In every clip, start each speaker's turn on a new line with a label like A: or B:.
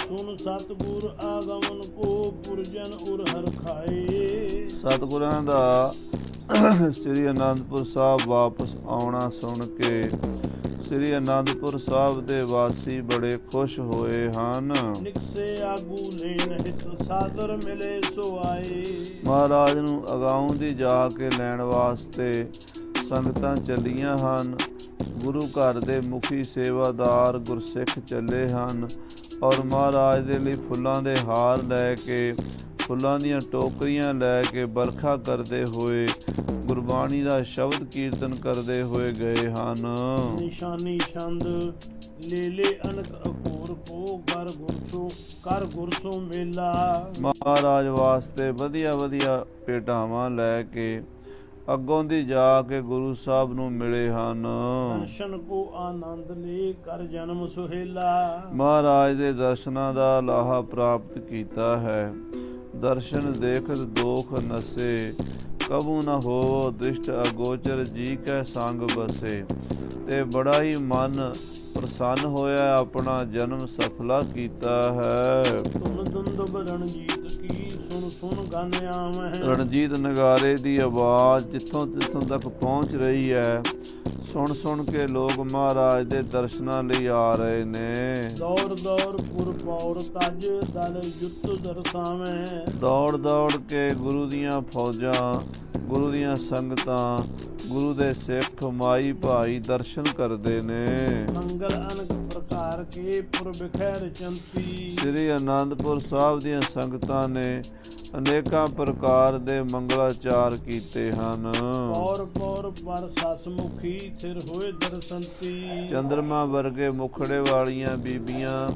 A: ਸੁਨ ਸਤਿਗੁਰ ਆਗਮਨ ਕੋ ਪੁਰਜਨ ਉਰ ਹਰ ਖਾਏ।
B: ਸਤਿਗੁਰਾਂ ਦਾ ਸ੍ਰੀ ਅਨੰਦਪੁਰ ਸਾਹਿਬ ਵਾਪਸ ਆਉਣਾ ਸੁਣ ਕੇ ਸ੍ਰੀ ਅਨੰਦਪੁਰ ਸਾਹਿਬ ਦੇ ਵਾਸੀ ਬੜੇ ਖੁਸ਼ ਹੋਏ ਹਨ।
A: ਨਿਕਸੇ ਆਗੂ ਲੈਣ ਹਿਤ ਸਾਦਰ ਮਿਲੇ ਸੋ ਆਏ।
B: ਮਹਾਰਾਜ ਨੂੰ ਅਗਾਊਂ ਦੀ ਜਾ ਕੇ ਲੈਣ ਵਾਸਤੇ ਸੰਗਤਾਂ ਚੱਲੀਆਂ ਹਨ। ਗੁਰੂ ਘਰ ਦੇ ਮੁਖੀ ਸੇਵਾਦਾਰ ਗੁਰਸਿੱਖ ਚੱਲੇ ਹਨ ਔਰ ਮਹਾਰਾਜ ਦੇ ਲਈ ਫੁੱਲਾਂ ਦੇ ਹਾਰ ਲੈ ਕੇ, ਫੁੱਲਾਂ ਦੀਆਂ ਟੋਕਰੀਆਂ ਲੈ ਕੇ ਵਰਖਾ ਕਰਦੇ ਹੋਏ, ਗੁਰਬਾਣੀ ਦਾ ਸ਼ਬਦ ਕੀਰਤਨ ਕਰਦੇ ਹੋਏ ਗਏ ਹਨ।
A: ਨਿਸ਼ਾਨੀ ਛੰਦ ਲੇਲੇ ਅਨਕ ਅਕੂਰ ਕੋ ਕਰ ਗੁਰਸੋ ਮੇਲਾ।
B: ਮਹਾਰਾਜ ਵਾਸਤੇ ਵਧੀਆ ਭੇਟਾਵਾਂ ਲੈ ਕੇ ਅੱਗੋਂ ਦੀ ਜਾ ਕੇ ਗੁਰੂ ਸਾਹਿਬ ਨੂੰ ਮਿਲੇ ਹਨ।
A: ਦਰਸ਼ਨ ਕੋ ਆਨੰਦ ਲੈ ਕਰ ਜਨਮ ਸੁਹੇਲਾ।
B: ਮਹਾਰਾਜ ਦੇ ਦਰਸ਼ਨਾਂ ਦਾ ਲਾਹਾ ਪ੍ਰਾਪਤ ਕੀਤਾ ਹੈ। ਦਰਸ਼ਨ ਦੇਖਤ ਦੋਖ ਨਸੇ, ਕਬੂ ਨ ਹੋਵੋ ਦ੍ਰਿਸ਼ਟ ਅਗੋਚਰ, ਜੀ ਕੈ ਸੰਗ ਬਸੇ। ਤੇ ਬੜਾ ਹੀ ਮਨ ਪ੍ਰਸੰਨ ਹੋਇਆ, ਆਪਣਾ ਜਨਮ ਸਫਲਾ ਕੀਤਾ ਹੈ।
A: ਧੁਨ ਦੁੰਦੁਭ ਰਣਜੀਤ ਕੀ ਸੁਣ ਗਨ ਆਵਹਿ।
B: ਰਣਜੀਤ ਨਗਾਰੇ ਦੀ ਆਵਾਜ਼ ਜਿੱਥੋਂ ਤੱਕ ਪਹੁੰਚ ਰਹੀ ਹੈ, ਸੁਣ ਕੇ ਲੋਕ ਮਹਾਰਾਜ ਦੇ ਦਰਸ਼ਨਾਂ ਲਈ ਆ ਰਹੇ ਨੇ।
A: ਦੌੜ ਪੁਰ ਪੌਰ ਤਜ ਦਲ ਜੁੱਤ ਦਰਸਾਵੇਂ।
B: ਦੌੜ ਕੇ ਗੁਰੂ ਦੀਆਂ ਫੌਜਾਂ, ਗੁਰੂ ਦੀਆਂ ਸੰਗਤਾਂ, ਗੁਰੂ ਦੇ ਸਿੱਖ ਮਾਈ ਭਾਈ ਦਰਸ਼ਨ ਕਰਦੇ ਨੇ।
A: ਮੰਗਲ ਅਨਕ ਪ੍ਰਕਾਰ ਕੇ ਪੁਰ ਬਿਖੈਰ ਚੰਤੀ।
B: ਸ੍ਰੀ ਅਨੰਦਪੁਰ ਸਾਹਿਬ ਦੀਆਂ ਸੰਗਤਾਂ ਨੇ ਅਨੇਕਾਂ ਪ੍ਰਕਾਰ ਦੇ ਮੰਗਲਾਚਾਰ ਕੀਤੇ ਹਨ।
A: ਪੌਰ ਪਰ ਸਸਮੁਖੀ ਸਿਰ ਹੋਏ ਦਰਸੰਤੀ।
B: ਚੰਦਰਮਾ ਵਰਗੇ ਮੁਖੜੇ ਵਾਲੀਆਂ ਬੀਬੀਆਂ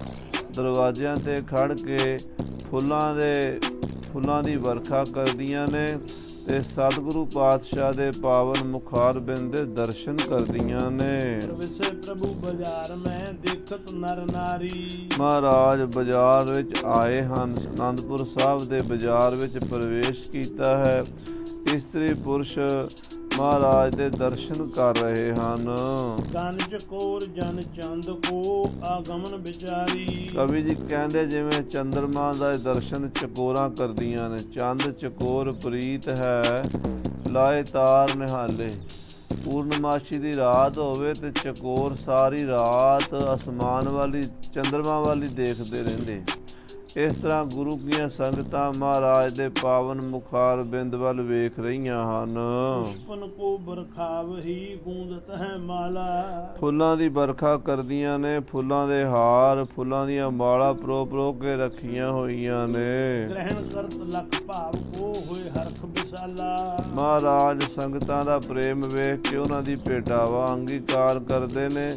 B: ਦਰਵਾਜ਼ਿਆਂ ਤੇ ਖੜ ਕੇ ਫੁੱਲਾਂ ਦੀ ਵਰਖਾ ਕਰਦੀਆਂ ਨੇ ਤੇ ਸਤਿਗੁਰੂ ਪਾਤਸ਼ਾਹ ਦੇ ਪਾਵਨ ਮੁਖਾਰ ਬਿੰਦ ਦੇ ਦਰਸ਼ਨ ਕਰਦੀਆਂ ਨੇ।
A: ਵਿਸੇ ਪ੍ਰਭੂ ਬਾਜ਼ਾਰ ਮੈਂ ਦੇਖਤ ਨਰ ਨਾਰੀ।
B: ਮਹਾਰਾਜ ਬਾਜ਼ਾਰ ਵਿੱਚ ਆਏ ਹਨ। ਅਨੰਦਪੁਰ ਸਾਹਿਬ ਦੇ ਬਾਜ਼ਾਰ ਵਿੱਚ ਪ੍ਰਵੇਸ਼ ਕੀਤਾ ਹੈ। ਇਸਤਰੀ ਪੁਰਸ਼ ਮਹਾਰਾਜ ਦੇ ਦਰਸ਼ਨ ਕਰ ਰਹੇ ਹਨ।
A: ਗਨ ਚਕੋਰ ਜਨ ਚੰਦ ਕੋ ਆਗਮਨ ਵਿਚਾਰੀ।
B: ਕਵੀ ਜੀ ਕਹਿੰਦੇ ਜਿਵੇਂ ਚੰਦਰਮਾ ਦਾ ਦਰਸ਼ਨ ਚਕੋਰਾਂ ਕਰਦੀਆਂ ਨੇ। ਚੰਦ ਚਕੋਰ ਪ੍ਰੀਤ ਹੈ ਲਾਏ ਤਾਰ ਨਿਹਾਲੇ। ਪੂਰਨਮਾਸ਼ੀ ਦੀ ਰਾਤ ਹੋਵੇ ਤੇ ਚਕੋਰ ਸਾਰੀ ਰਾਤ ਅਸਮਾਨ ਵਾਲੀ, ਚੰਦਰਮਾ ਵਾਲੀ ਦੇਖਦੇ ਰਹਿੰਦੇ। ਇਸ ਤਰ੍ਹਾਂ ਗੁਰੂ ਦੀਆਂ ਸੰਗਤਾਂ ਮਹਾਰਾਜ ਦੇ ਪਾਵਨ ਮੁਖਾਰ ਬਿੰਦ ਵੱਲ ਵੇਖ ਰਹੀਆਂ ਹਨ।
A: ਪੁਸ਼ਪਨ ਕੋ ਬਰਖਾਵਹੀ ਗੂੰਜਤ ਹੈ ਮਾਲਾ।
B: ਫੁੱਲਾਂ ਦੀ ਵਰਖਾ ਕਰਦੀਆਂ ਨੇ। ਫੁੱਲਾਂ ਦੇ ਹਾਰ, ਫੁੱਲਾਂ ਦੀਆਂ ਮਾਲਾ ਪਰੋ ਕੇ ਰੱਖੀਆਂ ਹੋਈਆਂ ਨੇ।
A: ਗ੍ਰਹਿਣ ਕਰਤ ਲਖ ਭਾਵ ਕੋ ਹੋਏ ਹਰਖ ਵਿਸਾਲਾ।
B: ਮਹਾਰਾਜ ਸੰਗਤਾਂ ਦਾ ਪ੍ਰੇਮ ਵੇਖ ਕੇ ਉਹਨਾਂ ਦੀ ਭੇਟਾਵਾਂ ਅੰਗੀਕਾਰ ਕਰਦੇ ਨੇ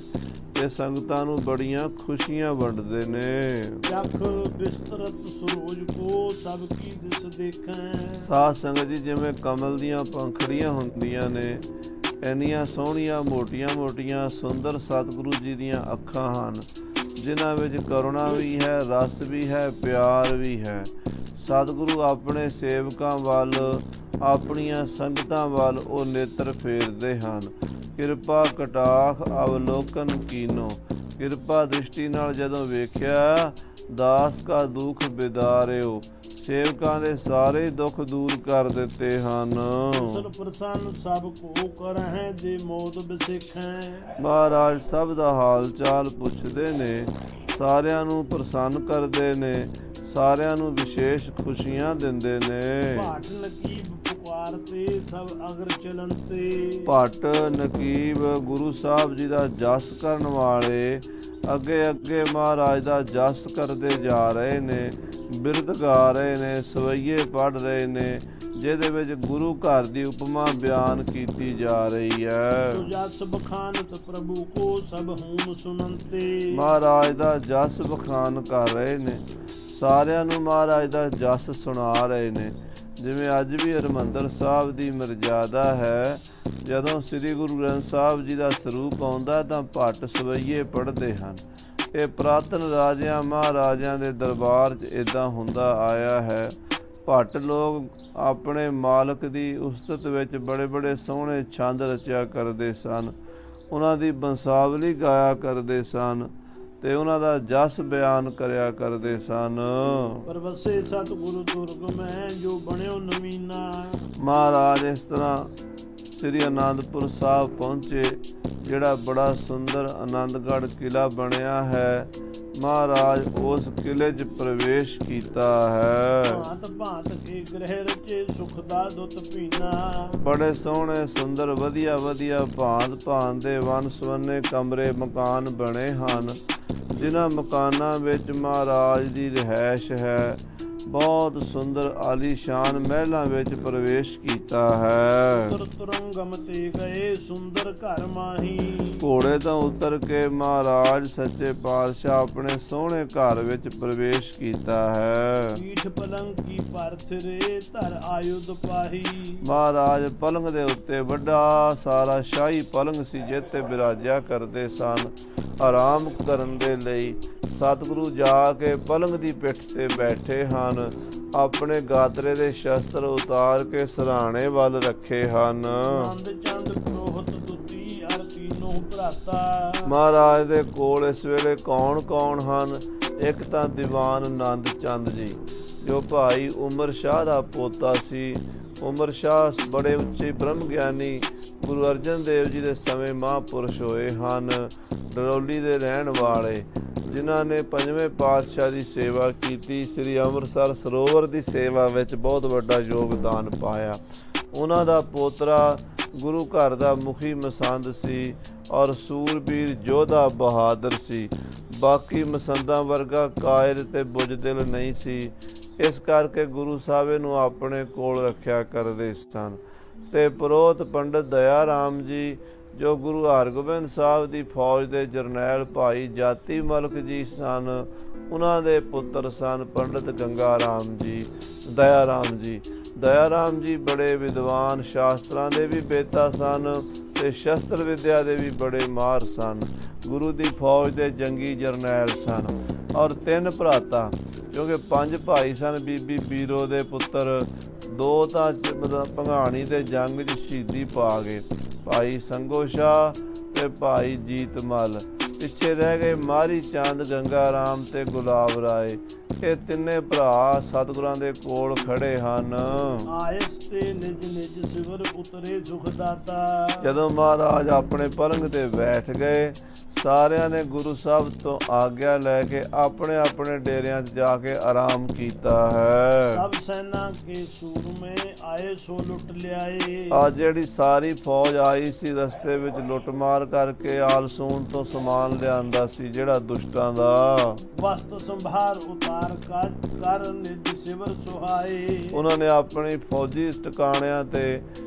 B: ਤੇ ਸੰਗਤਾਂ ਨੂੰ ਬੜੀਆਂ ਖੁਸ਼ੀਆਂ ਵੰਡਦੇ ਨੇ।
A: ਜਖ ਬਿਸਤਰਤ ਸਰੋਜ ਕੋ ਸਭ ਕੀ ਦਿਸ ਦੇਖੈ।
B: ਸਾਧ ਸੰਗਤ ਜੀ, ਜਿਵੇਂ ਕਮਲ ਦੀਆਂ ਪੰਖੜੀਆਂ ਹੁੰਦੀਆਂ ਨੇ, ਇੰਨੀਆਂ ਸੋਹਣੀਆਂ ਮੋਟੀਆਂ ਸੁੰਦਰ ਸਤਿਗੁਰੂ ਜੀ ਦੀਆਂ ਅੱਖਾਂ ਹਨ, ਜਿਨ੍ਹਾਂ ਵਿੱਚ ਕਰੁਣਾ ਵੀ ਹੈ, ਰਸ ਵੀ ਹੈ, ਪਿਆਰ ਵੀ ਹੈ। ਸਤਿਗੁਰੂ ਆਪਣੇ ਸੇਵਕਾਂ ਵੱਲ, ਆਪਣੀਆਂ ਸੰਗਤਾਂ ਵੱਲ ਉਹ ਨੇਤਰ ਫੇਰਦੇ ਹਨ। ਕਿਰਪਾ ਕਟਾਖ ਅਵਲੋਕਨ ਕੀਨੋ। ਕਿਰਪਾ ਦ੍ਰਿਸ਼ਟੀ ਨਾਲ ਜਦੋਂ ਵੇਖਿਆ, ਦਾਸ ਕਾ ਦੁੱਖ ਬਿਦਾਰਿਓ। ਸੇਵਕਾਂ ਦੇ ਸਾਰੇ ਦੁੱਖ ਦੂਰ ਕਰ ਦਿੱਤੇ ਹਨ।
A: ਪ੍ਰਸੰਨ ਸਭ ਕੋ ਕਰਹਿ ਜੇ ਮੋਦ ਬਿਸਿਖੈ।
B: ਮਹਾਰਾਜ ਸਭ ਦਾ ਹਾਲ ਚਾਲ ਪੁੱਛਦੇ ਨੇ, ਸਾਰਿਆਂ ਨੂੰ ਪ੍ਰਸੰਨ ਕਰਦੇ ਨੇ, ਸਾਰਿਆਂ ਨੂੰ ਵਿਸ਼ੇਸ਼ ਖੁਸ਼ੀਆਂ ਦਿੰਦੇ ਨੇ।
A: ਭਾਟ ਨਕੀਬ ਪੁਕਾਰ ਤੇ ਸਭ ਅਗਰ ਚਲਨ ਤੇ।
B: ਭੱਟ ਨਕੀਬ ਗੁਰੂ ਸਾਹਿਬ ਜੀ ਦਾ ਜਸ ਕਰਨ ਵਾਲੇ ਅੱਗੇ ਮਹਾਰਾਜ ਦਾ ਜਸ ਕਰਦੇ ਜਾ ਰਹੇ ਨੇ, ਬਿਰਧ ਗਾ ਰਹੇ ਨੇ, ਸਵਈਏ ਪੜ੍ਹ ਰਹੇ ਨੇ, ਜਿਹਦੇ ਵਿੱਚ ਗੁਰੂ ਘਰ ਦੀ ਉਪਮਾ ਬਿਆਨ ਕੀਤੀ ਜਾ ਰਹੀ ਹੈ।
A: ਜਸ ਬਖਾਨਤ ਪ੍ਰਭੂ ਕੋ ਸਭ ਹੂਨ ਸੁਨੰਤੇ।
B: ਮਹਾਰਾਜ ਦਾ ਜਸ ਬਖਾਨ ਕਰ ਰਹੇ ਨੇ, ਸਾਰਿਆਂ ਨੂੰ ਮਹਾਰਾਜ ਦਾ ਜਸ ਸੁਣਾ ਰਹੇ ਨੇ। ਜਿਵੇਂ ਅੱਜ ਵੀ ਹਰਿਮੰਦਰ ਸਾਹਿਬ ਦੀ ਮਰਜ਼ਾਦਾ ਹੈ, ਜਦੋਂ ਸ੍ਰੀ ਗੁਰੂ ਗ੍ਰੰਥ ਸਾਹਿਬ ਜੀ ਦਾ ਸਰੂਪ ਆਉਂਦਾ ਤਾਂ ਭੱਟ ਸਵਈਏ ਪੜ੍ਹਦੇ ਹਨ। ਇਹ ਪੁਰਾਤਨ ਰਾਜਿਆਂ ਮਹਾਰਾਜਿਆਂ ਦੇ ਦਰਬਾਰ 'ਚ ਇੱਦਾਂ ਹੁੰਦਾ ਆਇਆ ਹੈ। ਭੱਟ ਲੋਕ ਆਪਣੇ ਮਾਲਕ ਦੀ ਉਸਤਤ ਵਿੱਚ ਬੜੇ ਸੋਹਣੇ ਛੰਦ ਰਚਿਆ ਕਰਦੇ ਸਨ, ਉਹਨਾਂ ਦੀ ਬੰਸਾਵਲੀ ਗਾਇਆ ਕਰਦੇ ਸਨ ਤੇ ਉਹਨਾਂ ਦਾ ਜਸ ਬਿਆਨ ਕਰਿਆ ਕਰਦੇ ਸਨ।
A: ਪਰਵਸੇ ਸਤਿਗੁਰੂ ਦੁਰਗ ਮੈਂ ਜੋ ਬਣਿਓ ਨਵੀਨਾ।
B: ਮਹਾਰਾਜ ਇਸ ਤਰ੍ਹਾਂ ਸ੍ਰੀ ਅਨੰਦਪੁਰ ਸਾਹਿਬ ਪਹੁੰਚੇ, ਜਿਹੜਾ ਬੜਾ ਸੁੰਦਰ ਆਨੰਦਗੜ੍ਹ ਕਿਲ੍ਹਾ ਬਣਿਆ ਹੈ। ਮਹਾਰਾਜ ਉਸ ਕਿਲ੍ਹੇ 'ਚ ਪ੍ਰਵੇਸ਼ ਕੀਤਾ ਹੈ।
A: ਭਾਂਤ ਭਾਂਤ ਕੇ ਗ੍ਰਹਿ ਰਚੇ ਸੁਖ ਦਾ ਦੁੱਤ ਪੀਨਾ।
B: ਬੜੇ ਸੋਹਣੇ ਸੁੰਦਰ ਵਧੀਆ ਵਧੀਆ ਭਾਂਤ ਭਾਂਤ ਦੇ ਵੰਨ ਸੁਵੰਨੇ ਕਮਰੇ ਮਕਾਨ ਬਣੇ ਹਨ, ਜਿਨ੍ਹਾਂ ਮਕਾਨਾਂ ਵਿੱਚ ਮਹਾਰਾਜ ਦੀ ਰਿਹਾਇਸ਼ ਹੈ। ਬਹੁਤ ਸੁੰਦਰ ਆਲੀਸ਼ਾਨ ਮਹਿਲਾਂ ਵਿੱਚ ਪ੍ਰਵੇਸ਼ ਕੀਤਾ ਹੈ।
A: ਤੁਰੰਗਮ ਤੇ ਗਏ ਸੁੰਦਰ ਘਰ ਮਾਹੀ।
B: ਘੋੜੇ ਤੋਂ ਉਤਰ ਕੇ ਮਹਾਰਾਜ ਸੱਚੇ ਪਾਤਸ਼ਾਹ ਆਪਣੇ ਸੋਹਣੇ ਘਰ ਵਿੱਚ ਪ੍ਰਵੇਸ਼ ਕੀਤਾ ਹੈ।
A: ਪੀਠ ਪਲੰਗ ਕੀ ਪਰਥਰੇ ਧਰ ਆਯੁਧ ਪਾਹੀ।
B: ਮਹਾਰਾਜ ਪਲੰਗ ਦੇ ਉੱਤੇ ਵੱਡਾ ਸਾਰਾ ਸ਼ਾਹੀ ਪਲੰਗ ਸੀ, ਜਿਸ ਤੇ ਬਿਰਾਜਿਆ ਕਰਦੇ ਸਨ। ਆਰਾਮ ਕਰਨ ਦੇ ਲਈ ਸਤਿਗੁਰੂ ਜਾ ਕੇ ਪਲੰਗ ਦੀ ਪਿੱਠ ਤੇ ਬੈਠੇ ਹਨ। ਆਪਣੇ ਗਾਤਰੇ ਦੇ ਸ਼ਸਤਰ ਉਤਾਰ ਕੇ ਸਿਰਹਾਣੇ ਵੱਲ ਰੱਖੇ ਹਨ।
A: ਆਨੰਦ ਚੰਦ ਕ੍ਰੋਹਤ ਦੁਤੀ ਅਰ ਤੀਨੋਂ ਭਰਾਤਾ।
B: ਮਹਾਰਾਜ ਦੇ ਕੋਲ ਇਸ ਵੇਲੇ ਕੌਣ ਕੌਣ ਹਨ? ਇੱਕ ਤਾਂ ਦੀਵਾਨ ਆਨੰਦ ਚੰਦ ਜੀ, ਜੋ ਭਾਈ ਉਮਰ ਸ਼ਾਹ ਦਾ ਪੋਤਾ ਸੀ। ਉਮਰ ਸ਼ਾਹ ਬੜੇ ਉੱਚੇ ਬ੍ਰਹਮ ਗਿਆਨੀ ਗੁਰੂ ਅਰਜਨ ਦੇਵ ਜੀ ਦੇ ਸਮੇਂ ਮਹਾਂਪੁਰਸ਼ ਹੋਏ ਹਨ। ਡਰੌਲੀ ਦੇ ਰਹਿਣ ਵਾਲੇ, ਜਿਨ੍ਹਾਂ ਨੇ ਪੰਜਵੇਂ ਪਾਤਸ਼ਾਹ ਦੀ ਸੇਵਾ ਕੀਤੀ, ਸ੍ਰੀ ਅੰਮ੍ਰਿਤਸਰ ਸਰੋਵਰ ਦੀ ਸੇਵਾ ਵਿੱਚ ਬਹੁਤ ਵੱਡਾ ਯੋਗਦਾਨ ਪਾਇਆ। ਉਹਨਾਂ ਦਾ ਪੋਤਰਾ ਗੁਰੂ ਘਰ ਦਾ ਮੁਖੀ ਮਸੰਦ ਸੀ ਔਰ ਸੂਰਬੀਰ ਯੋਧਾ ਬਹਾਦਰ ਸੀ। ਬਾਕੀ ਮਸੰਦਾਂ ਵਰਗਾ ਕਾਇਰ ਤੇ ਬੁਝਦਿਲ ਨਹੀਂ ਸੀ। ਇਸ ਕਰਕੇ ਗੁਰੂ ਸਾਹਿਬ ਨੂੰ ਆਪਣੇ ਕੋਲ ਰੱਖਿਆ ਕਰਦੇ ਸਨ। ਤੇ ਪੁਰੋਹਿਤ ਪੰਡਤ ਦਇਆ ਰਾਮ ਜੀ, ਜੋ ਗੁਰੂ ਹਰਗੋਬਿੰਦ ਸਾਹਿਬ ਦੀ ਫੌਜ ਦੇ ਜਰਨੈਲ ਭਾਈ ਜਾਤੀ ਮਲਕ ਜੀ ਸਨ, ਉਹਨਾਂ ਦੇ ਪੁੱਤਰ ਸਨ ਪੰਡਤ ਗੰਗਾ ਰਾਮ ਜੀ, ਦਇਆ ਰਾਮ ਜੀ। ਦਇਆ ਰਾਮ ਜੀ ਬੜੇ ਵਿਦਵਾਨ, ਸ਼ਾਸਤਰਾਂ ਦੇ ਵੀ ਬੇਤਾ ਸਨ ਤੇ ਸ਼ਸਤਰ ਵਿਦਿਆ ਦੇ ਵੀ ਬੜੇ ਮਾਹਰ ਸਨ। ਗੁਰੂ ਦੀ ਫੌਜ ਦੇ ਜੰਗੀ ਜਰਨੈਲ ਸਨ। ਔਰ 3 ਭਰਾਤਾ, ਕਿਉਂਕਿ 5 ਭਾਈ ਸਨ ਬੀਬੀ ਬੀਰੋ ਦੇ ਪੁੱਤਰ, 2 ਤਾਂ ਭੰਗਾਣੀ ਦੇ ਜੰਗ 'ਚ ਸ਼ਹੀਦੀ ਪਾ ਗਏ, ਭਾਈ ਸੰਗੋ ਸ਼ਾਹ ਤੇ ਭਾਈ ਜੀਤ ਮਲ। ਪਿੱਛੇ ਰਹਿ ਗਏ ਮਾਰੀ ਚੰਦ, ਗੰਗਾ ਰਾਮ ਤੇ ਗੁਲਾਬ ਰਾਏ। ਇਹ ਤਿੰਨੇ ਭਰਾ ਸਤਿਗੁਰਾਂ ਦੇ ਕੋਲ ਖੜੇ ਹਨ।
A: ਆਇਸ ਤੇ ਨਿਜ ਨਿਜ ਸਿਵਰ ਉਤਰੇ ਸੁਖ ਦਾਤਾ।
B: ਜਦੋਂ ਮਹਾਰਾਜ ਆਪਣੇ ਪਲੰਗ ਤੇ ਬੈਠ ਗਏ, ਸਾਰਿਆਂ ਨੇ ਗੁਰੂ ਸਾਹਿਬ ਤੋਂ ਆਗਿਆ ਲੈ ਕੇ ਆਪਣੇ ਆਪਣੇ ਡੇਰਿਆਂ 'ਚ ਜਾ ਕੇ ਆਰਾਮ ਕੀਤਾ ਹੈ।
A: ਸਭ ਸੈਨਾ ਕੇ ਸੂਰਮੇ ਆਏ ਸੋ ਲੁੱਟ ਲਿਆਏ।
B: ਆ ਜਿਹੜੀ ਸਾਰੀ ਫੌਜ ਆਈ ਸੀ, ਰਸਤੇ ਵਿੱਚ ਲੁੱਟਮਾਰ ਕਰਕੇ ਆਲਸੂਨ ਤੋਂ ਸਮਾਨ ਲਿਆਂਦਾ ਸੀ ਜਿਹੜਾ ਦੁਸ਼ਟਾਂ ਦਾ।
A: ਵਸਤ ਸੰਭਾਰ ਉਤਾਰ ਕਰ ਨਿਜ ਸਿਵਰ ਸੁਹਾਏ। ਉਹਨਾਂ
B: ਨੇ ਆਪਣੀ ਫੌਜੀ ਟਿਕਾਣਿਆਂ ਤੇ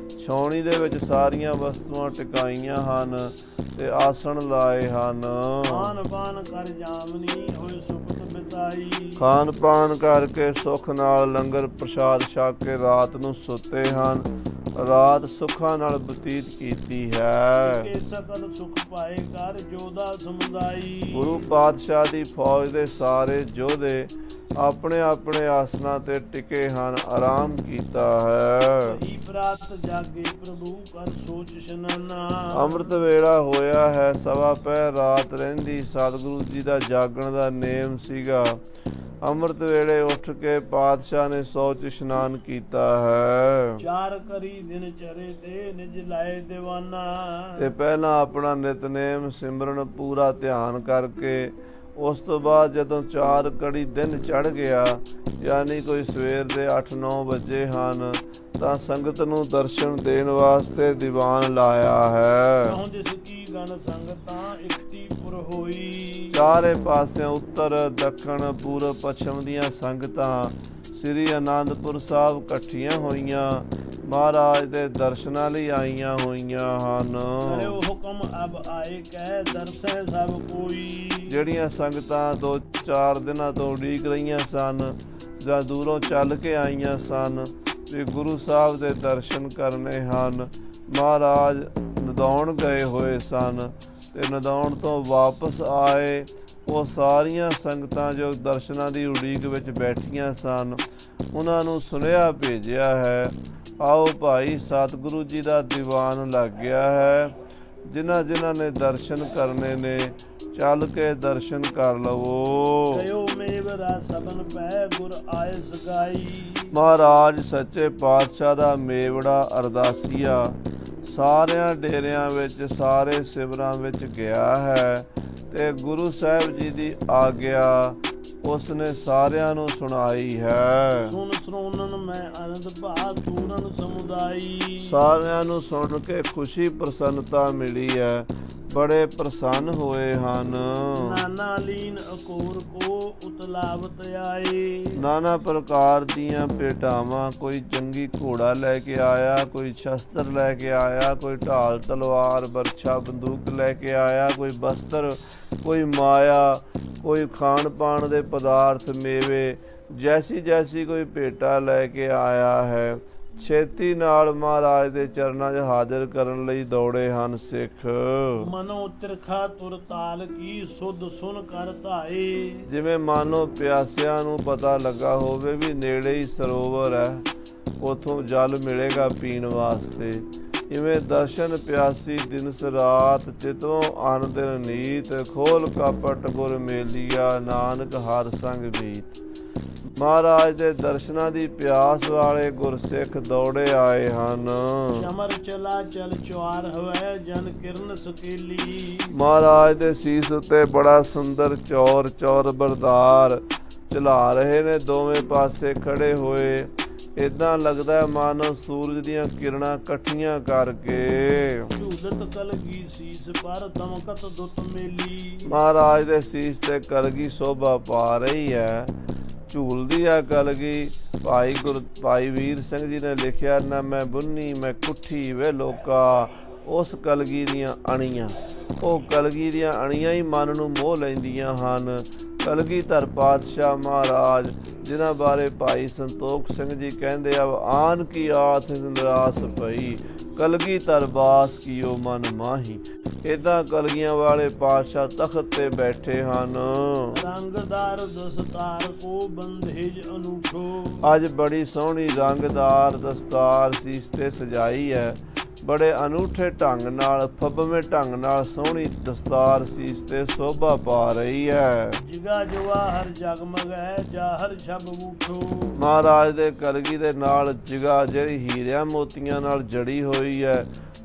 B: ਛਾਉਣੀ ਦੇ ਵਿੱਚ ਸਾਰੀਆਂ ਵਸਤੂਆਂ ਟਿਕਾਈਆਂ ਹਨ ਤੇ ਆਸਣ ਲਾਏ ਹਨ।
A: ਖਾਨ ਪਾਨ ਕਰ ਜਾਮਨੀ ਹੋਏ ਸੁਖਤ ਬਿਤਾਈ।
B: ਖਾਨ ਪਾਨ ਕਰਕੇ ਸੁੱਖ ਨਾਲ ਲੰਗਰ ਪ੍ਰਸ਼ਾਦ ਛਕ ਕੇ ਰਾਤ ਨੂੰ ਸੁੱਤੇ ਹਨ। ਰਾਤ ਸੁੱਖਾਂ ਨਾਲ ਬਤੀਤ ਕੀਤੀ ਹੈ।
A: ਕਿ ਸਕਲ ਸੁਖ ਪਾਏ ਕਰ ਜੋਧਾ ਸਮੁਦਾਈ।
B: ਗੁਰੂ ਪਾਤਸ਼ਾਹ ਦੀ ਫੌਜ ਦੇ ਸਾਰੇ ਯੋਧੇ ਆਪਣੇ ਆਪਣੇ ਆਸਨਾਂ ਤੇ ਟਿਕੇ ਹਨ, ਆਰਾਮ ਕੀਤਾ ਹੈ।
A: ਸਹੀ ਪ੍ਰਾਤ ਜਾਗੇ ਪ੍ਰਭੂ ਕਰ ਸੋਚ ਇਸ਼ਨਾਨਾ।
B: ਅੰਮ੍ਰਿਤ ਵੇਲਾ ਹੋਇਆ ਹੈ, ਸਵਾ ਪਹਿਰ ਰਾਤ ਰਹਿੰਦੀ। ਸਤਿਗੁਰੂ ਜੀ ਦਾ ਜਾਗਣ ਦਾ ਨੇਮ ਸੀਗਾ। ਅੰਮ੍ਰਿਤ ਵੇਲੇ ਉੱਠ ਕੇ ਪਾਤਸ਼ਾਹ ਨੇ ਸੋਚ ਇਸ਼ਨਾਨ ਕੀਤਾ ਹੈ।
A: ਚਾਰ ਕਰੀ ਦਿਨ ਚਰੇ ਤੇ ਨਿਜ ਲਾਏ ਦੀਵਾਨਾ।
B: ਤੇ ਪਹਿਲਾਂ ਆਪਣਾ ਨਿਤਨੇਮ ਸਿਮਰਨ ਪੂਰਾ ਧਿਆਨ ਕਰਕੇ, ਉਸ ਤੋਂ ਬਾਅਦ ਜਦੋਂ 4 ਕੜੀ ਦਿਨ ਚੜ੍ਹ ਗਿਆ, ਯਾਨੀ ਕੋਈ ਸਵੇਰ ਦੇ 8-9 ਵਜੇ ਹਨ, ਤਾਂ ਸੰਗਤ ਨੂੰ ਦਰਸ਼ਨ ਦੇਣ ਵਾਸਤੇ ਦੀਵਾਨ ਲਾਇਆ ਹੈ।
A: ਜਿਸ ਕੀ ਗਨ ਸੰਗਤਾਂ ਇਕਤੀਪੁਰ ਹੋਈ।
B: ਚਾਰੇ ਪਾਸਿਓਂ ਉੱਤਰ, ਦੱਖਣ, ਪੂਰਬ, ਪੱਛਮ ਦੀਆਂ ਸੰਗਤਾਂ ਸ੍ਰੀ ਅਨੰਦਪੁਰ ਸਾਹਿਬ ਇਕੱਠੀਆਂ ਹੋਈਆਂ, ਮਹਾਰਾਜ ਦੇ ਦਰਸ਼ਨਾਂ ਲਈ ਆਈਆਂ ਹੋਈਆਂ ਹਨ।
A: ਹੁਕਮ ਅਬ ਆਏ ਕਹਿ ਦਰਸੈ ਸਭ ਕੋਈ।
B: ਜਿਹੜੀਆਂ ਸੰਗਤਾਂ 2-4 ਦਿਨਾਂ ਤੋਂ ਉਡੀਕ ਰਹੀਆਂ ਸਨ ਜਾਂ ਦੂਰੋਂ ਚੱਲ ਕੇ ਆਈਆਂ ਸਨ ਵੀ ਗੁਰੂ ਸਾਹਿਬ ਦੇ ਦਰਸ਼ਨ ਕਰਨੇ ਹਨ, ਮਹਾਰਾਜ ਨਦੌਣ ਗਏ ਹੋਏ ਸਨ ਤੇ ਨਦੌਣ ਤੋਂ ਵਾਪਸ ਆਏ। ਉਹ ਸਾਰੀਆਂ ਸੰਗਤਾਂ ਜੋ ਦਰਸ਼ਨਾਂ ਦੀ ਉਡੀਕ ਵਿੱਚ ਬੈਠੀਆਂ ਸਨ, ਉਹਨਾਂ ਨੂੰ ਸੁਨੇਹਾ ਭੇਜਿਆ ਹੈ, ਆਓ ਭਾਈ ਸਤਿਗੁਰੂ ਜੀ ਦਾ ਦੀਵਾਨ ਲੱਗ ਗਿਆ ਹੈ। ਜਿਨ੍ਹਾਂ ਜਿਨ੍ਹਾਂ ਨੇ ਦਰਸ਼ਨ ਕਰਨੇ ਨੇ ਚੱਲ ਕੇ ਦਰਸ਼ਨ ਕਰ ਲਵੋ।
A: ਗਇਓ ਮੇਵਰਾ ਸਬਨ ਪੈ ਗੁਰ ਆਏ ਸਗਾਈ।
B: ਮਹਾਰਾਜ ਸੱਚੇ ਪਾਤਸ਼ਾਹ ਦਾ ਮੇਵੜਾ ਅਰਦਾਸੀਆ ਸਾਰਿਆਂ ਡੇਰਿਆਂ ਵਿੱਚ ਸਾਰੇ ਸਿਵਰਾਂ ਵਿੱਚ ਗਿਆ ਹੈ ਤੇ ਗੁਰੂ ਸਾਹਿਬ ਜੀ ਦੀ ਆਗਿਆ ਉਸਨੇ ਸਾਰਿਆਂ ਨੂੰ ਸੁਣਾਈ ਹੈ।
A: ਸੁਨ ਸਰੋਨਨ ਮੈਂ ਆਨੰਦ ਭਾ ਤੂਰਨ ਸਮੁਦਾਈ।
B: ਸਾਰਿਆਂ ਨੂੰ ਸੁਣ ਕੇ ਖੁਸ਼ੀ ਪ੍ਰਸੰਨਤਾ ਮਿਲੀ ਹੈ, ਬੜੇ ਪ੍ਰਸੰਨ ਹੋਏ ਹਨ।
A: ਨਾਨਾ ਲੀਨ ਅਕੋਰ ਕੋ ਉਤਲਾਵਤ ਆਏ।
B: ਨਾਨਾ ਪ੍ਰਕਾਰ ਦੀਆਂ ਭੇਟਾਵਾਂ, ਕੋਈ ਜੰਗੀ ਘੋੜਾ ਲੈ ਕੇ ਆਇਆ, ਕੋਈ ਸ਼ਸਤਰ ਲੈ ਕੇ ਆਇਆ, ਕੋਈ ਢਾਲ ਤਲਵਾਰ ਬਰਛਾ ਬੰਦੂਕ ਲੈ ਕੇ ਆਇਆ, ਕੋਈ ਬਸਤਰ, ਕੋਈ ਮਾਇਆ, ਕੋਈ ਖਾਣ ਪਾਣ ਦੇ ਪਦਾਰਥ ਮੇਵੇ, ਜੈਸੀ ਜੈਸੀ ਕੋਈ ਭੇਟਾ ਲੈ ਕੇ ਆਇਆ ਹੈ। ਛੇਤੀ ਨਾਲ ਮਹਾਰਾਜ ਦੇ ਚਰਨਾਂ 'ਚ ਹਾਜ਼ਰ ਕਰਨ ਲਈ ਦੌੜੇ ਹਨ ਸਿੱਖ।
A: ਮਨੋ ਤਿਰਖਾ ਤੁਰ ਤਾਲ ਕੀ ਸੁਧ ਸੁਨ ਕਰ ਧਾਏ।
B: ਜਿਵੇਂ ਮਾਨੋ ਪਿਆਸਿਆਂ ਨੂੰ ਪਤਾ ਲੱਗਾ ਹੋਵੇ ਵੀ ਨੇੜੇ ਹੀ ਸਰੋਵਰ ਹੈ, ਉਥੋਂ ਜਲ ਮਿਲੇਗਾ ਪੀਣ ਵਾਸਤੇ, ਇਵੇਂ ਦਰਸ਼ਨ ਪਿਆਸੀ ਦਿਨਸ ਰਾਤ ਚਿਤੋਂ ਅਨ ਦਿਨ ਨੀਤ। ਖੋਲ ਕਪਟ ਗੁਰ ਮੇਲੀਆ ਨਾਨਕ ਹਰ ਸੰਗ ਮੀਤ। ਮਹਾਰਾਜ ਦੇ ਦਰਸ਼ਨਾਂ ਦੀ ਪਿਆਸ ਵਾਲੇ ਗੁਰਸਿੱਖ ਦੌੜੇ ਆਏ ਹਨ।
A: ਚਮਰ ਚਲਾ ਚਲ ਚੁਆਰ ਹੋਵੇ ਜਨ ਕਿਰਨ ਸਕੇਲੀ।
B: ਮਹਾਰਾਜ ਦੇ ਸੀਸ ਉੱਤੇ ਬੜਾ ਸੁੰਦਰ ਚੌਰ ਚੌਰ ਬਰਦਾਰ ਚਲਾ ਰਹੇ ਨੇ, ਦੋਵੇਂ ਪਾਸੇ ਖੜੇ ਹੋਏ। ਏਦਾਂ ਲੱਗਦਾ ਹੈ ਮਾਨੋ ਸੂਰਜ ਦੀਆਂ ਕਿਰਨਾਂ ਇਕੱਠੀਆਂ ਕਰਕੇ।
A: ਝੂਲਤ ਕਲਗੀ ਸੀਸ ਪਰ ਦਮਕਤ ਦੁੱਤ ਮੇਲੀ।
B: ਮਹਾਰਾਜ ਦੇ ਸੀਸ ਤੇ ਕਲਗੀ ਸ਼ੋਭਾ ਪਾ ਰਹੀ ਹੈ, ਝੂਲਦੀ ਆ ਕਲਗੀ। ਭਾਈ ਵੀਰ ਸਿੰਘ ਜੀ ਨੇ ਲਿਖਿਆ, ਨਾ ਮੈਂ ਬੁੰਨੀ ਮੈਂ ਕੁੱਠੀ ਵੇ ਲੋਕਾ। ਉਸ ਕਲਗੀ ਦੀਆਂ ਅਣੀਆਂ, ਉਹ ਕਲਗੀ ਦੀਆਂ ਅਣੀਆਂ ਹੀ ਮਨ ਨੂੰ ਮੋਹ ਲੈਂਦੀਆਂ ਹਨ। ਕਲਗੀਧਰ ਪਾਤਸ਼ਾਹ ਮਹਾਰਾਜ ਜਿਨ੍ਹਾਂ ਬਾਰੇ ਭਾਈ ਸੰਤੋਖ ਸਿੰਘ ਜੀ ਕਹਿੰਦੇ ਆ, ਆਨ ਕੀ ਆਥ ਨਿਰਾਸ ਪਈ ਕਲਗੀਧਰ ਬਾਸ ਕੀਓ ਮਨ ਮਾਹੀ। ਏਦਾਂ ਕਲਗੀਆਂ ਵਾਲੇ ਪਾਤਸ਼ਾਹ ਤਖਤ ਤੇ ਬੈਠੇ ਹਨ।
A: ਰੰਗਦਾਰ ਦਸਤਾਰ ਕੋ ਬੰਦੇਜ ਅਨੂਠੋ।
B: ਅੱਜ ਬੜੀ ਸੋਹਣੀ ਰੰਗਦਾਰ ਦਸਤਾਰ ਸੀਸ ਤੇ ਸਜਾਈ ਹੈ, ਬੜੇ ਅਨੂਠੇ ਢੰਗ ਨਾਲ, ਫੱਬਵੇਂ ਢੰਗ ਨਾਲ ਸੋਹਣੀ ਦਸਤਾਰ ਸੀਸ ਤੇ ਸ਼ੋਭਾ ਪਾ ਰਹੀ ਹੈ।
A: ਜਿਗਾ ਜਵਾਹਰ ਜਗਮਗ ਹੈ ਜਾਹਰ ਛਬ ਉਠੋ।
B: ਮਹਾਰਾਜ ਦੇ ਕਲਗੀ ਦੇ ਨਾਲ ਜਿਗਾ ਜਿਹੜੀ ਹੀਰਿਆਂ ਮੋਤੀਆਂ ਨਾਲ ਜੜੀ ਹੋਈ ਹੈ,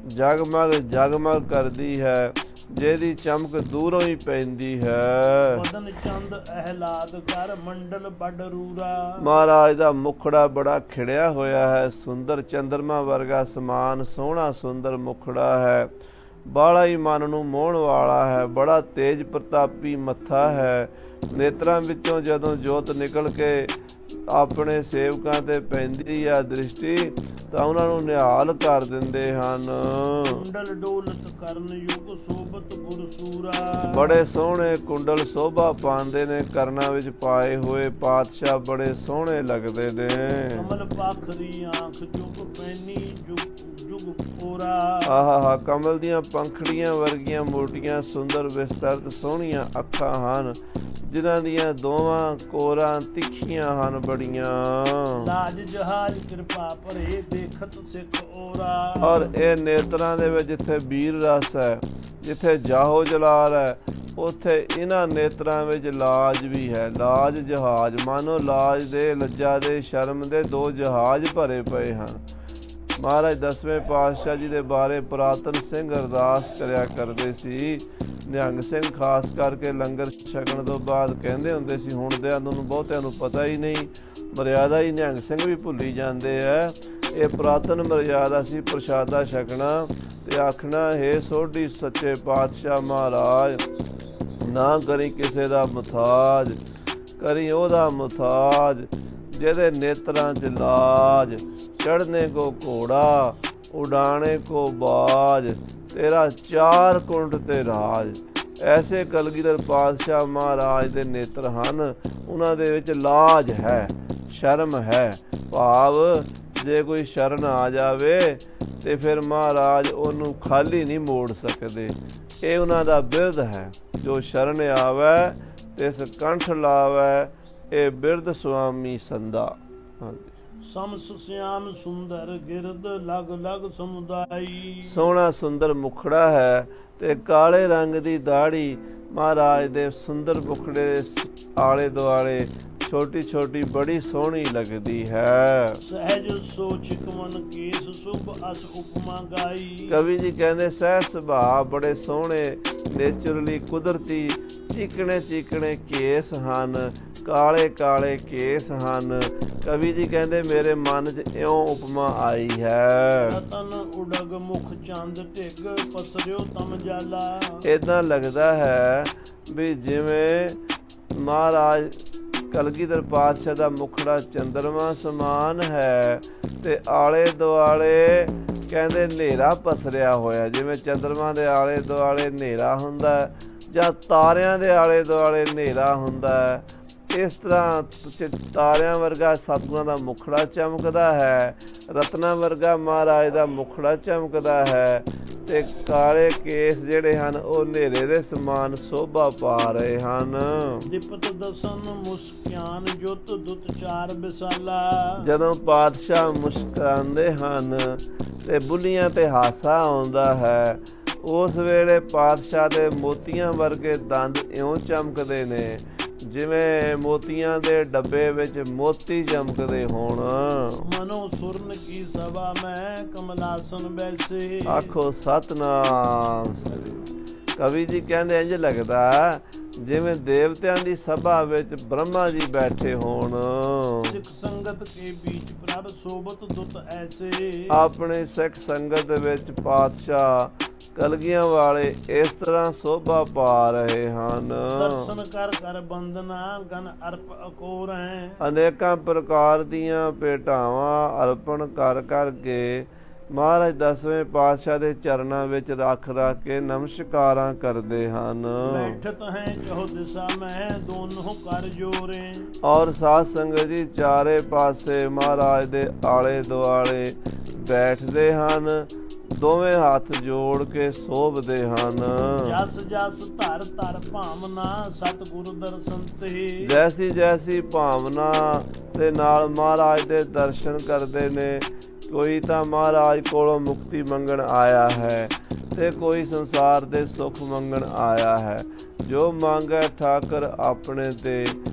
B: ਜਗਮਗ ਜਗਮਗ ਕਰਦੀ ਹੈ, ਜਿਹਦੀ ਚਮਕ ਦੂਰੋਂ ਹੀ ਪੈਂਦੀ ਹੈ।
A: ਬਦਨ ਚੰਦ ਅਹਲਾਦ ਕਰ ਮੰਡਲ ਬੱਡ ਰੂਰਾ।
B: ਮਹਾਰਾਜ ਦਾ ਮੁਖੜਾ ਬੜਾ ਖਿੜਿਆ ਹੋਇਆ ਹੈ, ਸੁੰਦਰ ਚੰਦਰਮਾ ਵਰਗਾ ਸਮਾਨ ਸੋਹਣਾ ਸੁੰਦਰ ਮੁਖੜਾ ਹੈ, ਬਾਲਾ ਹੀ ਮਨ ਨੂੰ ਮੋਹਣ ਵਾਲਾ ਹੈ, ਬੜਾ ਤੇਜ ਪ੍ਰਤਾਪੀ ਮੱਥਾ ਹੈ। ਨੇਤਰਾਂ ਵਿੱਚੋਂ ਜਦੋਂ ਜੋਤ ਨਿਕਲ ਕੇ ਆਪਣੇ ਸੇਵਕਾਂ ਤੇ ਪੈਂਦੀ ਆ ਦ੍ਰਿਸ਼ਟੀ ਤਾਂ ਉਹਨਾਂ ਨੂੰ ਨਿਹਾਲ ਕਰ ਦਿੰਦੇ ਹਨ।
A: ਕੁੰਡਲ ਡੋਲਤ ਕਰਨ ਯੁਗ ਸੋਭਤ ਗੁਰਸੂਰਾ।
B: ਬੜੇ ਸੋਹਣੇ ਕੁੰਡਲ ਸ਼ੋਭਾ ਪਾਉਂਦੇ ਨੇ, ਕਰਨਾਂ ਵਿੱਚ ਪਾਏ ਹੋਏ ਪਾਤਸ਼ਾਹ ਬੜੇ ਸੋਹਣੇ ਲੱਗਦੇ ਨੇ।
A: ਕਮਲ ਪਾਖਰੀ ਆਂਖ ਜੁਗ ਪੈਨੀ ਜੁਗ ਪੋਰਾ।
B: ਆਹਾ, ਕਮਲ ਦੀਆਂ ਪੰਖੜੀਆਂ ਵਰਗੀਆਂ ਮੋਟੀਆਂ ਸੁੰਦਰ ਵਿਸਤਰਤ ਸੋਹਣੀਆਂ ਅੱਖਾਂ ਹਨ, ਜਿਨ੍ਹਾਂ ਦੀਆਂ ਦੋਵਾਂ ਕੋਰਾਂ ਤਿੱਖੀਆਂ ਹਨ ਬੜੀਆਂ।
A: ਲਾਜ ਜਹਾਜ ਕਿਰਪਾ ਭਰੇ ਦੇਖਤ ਸਿੱਖ ਓਰਾ।
B: ਔਰ ਇਹ ਨੇਤਰਾਂ ਦੇ ਵਿੱਚ ਜਿੱਥੇ ਵੀਰ ਰਸ ਹੈ, ਜਿੱਥੇ ਜਾਹੋ ਜਲਾਲ ਹੈ, ਉੱਥੇ ਇਹਨਾਂ ਨੇਤਰਾਂ ਵਿੱਚ ਲਾਜ ਵੀ ਹੈ। ਲਾਜ ਜਹਾਜ਼, ਮਾਨੋ ਲਾਜ ਦੇ, ਲੱਜਾ ਦੇ, ਸ਼ਰਮ ਦੇ ਦੋ ਜਹਾਜ਼ ਭਰੇ ਪਏ ਹਨ। ਮਹਾਰਾਜ 10ਵੇਂ ਪਾਤਸ਼ਾਹ ਜੀ ਦੇ ਬਾਰੇ ਪੁਰਾਤਨ ਸਿੰਘ ਅਰਦਾਸ ਕਰਿਆ ਕਰਦੇ ਸੀ। ਨਿਹੰਗ ਸਿੰਘ ਖਾਸ ਕਰਕੇ ਲੰਗਰ ਛਕਣ ਤੋਂ ਬਾਅਦ ਕਹਿੰਦੇ ਹੁੰਦੇ ਸੀ, ਹੁਣ ਦੇ ਨੂੰ ਬਹੁਤਿਆਂ ਨੂੰ ਪਤਾ ਹੀ ਨਹੀਂ, ਮਰਿਆਦਾ ਹੀ ਨਿਹੰਗ ਸਿੰਘ ਵੀ ਭੁੱਲੀ ਜਾਂਦੇ ਆ। ਇਹ ਪੁਰਾਤਨ ਮਰਿਆਦਾ ਸੀ, ਪ੍ਰਸ਼ਾਦਾ ਛਕਣਾ ਤੇ ਆਖਣਾ, ਹੇ ਸੋਢੀ ਸੱਚੇ ਪਾਤਸ਼ਾਹ ਮਹਾਰਾਜ, ਨਾ ਕਰੀ ਕਿਸੇ ਦਾ ਮੁਥਾਜ, ਕਰੀ ਉਹਦਾ ਮੁਥਾਜ ਜਿਹਦੇ ਨੇਤਰਾਂ 'ਚ ਲਾਜ। ਚੜ੍ਹਨੇ ਕੋ ਘੋੜਾ ਉਡਾਣੇ ਕੋ ਬਾਜ, ਤੇਰਾ ਚਾਰ ਕੁੰਡ ਤੇ ਰਾਜ। ਐਸੇ ਕਲਗੀਧਰ ਪਾਤਸ਼ਾਹ ਮਹਾਰਾਜ ਦੇ ਨੇਤਰ ਹਨ, ਉਹਨਾਂ ਦੇ ਵਿੱਚ ਲਾਜ ਹੈ, ਸ਼ਰਮ ਹੈ। ਭਾਵ ਜੇ ਕੋਈ ਸ਼ਰਨ ਆ ਜਾਵੇ ਤੇ ਫਿਰ ਮਹਾਰਾਜ ਉਹਨੂੰ ਖਾਲੀ ਨਹੀਂ ਮੋੜ ਸਕਦੇ। ਇਹ ਉਹਨਾਂ ਦਾ ਬਿਰਧ ਹੈ, ਜੋ ਸ਼ਰਨ ਆਵੈ ਤਿਸ ਕੰਠ ਲਾਵੈ, ਇਹ ਬਿਰਧ ਸੁਆਮੀ ਸੰਦਾ।
A: ਸਮਸ ਸਿਆਮ ਸੁੰਦਰ ਗਿਰਦ ਲਗ ਲਗ ਸਮੁਦਾਈ।
B: ਸੋਹਣਾ ਸੁੰਦਰ ਮੁਖੜਾ ਹੈ ਤੇ ਕਾਲੇ ਰੰਗ ਦੀ ਦਾੜੀ ਮਹਾਰਾਜ ਦੇ ਸੁੰਦਰ ਮੁਖੜੇ ਆਲੇ ਦੁਆਲੇ ਛੋਟੀ ਛੋਟੀ ਬੜੀ ਸੋਹਣੀ ਲੱਗਦੀ ਹੈ।
A: सहज सोचिक मन केस शुभ अस उपमा गाई।
B: ਕਵੀ ਜੀ ਕਹਿੰਦੇ ਸਹਿ ਸੁਭਾਅ ਬੜੇ ਸੋਹਣੇ, ਨੇਚਰਲੀ ਕੁਦਰਤੀ ਚੀਕਣੇ ਚੀਕਣੇ ਕੇਸ ਹਨ, ਕਾਲੇ ਕਾਲੇ ਕੇਸ ਹਨ। ਕਵੀ ਜੀ ਕਹਿੰਦੇ ਮੇਰੇ ਮਨ 'ਚ ਇਉਂ ਉਪਮਾ ਆਈ ਹੈ।
A: रतन उडग मुख चंद टिग पसरियो तम जाला।
B: ਇਦਾਂ ਲੱਗਦਾ ਹੈ ਵੀ ਜਿਵੇਂ ਮਹਾਰਾਜ ਕਲਗੀਧਰ ਪਾਤਸ਼ਾਹ ਦਾ ਮੁਖੜਾ ਚੰਦਰਮਾ ਸਮਾਨ ਹੈ ਤੇ ਆਲੇ ਦੁਆਲੇ ਕਹਿੰਦੇ ਹਨੇਰਾ ਪਸਰਿਆ ਹੋਇਆ, ਜਿਵੇਂ ਚੰਦਰਮਾ ਦੇ ਆਲੇ ਦੁਆਲੇ ਹਨੇਰਾ ਹੁੰਦਾ ਜਾਂ ਤਾਰਿਆਂ ਦੇ ਆਲੇ ਦੁਆਲੇ ਹਨੇਰਾ ਹੁੰਦਾ, ਇਸ ਤਰ੍ਹਾਂ ਤਾਰਿਆਂ ਵਰਗਾ ਸਤਿਗੁਰਾਂ ਦਾ ਮੁਖੜਾ ਚਮਕਦਾ ਹੈ, ਰਤਨਾ ਵਰਗਾ ਮਹਾਰਾਜ ਦਾ ਮੁਖੜਾ ਚਮਕਦਾ ਹੈ ਤੇ ਕਾਲੇ ਕੇਸ ਜਿਹੜੇ ਹਨ ਉਹ ਹਨੇਰੇ ਦੇ ਸਮਾਨ ਸੋਭਾ ਪਾ ਰਹੇ ਹਨ।
A: ਦਿਪਤ ਦਸਨ ਮੁਸਕਿਆਨ ਜੁਤ ਦੁਤ ਚਾਰ ਬਿਸਾਲਾ।
B: ਜਦੋਂ ਪਾਤਸ਼ਾਹ ਮੁਸਕਰਾਉਂਦੇ ਹਨ ਤੇ ਬੁੱਲੀਆਂ ਤੇ ਹਾਸਾ ਆਉਂਦਾ ਹੈ, ਉਸ ਵੇਲੇ ਪਾਤਸ਼ਾਹ ਦੇ ਮੋਤੀਆਂ ਵਰਗੇ ਦੰਦ ਇਉਂ ਚਮਕਦੇ ਨੇ ਜਿਵੇਂ ਮੋਤੀਆਂ ਦੇ ਡੱਬੇ ਵਿੱਚ ਮੋਤੀ ਚਮਕਦੇ ਹੋਣ।
A: ਮਨੋ ਸੁਰਨ ਕੀ ਸਭਾ ਮੈਂ ਕਮਲਾਸਨ ਬੈਸੇ।
B: ਆਖੋ ਸਤਨਾਮ। ਕਵੀ ਜੀ ਕਹਿੰਦੇ ਇੰਝ ਲੱਗਦਾ ਜਿਵੇਂ ਦੇਵਤਿਆਂ ਦੀ ਸਭਾ ਵਿੱਚ ਬ੍ਰਹਮਾ ਜੀ ਬੈਠੇ ਹੋਣ।
A: ਸਿੱਖ ਸੰਗਤ ਕੇ ਵਿੱਚ ਪ੍ਰਭ ਸੋਬਤ ਦੁਤ ਐਸੇ।
B: ਆਪਣੇ ਸਿੱਖ ਸੰਗਤ ਵਿੱਚ ਪਾਤਸ਼ਾਹ ਕਲਗੀਆਂ ਵਾਲੇ ਇਸ ਤਰ੍ਹਾਂ ਸੋਭਾ ਪਾ ਰਹੇ ਹਨ।
A: ਦਰਸ਼ਨ ਕਰ ਕਰ ਬੰਦਨਾ ਗਨ ਅਰਪ ਅਕੋਰ ਹੈ।
B: ਅਨੇਕਾਂ ਪ੍ਰਕਾਰ ਦੀਆਂ ਭੇਟਾਵਾਂ ਅਰਪਣ ਕਰ ਕਰਕੇ ਮਹਾਰਾਜ 10ਵੇਂ ਪਾਤਸ਼ਾਹ ਦੇ ਚਰਨਾਂ ਵਿੱਚ ਰੱਖ ਕੇ ਨਮਸਕਾਰਾਂ ਕਰਦੇ ਹਨ।
A: ਬੈਠਤ ਹੈ ਚਹੁ ਦਿਸ਼ਾ ਮੈਂ ਦੋਨੋਂ ਕਰ ਜੋਰੇ।
B: ਔਰ ਸਾਧ ਸੰਗਤ ਜੀ ਚਾਰੇ ਪਾਸੇ ਮਹਾਰਾਜ ਦੇ ਆਲੇ ਦੁਆਲੇ ਬੈਠਦੇ ਹਨ, ਦੋਵੇਂ ਹੱਥ ਜੋੜ ਕੇ ਸੋਭਦੇ ਹਨ।
A: ਜਸ ਜਸ ਧਰ ਧਰ ਭਾਵਨਾ ਸਤਿਗੁਰ ਦਰਸ਼ਨ ਤੇ।
B: ਜੈਸੀ ਜੈਸੀ ਭਾਵਨਾ ਦੇ ਨਾਲ ਮਹਾਰਾਜ ਦੇ ਦਰਸ਼ਨ ਕਰਦੇ ਨੇ, ਕੋਈ ਤਾਂ ਮਹਾਰਾਜ ਕੋਲੋਂ ਮੁਕਤੀ ਮੰਗਣ ਆਇਆ ਹੈ ਤੇ ਕੋਈ ਸੰਸਾਰ ਦੇ ਸੁੱਖ ਮੰਗਣ ਆਇਆ ਹੈ। ਜੋ ਮੰਗੈ ਠਾਕਰ ਆਪਣੇ ਤੇ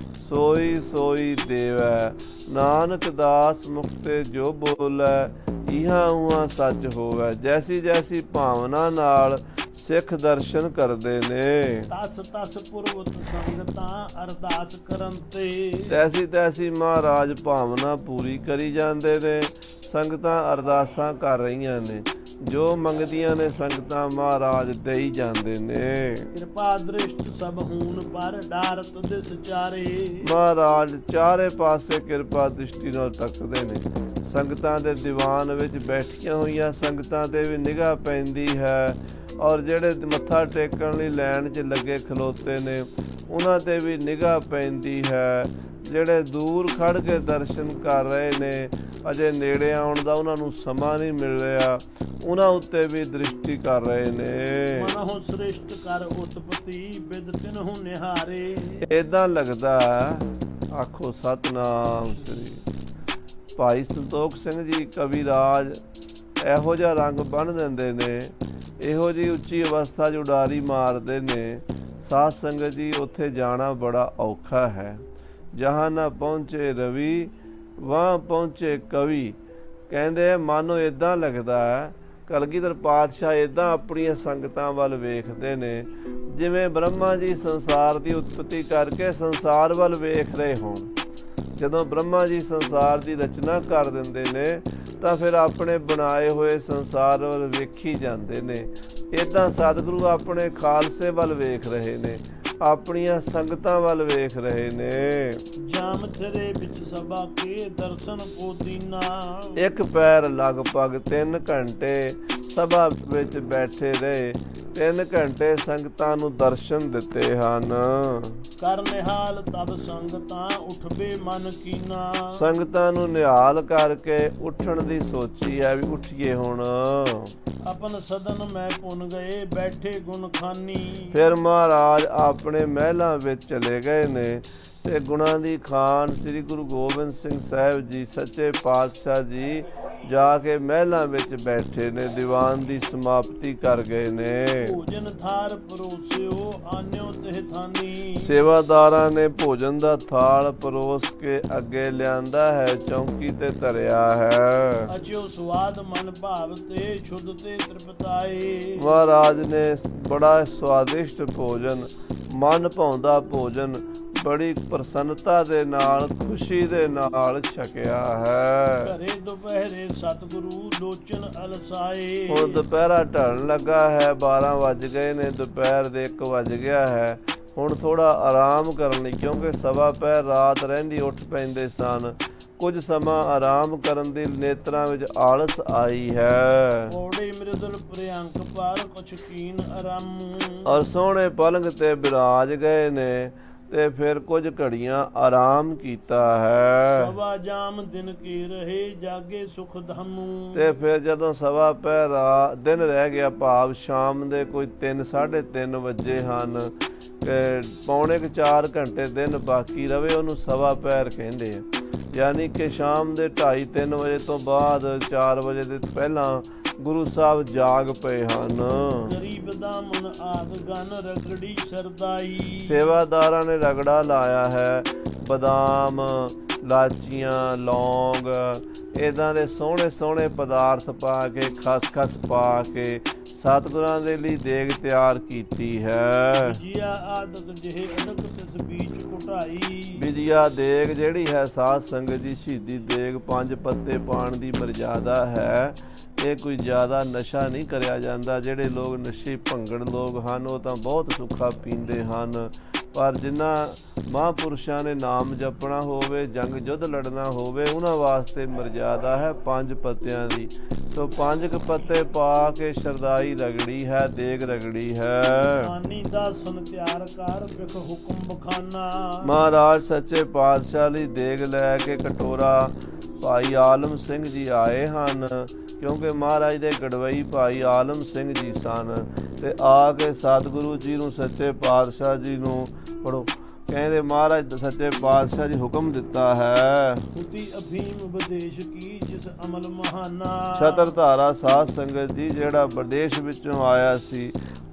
B: ਸੋਈ ਸੋਈ ਦੇਵੈ, ਨਾਨਕ ਦਾਸ ਮੁਖਤੇ ਜੋ ਬੋਲੈ ਇਹਾਂ ਉਹਾਂ ਸੱਚ ਹੋਵੈ। ਜੈਸੀ ਜੈਸੀ ਭਾਵਨਾ ਨਾਲ ਸਿੱਖ ਦਰਸ਼ਨ ਕਰਦੇ ਨੇ,
A: ਤਸ ਤਸ ਪੁਰਵਤ ਸੰਗਤਾਂ ਅਰਦਾਸ ਕਰਨ ਤੇ।
B: ਤੈਸੀ ਤੈਸੀ ਮਹਾਰਾਜ ਭਾਵਨਾ ਪੂਰੀ ਕਰੀ ਜਾਂਦੇ ਨੇ। ਸੰਗਤਾਂ ਅਰਦਾਸਾਂ ਕਰ ਰਹੀਆਂ ਨੇ, ਜੋ ਮੰਗਦੀਆਂ ਨੇ ਸੰਗਤਾਂ ਮਹਾਰਾਜ ਦੇਈ ਜਾਂਦੇ ਨੇ।
A: ਕਿਰਪਾ ਦ੍ਰਿਸ਼ਟ ਸਭ ਹੂਨ ਪਰ ਡਾਰਤ ਦਿਸ ਚਾਰੇ।
B: ਮਹਾਰਾਜ ਚਾਰੇ ਪਾਸੇ ਕਿਰਪਾ ਦ੍ਰਿਸ਼ਟੀ ਨਾਲ ਤੱਕਦੇ ਨੇ। ਸੰਗਤਾਂ ਦੇ ਦੀਵਾਨ ਵਿੱਚ ਬੈਠੀਆਂ ਹੋਈਆਂ ਸੰਗਤਾਂ ਤੇ ਵੀ ਨਿਗਾਹ ਪੈਂਦੀ ਹੈ, ਔਰ ਜਿਹੜੇ ਮੱਥਾ ਟੇਕਣ ਲਈ ਲਾਈਨ 'ਚ ਲੱਗੇ ਖਲੋਤੇ ਨੇ ਉਹਨਾਂ ਤੇ ਵੀ ਨਿਗਾਹ ਪੈਂਦੀ ਹੈ। ਜਿਹੜੇ ਦੂਰ ਖੜ ਕੇ ਦਰਸ਼ਨ ਕਰ ਰਹੇ ਨੇ, ਅਜੇ ਨੇੜੇ ਆਉਣ ਦਾ ਉਹਨਾਂ ਨੂੰ ਸਮਾਂ ਨਹੀਂ ਮਿਲ ਰਿਹਾ, ਉਹਨਾਂ ਉੱਤੇ ਵੀ ਦ੍ਰਿਸ਼ਟੀ ਕਰ ਰਹੇ ਨੇ।
A: ਮਨਹੁ ਸ੍ਰਿਸ਼ਟ ਕਰ ਉਤਪਤੀ ਬਿਦ ਤਿਨਹੁ ਨਿਹਾਰੇ।
B: ਏਦਾਂ ਲੱਗਦਾ, ਆਖੋ ਸਤਨਾਮ ਸ੍ਰੀ। ਭਾਈ ਸੰਤੋਖ ਸਿੰਘ ਜੀ ਕਵਿਰਾਜ ਇਹੋ ਜਿਹਾ ਰੰਗ ਬੰਨ੍ਹ ਦਿੰਦੇ ਨੇ, ਇਹੋ ਜਿਹੀ ਉੱਚੀ ਅਵਸਥਾ 'ਚ ਉਡਾਰੀ ਮਾਰਦੇ ਨੇ। ਸਾਧ ਸੰਗਤ ਜੀ ਉੱਥੇ ਜਾਣਾ ਬੜਾ ਔਖਾ ਹੈ। ਜਹਾਂ ਨਾ ਪਹੁੰਚੇ ਰਵੀ ਵਾਹ ਪਹੁੰਚੇ ਕਵੀ। ਕਹਿੰਦੇ ਮਾਨੋ ਇੱਦਾਂ ਲੱਗਦਾ ਹੈ ਕਲਗੀਧਰ ਪਾਤਸ਼ਾਹ ਇੱਦਾਂ ਆਪਣੀਆਂ ਸੰਗਤਾਂ ਵੱਲ ਵੇਖਦੇ ਨੇ ਜਿਵੇਂ ਬ੍ਰਹਮਾ ਜੀ ਸੰਸਾਰ ਦੀ ਉਤਪਤੀ ਕਰਕੇ ਸੰਸਾਰ ਵੱਲ ਵੇਖ ਰਹੇ ਹੋਣ। ਜਦੋਂ ਬ੍ਰਹਮਾ ਜੀ ਸੰਸਾਰ ਦੀ ਰਚਨਾ ਕਰ ਦਿੰਦੇ ਨੇ ਤਾਂ ਫਿਰ ਆਪਣੇ ਬਣਾਏ ਹੋਏ ਸੰਸਾਰ ਵੱਲ ਵੇਖੀ ਜਾਂਦੇ ਨੇ। ਇੱਦਾਂ ਸਤਿਗੁਰੂ ਆਪਣੇ ਖਾਲਸੇ ਵੱਲ ਵੇਖ ਰਹੇ ਨੇ, ਆਪਣੀਆਂ ਸੰਗਤਾਂ ਵੱਲ ਵੇਖ ਰਹੇ ਨੇ।
A: ਜਾਮ ਤੇਰੇ ਵਿੱਚ ਸਭਾ ਕੇ ਦਰਸ਼ਨ ਕੋ ਦੀਨਾ।
B: ਇੱਕ ਪੈਰ ਲਗਭਗ 3 ਘੰਟੇ ਸਭਾ ਵਿੱਚ ਬੈਠੇ ਰਹੇ, 3 ਘੰਟੇ ਸੰਗਤਾਂ ਨੂੰ ਦਰਸ਼ਨ ਦਿੱਤੇ ਹਨ।
A: ਕਰ ਨਿਹਾਲ ਤਬ ਸੰਗਤਾਂ ਉਠਬੇ ਮਨ ਕੀਨਾ।
B: ਸੰਗਤਾਂ ਨੂੰ ਨਿਹਾਲ ਕਰਕੇ ਉੱਠਣ ਦੀ ਸੋਚੀ ਹੈ ਵੀ ਉੱਠੀਏ ਹੁਣ।
A: ਆਪਨ ਸਦਨ ਮੈਂ ਪੁੰਨ ਗਏ ਬੈਠੇ ਗੁਣ ਖਾਨੀ।
B: ਫਿਰ ਮਹਾਰਾਜ ਆਪਣੇ ਮਹਿਲਾਂ ਵਿੱਚ ਚਲੇ ਗਏ ਨੇ ਤੇ ਗੁਣਾਂ ਦੀ ਖਾਨ ਸ੍ਰੀ ਗੁਰੂ ਗੋਬਿੰਦ ਸਿੰਘ ਸਾਹਿਬ ਜੀ ਸੱਚੇ ਪਾਤਸ਼ਾਹ ਜੀ ਜਾ ਕੇ ਮਹਿਲਾਂ ਵਿੱਚ ਬੈਠੇ ਨੇ, ਦੀਵਾਨ ਦੀ ਸਮਾਪਤੀ ਕਰ ਗਏ ਨੇ।
A: ਭੋਜਨ ਥਾਰ ਪਰੋਸਿਓ ਆਨਿਓ ਤਿਹ ਥਾਨੀ।
B: ਸੇਵਾਦਾਰਾਂ ਨੇ ਭੋਜਨ ਦਾ ਥਾਲ ਪਰੋਸ ਕੇ ਅੱਗੇ ਲਿਆਂਦਾ ਹੈ, ਚੌਂਕੀ ਤੇ ਧਰਿਆ ਹੈ।
A: ਅਚਿਓ ਸਵਾਦ ਮਨ ਭਾਵ ਤੇ ਛੁੱਧ ਤੇ ਤ੍ਰਿਪਤਾਏ।
B: ਮਹਾਰਾਜ ਨੇ ਬੜਾ ਸਵਾਦਿਸ਼ਟ ਭੋਜਨ, ਮਨ ਭਾਉਂਦਾ ਭੋਜਨ ਬੜੀ ਪ੍ਰਸੰਨਤਾ ਦੇ ਨਾਲ, ਖੁਸ਼ੀ ਦੇ ਨਾਲ ਛਕਿਆ ਹੈ।
A: ਘਰੇ ਦੁਪਹਿਰੇ ਸਤਿਗੁਰੂ ਲੋਚਨ ਅਲਸਾਏ।
B: ਹੁਣ ਦੁਪਹਿਰਾ ਢਲਣ ਲੱਗਾ ਹੈ, 12 ਵੱਜ ਗਏ ਨੇ, ਦੁਪਹਿਰ ਦੇ 1 ਵੱਜ ਗਿਆ ਹੈ। ਹੁਣ ਥੋੜਾ ਆਰਾਮ ਕਰਨ ਲਈ, ਕਿਉਂਕਿ ਸਵਾ ਪਹਿਰ ਰਾਤ ਰਹਿੰਦੀ ਉੱਠ ਪੈਂਦੇ ਸਨ, ਕੁਝ ਸਮਾਂ ਆਰਾਮ ਕਰਨ ਦੀ ਨੇਤਰਾਂ ਵਿੱਚ ਆਲਸ ਆਈ ਹੈ।
A: ਔੜੇ ਮ੍ਰਿਦਲ ਪ੍ਰਿਅੰਕ ਪਰ ਕੁਛ ਕੀਨ ਆਰਾਮੂ।
B: ਔਰ ਸੋਹਣੇ ਪਲੰਗ ਤੇ ਬਿਰਾਜ ਗਏ ਨੇ ਤੇ ਫਿਰ ਕੁਝ ਘੜੀਆਂ ਆਰਾਮ ਕੀਤਾ ਹੈ।
A: ਸਵਾ ਜਾਮ ਦਿਨ ਕੀ ਰਹੇ ਜਾਗੇ ਸੁਖ ਧਾਮੂ।
B: ਤੇ ਫਿਰ ਜਦੋਂ ਸਵਾ ਪਹਿਰ ਦਿਨ ਰਹਿ ਗਿਆ, ਭਾਵ ਸ਼ਾਮ ਦੇ ਕੋਈ 3 3:30 ਵਜੇ ਹਨ, ਪੌਣੇ 4 ਘੰਟੇ ਦਿਨ ਬਾਕੀ ਰਵੇ, ਉਹਨੂੰ ਸਵਾ ਪਹਿਰ ਕਹਿੰਦੇ ਆ। ਯਾਨੀ ਕਿ ਸ਼ਾਮ ਦੇ 2:30 3 ਵਜੇ ਤੋਂ ਬਾਅਦ 4 ਵਜੇ ਦੇ ਪਹਿਲਾਂ ਗੁਰੂ ਸਾਹਿਬ ਜਾਗ ਪਏ ਹਨ।
A: ਗਰੀਬ ਦਾ ਮਨ ਆਦ ਗਨ ਰਗੜੀ ਸਰਦਾਈ।
B: ਸੇਵਾਦਾਰਾਂ ਨੇ ਰਗੜਾ ਲਾਇਆ ਹੈ, ਬਦਾਮ, ਲਾਚੀਆਂ, ਲੌਂਗ, ਇੱਦਾਂ ਦੇ ਸੋਹਣੇ ਸੋਹਣੇ ਪਦਾਰਥ ਪਾ ਕੇ, ਖਸਖਸ ਪਾ ਕੇ ਸਤਿਗੁਰਾਂ ਦੇ ਲਈ ਦੇਗ ਤਿਆਰ ਕੀਤੀ ਹੈ।
A: ਵਿਜਿਆ ਆਦਿਕ ਜਿਹੇ ਅਦਕ ਤਿਸ ਬੀਚ ਕੁਟਾਈ।
B: ਵਿਜਿਆ ਦੇਗ ਜਿਹੜੀ ਹੈ ਸਾਧ ਸੰਗਤ ਦੀ ਸ਼ਹੀਦੀ ਦੇਗ, 5 ਪੱਤੇ ਪਾਣ ਦੀ ਮਰਜ਼ਾਦਾ ਹੈ। ਇਹ ਕੋਈ ਜ਼ਿਆਦਾ ਨਸ਼ਾ ਨਹੀਂ ਕਰਿਆ ਜਾਂਦਾ। ਜਿਹੜੇ ਲੋਕ ਨਸ਼ੇ ਭੰਗੜ ਲੋਕ ਹਨ, ਉਹ ਤਾਂ ਬਹੁਤ ਸੁੱਖਾ ਪੀਂਦੇ ਹਨ, ਪਰ ਜਿਨ੍ਹਾਂ ਮਹਾਂਪੁਰਸ਼ਾਂ ਨੇ ਨਾਮ ਜਪਣਾ ਹੋਵੇ, ਜੰਗ ਯੁੱਧ ਲੜਨਾ ਹੋਵੇ, ਉਹਨਾਂ ਵਾਸਤੇ ਮਰਜ਼ਾਦਾ ਹੈ 5 ਪੱਤਿਆਂ ਦੀ। ਸੋ 5 ਪੱਤੇ ਪਾ ਕੇ ਸ਼ਰਦਾਈ ਰਗੜੀ ਹੈ, ਦੇਗ ਰਗੜੀ ਹੈ।
A: ਪਾਣੀ ਦਾ ਸਨ ਤਿਆਰ ਕਰ ਵਿਖ ਹੁਕਮ ਬਖਾਨਾ।
B: ਮਹਾਰਾਜ ਸੱਚੇ ਪਾਤਸ਼ਾਹ ਲਈ ਦੇਗ ਲੈ ਕੇ ਕਟੋਰਾ ਭਾਈ ਆਲਮ ਸਿੰਘ ਜੀ ਆਏ ਹਨ, ਕਿਉਂਕਿ ਮਹਾਰਾਜ ਦੇ ਗੜਵਈ ਭਾਈ ਆਲਮ ਸਿੰਘ ਜੀ ਸਨ। ਤੇ ਆ ਕੇ ਸਤਿਗੁਰੂ ਜੀ ਨੂੰ, ਸੱਚੇ ਪਾਤਸ਼ਾਹ ਜੀ ਨੂੰ ਪੜੋ, ਕਹਿੰਦੇ ਮਹਾਰਾਜ ਸੱਚੇ ਪਾਤਸ਼ਾਹ ਜੀ ਹੁਕਮ ਦਿੱਤਾ ਹੈ।
A: ਹੁਤੀ ਅਫੀਮ ਵਿਦੇਸ਼ ਕੀ ਜਿਸ ਅਮਲ ਮਹਾਨਾ।
B: ਛਤਰਧਾਰਾ ਸਾਧ ਸੰਗਤ ਜੀ ਜਿਹੜਾ ਵਿਦੇਸ਼ ਵਿੱਚੋਂ ਆਇਆ ਸੀ,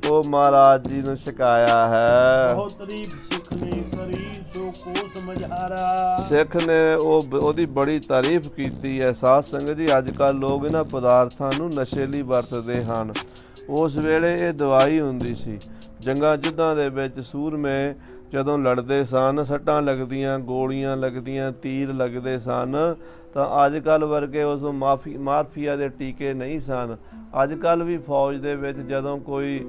B: ਉਹ ਮਹਾਰਾਜ ਜੀ ਨੂੰ ਛਕਾਇਆ ਹੈ।
A: ਬਹੁਤ ਤਾਰੀਫ ਸਿੱਖ ਨੇ ਕਰੀ ਸੋ ਕੋ ਸਮਝਾਰਾ।
B: ਸਿੱਖ ਨੇ ਉਹਦੀ ਬੜੀ ਤਾਰੀਫ ਕੀਤੀ ਹੈ। ਸਾਧ ਸੰਗਤ ਜੀ ਅੱਜ ਕੱਲ੍ਹ ਲੋਕ ਇਹਨਾਂ ਪਦਾਰਥਾਂ ਨੂੰ ਨਸ਼ੇ ਲਈ ਵਰਤਦੇ ਹਨ। ਉਸ ਵੇਲੇ ਇਹ ਦਵਾਈ ਹੁੰਦੀ ਸੀ। ਜੰਗਾਂ ਯੁੱਧਾਂ ਦੇ ਵਿੱਚ ਸੂਰਮੇ ਜਦੋਂ ਲੜਦੇ ਸਨ, ਸੱਟਾਂ ਲੱਗਦੀਆਂ, ਗੋਲੀਆਂ ਲੱਗਦੀਆਂ, ਤੀਰ ਲੱਗਦੇ ਸਨ, ਤਾਂ ਅੱਜ ਕੱਲ੍ਹ ਵਰਗੇ ਉਸ ਮਾਰਫੀਆ ਦੇ ਟੀਕੇ ਨਹੀਂ ਸਨ। ਅੱਜ ਕੱਲ੍ਹ ਵੀ ਫੌਜ ਦੇ ਵਿੱਚ ਜਦੋਂ ਕੋਈ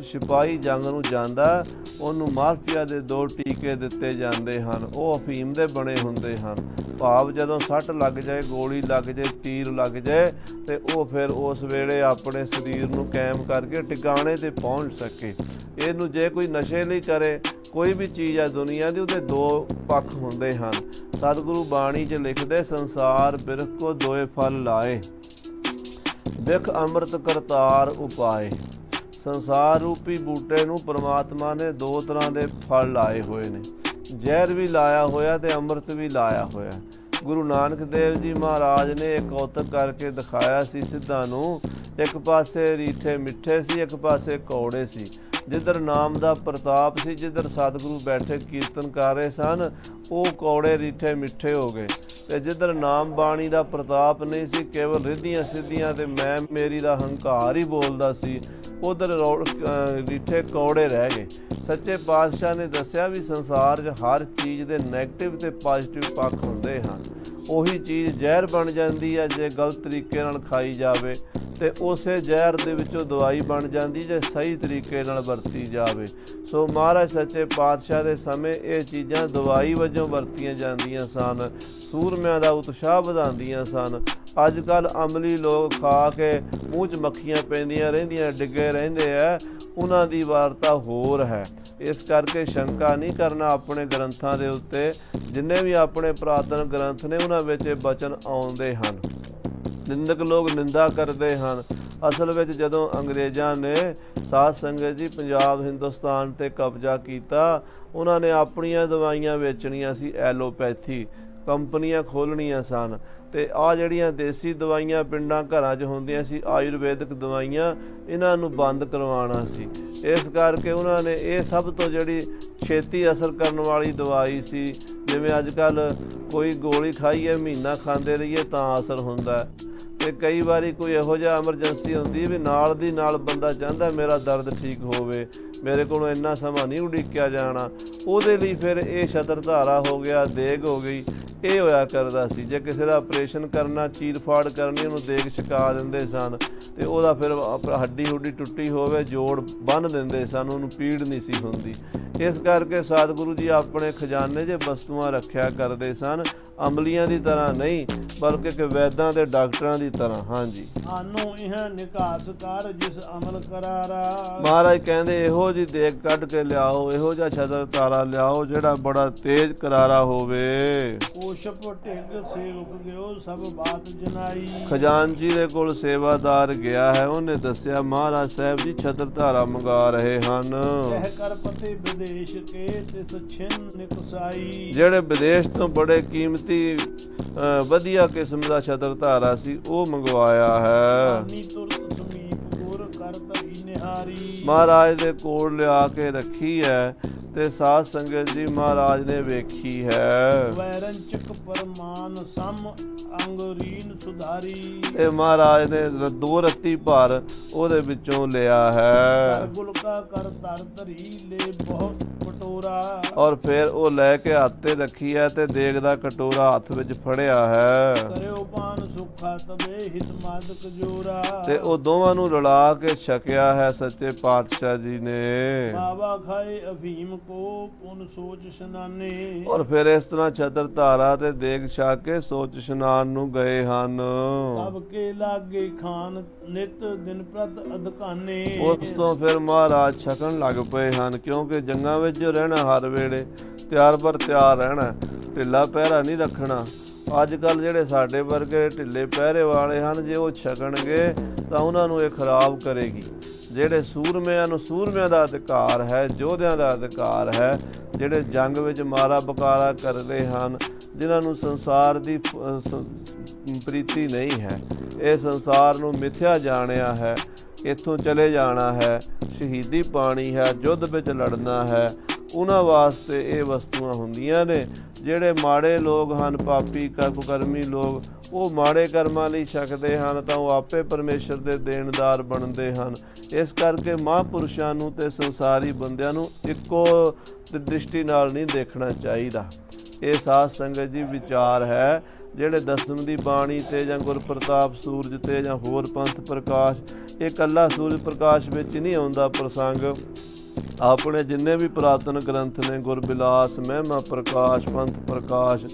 B: ਸਿਪਾਹੀ ਜੰਗ ਨੂੰ ਜਾਂਦਾ, ਉਹਨੂੰ ਮਾਰਫੀਆ ਦੇ 2 ਟੀਕੇ ਦਿੱਤੇ ਜਾਂਦੇ ਹਨ। ਉਹ ਅਫੀਮ ਦੇ ਬਣੇ ਹੁੰਦੇ ਹਨ। ਭਾਵ ਜਦੋਂ ਸੱਟ ਲੱਗ ਜਾਏ, ਗੋਲੀ ਲੱਗ ਜਾਏ, ਤੀਰ ਲੱਗ ਜਾਏ, ਤੇ ਉਹ ਫਿਰ ਉਸ ਵੇਲੇ ਆਪਣੇ ਸਰੀਰ ਨੂੰ ਕਾਇਮ ਕਰਕੇ ਟਿਕਾਣੇ ਤੇ ਪਹੁੰਚ ਸਕੇ। ਇਹਨੂੰ ਜੇ ਕੋਈ ਨਸ਼ੇ ਲਈ ਕਰੇ, ਕੋਈ ਵੀ ਚੀਜ਼ ਹੈ ਦੁਨੀਆ ਦੀ, ਉਹਦੇ 2 ਪੱਖ ਹੁੰਦੇ ਹਨ। ਸਤਿਗੁਰੂ ਬਾਣੀ 'ਚ ਲਿਖਦੇ, ਸੰਸਾਰ ਬਿਰਖ ਕੋ 2 ਫਲ ਲਾਏ, ਬਿਖ ਅੰਮ੍ਰਿਤ ਕਰਤਾਰ ਉਪਾਏ। ਸੰਸਾਰ ਰੂਪੀ ਬੂਟੇ ਨੂੰ ਪ੍ਰਮਾਤਮਾ ਨੇ 2 ਤਰ੍ਹਾਂ ਦੇ ਫਲ ਲਾਏ ਹੋਏ ਨੇ, ਜ਼ਹਿਰ ਵੀ ਲਾਇਆ ਹੋਇਆ ਤੇ ਅੰਮ੍ਰਿਤ ਵੀ ਲਾਇਆ ਹੋਇਆ। ਗੁਰੂ ਨਾਨਕ ਦੇਵ ਜੀ ਮਹਾਰਾਜ ਨੇ ਇੱਕ ਕੌਤਕ ਕਰਕੇ ਦਿਖਾਇਆ ਸੀ ਸਿੱਧਾਂ ਨੂੰ। ਇੱਕ ਪਾਸੇ ਰੀਠੇ ਮਿੱਠੇ ਸੀ, ਇੱਕ ਪਾਸੇ ਕੌੜੇ ਸੀ। ਜਿੱਧਰ ਨਾਮ ਦਾ ਪ੍ਰਤਾਪ ਸੀ, ਜਿੱਧਰ ਸਤਿਗੁਰੂ ਬੈਠੇ ਕੀਰਤਨ ਕਰ ਰਹੇ ਸਨ, ਉਹ ਕੌੜੇ ਰੀਠੇ ਮਿੱਠੇ ਹੋ ਗਏ। ਤੇ ਜਿੱਧਰ ਨਾਮ ਬਾਣੀ ਦਾ ਪ੍ਰਤਾਪ ਨਹੀਂ ਸੀ, ਕੇਵਲ ਰਿੱਧੀਆਂ ਸਿੱਧੀਆਂ ਤੇ ਮੈਂ ਮੇਰੀ ਦਾ ਹੰਕਾਰ ਹੀ ਬੋਲਦਾ ਸੀ, ਉਧਰ ਰੀਠੇ ਕੌੜੇ ਰਹਿ ਗਏ। ਸੱਚੇ ਪਾਤਸ਼ਾਹ ਨੇ ਦੱਸਿਆ ਵੀ ਸੰਸਾਰ 'ਚ ਹਰ ਚੀਜ਼ ਦੇ ਨੈਗੇਟਿਵ ਤੇ ਪੋਜ਼ਿਟਿਵ ਪੱਖ ਹੁੰਦੇ ਹਨ। ਉਹੀ ਚੀਜ਼ ਜ਼ਹਿਰ ਬਣ ਜਾਂਦੀ ਹੈ ਜੇ ਗਲਤ ਤਰੀਕੇ ਨਾਲ ਖਾਈ ਜਾਵੇ, ਤੇ ਉਸੇ ਜ਼ਹਿਰ ਦੇ ਵਿੱਚੋਂ ਦਵਾਈ ਬਣ ਜਾਂਦੀ ਜੇ ਸਹੀ ਤਰੀਕੇ ਨਾਲ ਵਰਤੀ ਜਾਵੇ। ਸੋ ਮਹਾਰਾਜ ਸੱਚੇ ਪਾਤਸ਼ਾਹ ਦੇ ਸਮੇਂ ਇਹ ਚੀਜ਼ਾਂ ਦਵਾਈ ਵਜੋਂ ਵਰਤੀਆਂ ਜਾਂਦੀਆਂ ਸਨ, ਸੂਰਮਿਆਂ ਦਾ ਉਤਸ਼ਾਹ ਵਧਾਉਂਦੀਆਂ ਸਨ। ਅੱਜ ਕੱਲ੍ਹ ਅਮਲੀ ਲੋਕ ਖਾ ਕੇ ਮੂੰਹ 'ਚ ਮੱਖੀਆਂ ਪੈਂਦੀਆਂ ਰਹਿੰਦੀਆਂ, ਡਿੱਗੇ ਰਹਿੰਦੇ ਆ, ਉਹਨਾਂ ਦੀ ਵਾਰਤਾ ਹੋਰ ਹੈ। ਇਸ ਕਰਕੇ ਸ਼ੰਕਾ ਨਹੀਂ ਕਰਨਾ ਆਪਣੇ ਗ੍ਰੰਥਾਂ ਦੇ ਉੱਤੇ। ਜਿੰਨੇ ਵੀ ਆਪਣੇ ਪੁਰਾਤਨ ਗ੍ਰੰਥ ਨੇ, ਉਹਨਾਂ ਵਿੱਚ ਇਹ ਬਚਨ ਆਉਂਦੇ ਹਨ। ਨਿੰਦਕ ਲੋਕ ਨਿੰਦਾ ਕਰਦੇ ਹਨ। ਅਸਲ ਵਿੱਚ ਜਦੋਂ ਅੰਗਰੇਜ਼ਾਂ ਨੇ ਸਾਧ ਸੰਗਤ ਜੀ ਪੰਜਾਬ ਹਿੰਦੁਸਤਾਨ 'ਤੇ ਕਬਜ਼ਾ ਕੀਤਾ, ਉਹਨਾਂ ਨੇ ਆਪਣੀਆਂ ਦਵਾਈਆਂ ਵੇਚਣੀਆਂ ਸੀ, ਐਲੋਪੈਥੀ। ਕੰਪਨੀਆਂ ਖੋਲ੍ਹਣੀਆਂ ਸਨ ਤੇ ਆ ਜਿਹੜੀਆਂ ਦੇਸੀ ਦਵਾਈਆਂ ਪਿੰਡਾਂ ਘਰਾਂ 'ਚ ਹੁੰਦੀਆਂ ਸੀ, ਆਯੁਰਵੈਦਿਕ ਦਵਾਈਆਂ, ਇਹਨਾਂ ਨੂੰ ਬੰਦ ਕਰਵਾਉਣਾ ਸੀ। ਇਸ ਕਰਕੇ ਉਹਨਾਂ ਨੇ ਇਹ ਸਭ ਤੋਂ ਜਿਹੜੀ ਛੇਤੀ ਅਸਰ ਕਰਨ ਵਾਲੀ ਦਵਾਈ ਸੀ, ਜਿਵੇਂ ਅੱਜ ਕੱਲ੍ਹ ਕੋਈ ਗੋਲੀ ਖਾਈਏ ਮਹੀਨਾ ਖਾਂਦੇ ਰਹੀਏ ਤਾਂ ਅਸਰ ਹੁੰਦਾ, ਤੇ ਕਈ ਵਾਰੀ ਕੋਈ ਇਹੋ ਜਿਹਾ ਐਮਰਜੈਂਸੀ ਹੁੰਦੀ ਵੀ ਨਾਲ ਦੀ ਨਾਲ ਬੰਦਾ ਚਾਹੁੰਦਾ ਮੇਰਾ ਦਰਦ ਠੀਕ ਹੋਵੇ, ਮੇਰੇ ਕੋਲੋਂ ਇੰਨਾ ਸਮਾਂ ਨਹੀਂ ਉਡੀਕਿਆ ਜਾਣਾ, ਉਹਦੇ ਲਈ ਫਿਰ ਇਹ ਸ਼ਤਰ ਧਾਰਾ ਹੋ ਗਿਆ, ਦੇਗ ਹੋ ਗਈ, ਇਹ ਹੋਇਆ ਕਰਦਾ ਸੀ। ਜੇ ਕਿਸੇ ਦਾ ਆਪਰੇਸ਼ਨ ਕਰਨਾ, ਚੀਰ ਫਾੜ ਕਰਨੀ, ਉਹਨੂੰ ਦੇਗ ਛਕਾ ਦਿੰਦੇ ਸਨ ਤੇ ਉਹਦਾ ਫਿਰ ਹੱਡੀ ਹੁੱਡੀ ਟੁੱਟੀ ਹੋਵੇ ਜੋੜ ਬੰਨ੍ਹ ਦਿੰਦੇ ਸਨ, ਉਹਨੂੰ ਪੀੜ ਨਹੀਂ ਸੀ ਹੁੰਦੀ। ਇਸ ਕਰਕੇ ਸਤਿਗੁਰੂ ਜੀ ਆਪਣੇ ਖਜ਼ਾਨੇ 'ਚ ਵਸਤੂਆਂ ਰੱਖਿਆ ਕਰਦੇ ਸਨ, ਅਮਲੀਆਂ ਦੀ ਤਰ੍ਹਾਂ ਨਹੀਂ ਬਲਕਿ ਕਿ ਵੈਦਾਂ ਦੇ ਡਾਕਟਰਾਂ ਦੀ ਤਰ੍ਹਾਂ। ਹਾਂਜੀ,
A: ਆਨੋ ਇਹ ਨਿਕਾਸ ਕਰ ਜਿਸ ਅਮਲ ਕਰਾਰਾ।
B: ਮਹਾਰਾਜ ਕਹਿੰਦੇ ਇਹੋ ਜਿਹੀ ਦੇਗ ਕੱਢ ਕੇ ਲਿਆਓ, ਇਹੋ ਜਿਹਾ ਛਤਰ ਤਾਰਾ ਲਿਆਓ ਜਿਹੜਾ ਬੜਾ ਤੇਜ਼ ਕਰਾਰਾ ਹੋਵੇ।
A: ਕੋਸ਼ਪ ਢਿੱਗ ਸੇਵਕ ਗਿਓ ਸਭ ਬਾਤ ਜਨਾਈ।
B: ਖਜ਼ਾਨਚੀ ਦੇ ਕੋਲ ਸੇਵਾਦਾਰ ਗਿਆ ਹੈ, ਉਹਨੇ ਦੱਸਿਆ ਮਹਾਰਾਜ ਸਾਹਿਬ ਜੀ ਛਤਰ ਧਾਰਾ ਮੰਗਾ ਰਹੇ ਹਨ।
A: ਕਹਿ ਕਰ ਪਤੇ ਵਿਦੇਸ਼ ਕੇ ਤਿਸ ਛਿਨ ਨਿਕਸਾਈ। ਜਿਹੜੇ
B: ਵਿਦੇਸ਼ ਤੋਂ ਬੜੇ ਕੀਮਤੀ ਵਧੀਆ ਕਿਸਮ ਦਾ ਛਤਰ ਧਾਰਾ ਸੀ ਉਹ ਮੰਗਵਾਇਆ ਹੈ। ਮਹਾਰਾਜ ਦੇ ਕੋਲ ਲਿਆ ਕੇ ਰੱਖੀ ਹੈ ਤੇ ਸਾਧ ਸੰਗਤ ਜੀ ਮਹਾਰਾਜ ਨੇ ਵੇਖੀ ਹੈ।
A: ਵੈਰੰਚਕ ਪਰਮਾਨ ਸਮ ਅੰਗਰੀਨ ਸੁਧਾਰੀ।
B: ਤੇ ਮਹਾਰਾਜ ਨੇ 2 ਰੱਤੀ ਭਰ ਉਹਦੇ ਵਿੱਚੋਂ ਲਿਆ ਹੈ।
A: ਗੁਲਕਾ ਕਰ ਧਰ ਧਰੀ ਲੈ ਬਹੁਤ ਕਟੋਰਾ। ਔਰ
B: ਫਿਰ ਉਹ ਲੈ ਕੇ ਹੱਥ ਤੇ ਰੱਖੀ ਹੈ ਤੇ ਦੇਗ ਦਾ ਕਟੋਰਾ ਹੱਥ ਵਿੱਚ ਫੜਿਆ ਹੈ।
A: ਕਰਿਓ ਪਾਨ ਸੁਖਾ ਤਬੇ ਹਿਤ ਮਾਦਕ ਜੋਰਾ।
B: ਤੇ ਉਹ ਦੋਵਾਂ ਨੂੰ ਰਲਾ ਕੇ ਛਕਿਆ ਹੈ ਸੱਚੇ ਪਾਤਸ਼ਾਹ ਜੀ ਨੇ।
A: ਬਾਬਾ ਖਾਏ ਅਫੀਮ ਕੋ ਪੁਨ ਸੋਚ ਇਸ਼ਨਾਨੇ।
B: ਔਰ ਫਿਰ ਇਸ ਤਰ੍ਹਾਂ ਛਤਰ ਧਾਰਾ ਤੇ ਦੇਗ ਛਕ ਕੇ ਸੋਚ ਇਸ਼ਨਾਨ ਨੂੰ ਗਏ ਹਨ।
A: ਸਭ ਕੇ ਲਾਗੇ ਖਾਨ ਨਿਤ ਦਿਨ ਪ੍ਰਤ ਅਧਕਾਨੇ।
B: ਉਸ ਤੋਂ ਫਿਰ ਮਹਾਰਾਜ ਛਕਣ ਲੱਗ ਪਏ ਹਨ, ਕਿਉਂਕਿ ਜੰਗਾਂ ਵਿੱਚ ਜੋ ਰਹਿਣਾ ਹਰ ਵੇਲੇ ਤਿਆਰ ਬਰ ਤਿਆਰ ਰਹਿਣਾ, ਢਿੱਲਾ ਪਹਿਰਾ ਨਹੀਂ ਰੱਖਣਾ। ਅੱਜ ਕੱਲ੍ਹ ਜਿਹੜੇ ਸਾਡੇ ਵਰਗੇ ਢਿੱਲੇ ਪਹਿਰੇ ਵਾਲੇ ਹਨ, ਜੇ ਉਹ ਛਕਣਗੇ ਤਾਂ ਉਹਨਾਂ ਨੂੰ ਇਹ ਖਰਾਬ ਕਰੇਗੀ। ਜਿਹੜੇ ਸੂਰਮਿਆਂ ਨੂੰ ਸੂਰਮਿਆਂ ਦਾ ਅਧਿਕਾਰ ਹੈ, ਯੋਧਿਆਂ ਦਾ ਅਧਿਕਾਰ ਹੈ, ਜਿਹੜੇ ਜੰਗ ਵਿੱਚ ਮਾਰਾ ਬਕਾਰਾ ਕਰਦੇ ਹਨ, ਜਿਨ੍ਹਾਂ ਨੂੰ ਸੰਸਾਰ ਦੀ ਪ੍ਰੀਤੀ ਨਹੀਂ ਹੈ, ਇਹ ਸੰਸਾਰ ਨੂੰ ਮਿਥਿਆ ਜਾਣਿਆ ਹੈ, ਇੱਥੋਂ ਚਲੇ ਜਾਣਾ ਹੈ, ਸ਼ਹੀਦੀ ਪਾਣੀ ਹੈ, ਯੁੱਧ ਵਿੱਚ ਲੜਨਾ ਹੈ, ਉਹਨਾਂ ਵਾਸਤੇ ਇਹ ਵਸਤੂਆਂ ਹੁੰਦੀਆਂ ਨੇ। ਜਿਹੜੇ ਮਾੜੇ ਲੋਕ ਹਨ, ਪਾਪੀ ਕੁਕਰਮੀ ਲੋਕ, ਉਹ ਮਾੜੇ ਕਰਮਾਂ ਲਈ ਛਕਦੇ ਹਨ ਤਾਂ ਉਹ ਆਪੇ ਪਰਮੇਸ਼ਰ ਦੇ ਦੇਣਦਾਰ ਬਣਦੇ ਹਨ। ਇਸ ਕਰਕੇ ਮਹਾਂਪੁਰਸ਼ਾਂ ਨੂੰ ਤੇ ਸੰਸਾਰੀ ਬੰਦਿਆਂ ਨੂੰ ਇੱਕੋ ਦ੍ਰਿਸ਼ਟੀ ਨਾਲ ਨਹੀਂ ਦੇਖਣਾ ਚਾਹੀਦਾ। ਇਹ ਸਾਧ ਸੰਗਤ ਜੀ ਵਿਚਾਰ ਹੈ। ਜਿਹੜੇ ਦਸਮ ਦੀ ਬਾਣੀ ਤੇ ਜਾਂ ਗੁਰਪ੍ਰਤਾਪ ਸੂਰਜ ਤੇ ਜਾਂ ਹੋਰ ਪੰਥ ਪ੍ਰਕਾਸ਼, ਇਹ ਇਕੱਲਾ ਸੂਰਜ ਪ੍ਰਕਾਸ਼ ਵਿੱਚ ਨਹੀਂ ਆਉਂਦਾ ਪ੍ਰਸੰਗ। ਆਪਣੇ ਜਿੰਨੇ ਵੀ ਪੁਰਾਤਨ ਗ੍ਰੰਥ ਨੇ, ਗੁਰਬਿਲਾਸ, ਮਹਿਮਾ ਪ੍ਰਕਾਸ਼, ਪੰਥ ਪ੍ਰਕਾਸ਼,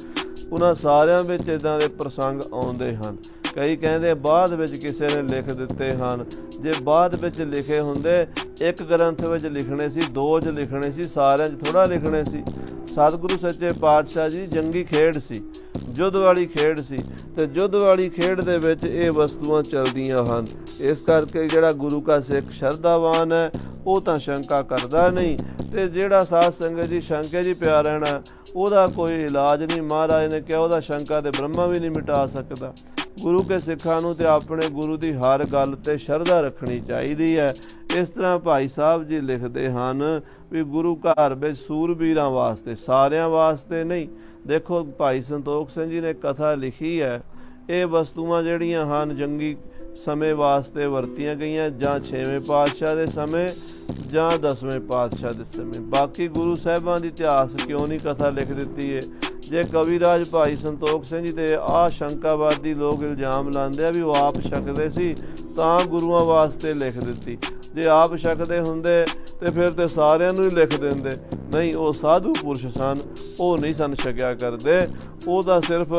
B: ਉਹਨਾਂ ਸਾਰਿਆਂ ਵਿੱਚ ਇੱਦਾਂ ਦੇ ਪ੍ਰਸੰਗ ਆਉਂਦੇ ਹਨ। ਕਈ ਕਹਿੰਦੇ ਬਾਅਦ ਵਿੱਚ ਕਿਸੇ ਨੇ ਲਿਖ ਦਿੱਤੇ ਹਨ। ਜੇ ਬਾਅਦ ਵਿੱਚ ਲਿਖੇ ਹੁੰਦੇ, ਇੱਕ ਗ੍ਰੰਥ ਵਿੱਚ ਲਿਖਣੇ ਸੀ, 2 'ਚ ਲਿਖਣੇ ਸੀ, ਸਾਰਿਆਂ 'ਚ ਥੋੜ੍ਹਾ ਲਿਖਣੇ ਸੀ। ਸਤਿਗੁਰੂ ਸੱਚੇ ਪਾਤਸ਼ਾਹ ਜੀ ਜੰਗੀ ਖੇਡ ਸੀ, ਯੁੱਧ ਵਾਲੀ ਖੇਡ ਸੀ, ਤੇ ਯੁੱਧ ਵਾਲੀ ਖੇਡ ਦੇ ਵਿੱਚ ਇਹ ਵਸਤੂਆਂ ਚੱਲਦੀਆਂ ਹਨ। ਇਸ ਕਰਕੇ ਜਿਹੜਾ ਗੁਰੂ ਕਾ ਸਿੱਖ ਸ਼ਰਧਾਵਾਨ ਹੈ ਉਹ ਤਾਂ ਸ਼ੰਕਾ ਕਰਦਾ ਨਹੀਂ, ਤੇ ਜਿਹੜਾ ਸਾਧ ਸੰਗਤ ਜੀ ਸ਼ੰਕੇ ਜੀ ਪਿਆ ਰਹਿਣਾ ਉਹਦਾ ਕੋਈ ਇਲਾਜ ਨਹੀਂ। ਮਹਾਰਾਜ ਨੇ ਕਿਹਾ ਉਹਦਾ ਸ਼ੰਕਾ ਤੇ ਬ੍ਰਹਮਾ ਵੀ ਨਹੀਂ ਮਿਟਾ ਸਕਦਾ। ਗੁਰੂ ਕੇ ਸਿੱਖਾਂ ਨੂੰ ਤੇ ਆਪਣੇ ਗੁਰੂ ਦੀ ਹਰ ਗੱਲ ਤੇ ਸ਼ਰਧਾ ਰੱਖਣੀ ਚਾਹੀਦੀ ਹੈ। ਇਸ ਤਰ੍ਹਾਂ ਭਾਈ ਸਾਹਿਬ ਜੀ ਲਿਖਦੇ ਹਨ ਵੀ ਗੁਰੂ ਘਰ ਵਿੱਚ ਸੂਰਬੀਰਾਂ ਵਾਸਤੇ, ਸਾਰਿਆਂ ਵਾਸਤੇ ਨਹੀਂ। ਦੇਖੋ ਭਾਈ ਸੰਤੋਖ ਸਿੰਘ ਜੀ ਨੇ ਕਥਾ ਲਿਖੀ ਹੈ, ਇਹ ਵਸਤੂਆਂ ਜਿਹੜੀਆਂ ਹਨ ਜੰਗੀ ਸਮੇਂ ਵਾਸਤੇ ਵਰਤੀਆਂ ਗਈਆਂ, ਜਾਂ 6ਵੇਂ ਪਾਤਸ਼ਾਹ ਦੇ ਸਮੇਂ ਜਾਂ 10ਵੇਂ ਪਾਤਸ਼ਾਹ ਦੇ ਸਮੇਂ। ਬਾਕੀ ਗੁਰੂ ਸਾਹਿਬਾਂ ਦੀ ਇਤਿਹਾਸ ਕਿਉਂ ਨਹੀਂ ਕਥਾ ਲਿਖ ਦਿੱਤੀ ਹੈ। ਜੇ ਕਵੀਰਾਜ ਭਾਈ ਸੰਤੋਖ ਸਿੰਘ ਜੀ ਤੇ ਆਹ ਸ਼ੰਕਾਵਾਦੀ ਲੋਕ ਇਲਜ਼ਾਮ ਲਾਉਂਦੇ ਆ ਵੀ ਉਹ ਆਪ ਛਕਦੇ ਸੀ ਤਾਂ ਗੁਰੂਆਂ ਵਾਸਤੇ ਲਿਖ ਦਿੱਤੀ। ਜੇ ਆਪ ਛਕਦੇ ਹੁੰਦੇ ਤੇ ਫਿਰ ਤੇ ਸਾਰਿਆਂ ਨੂੰ ਹੀ ਲਿਖ ਦਿੰਦੇ। ਨਹੀਂ, ਉਹ ਸਾਧੂ ਪੁਰਸ਼ ਸਨ, ਉਹ ਨਹੀਂ ਸਨ ਛਕਿਆ ਕਰਦੇ। ਉਹਦਾ ਸਿਰਫ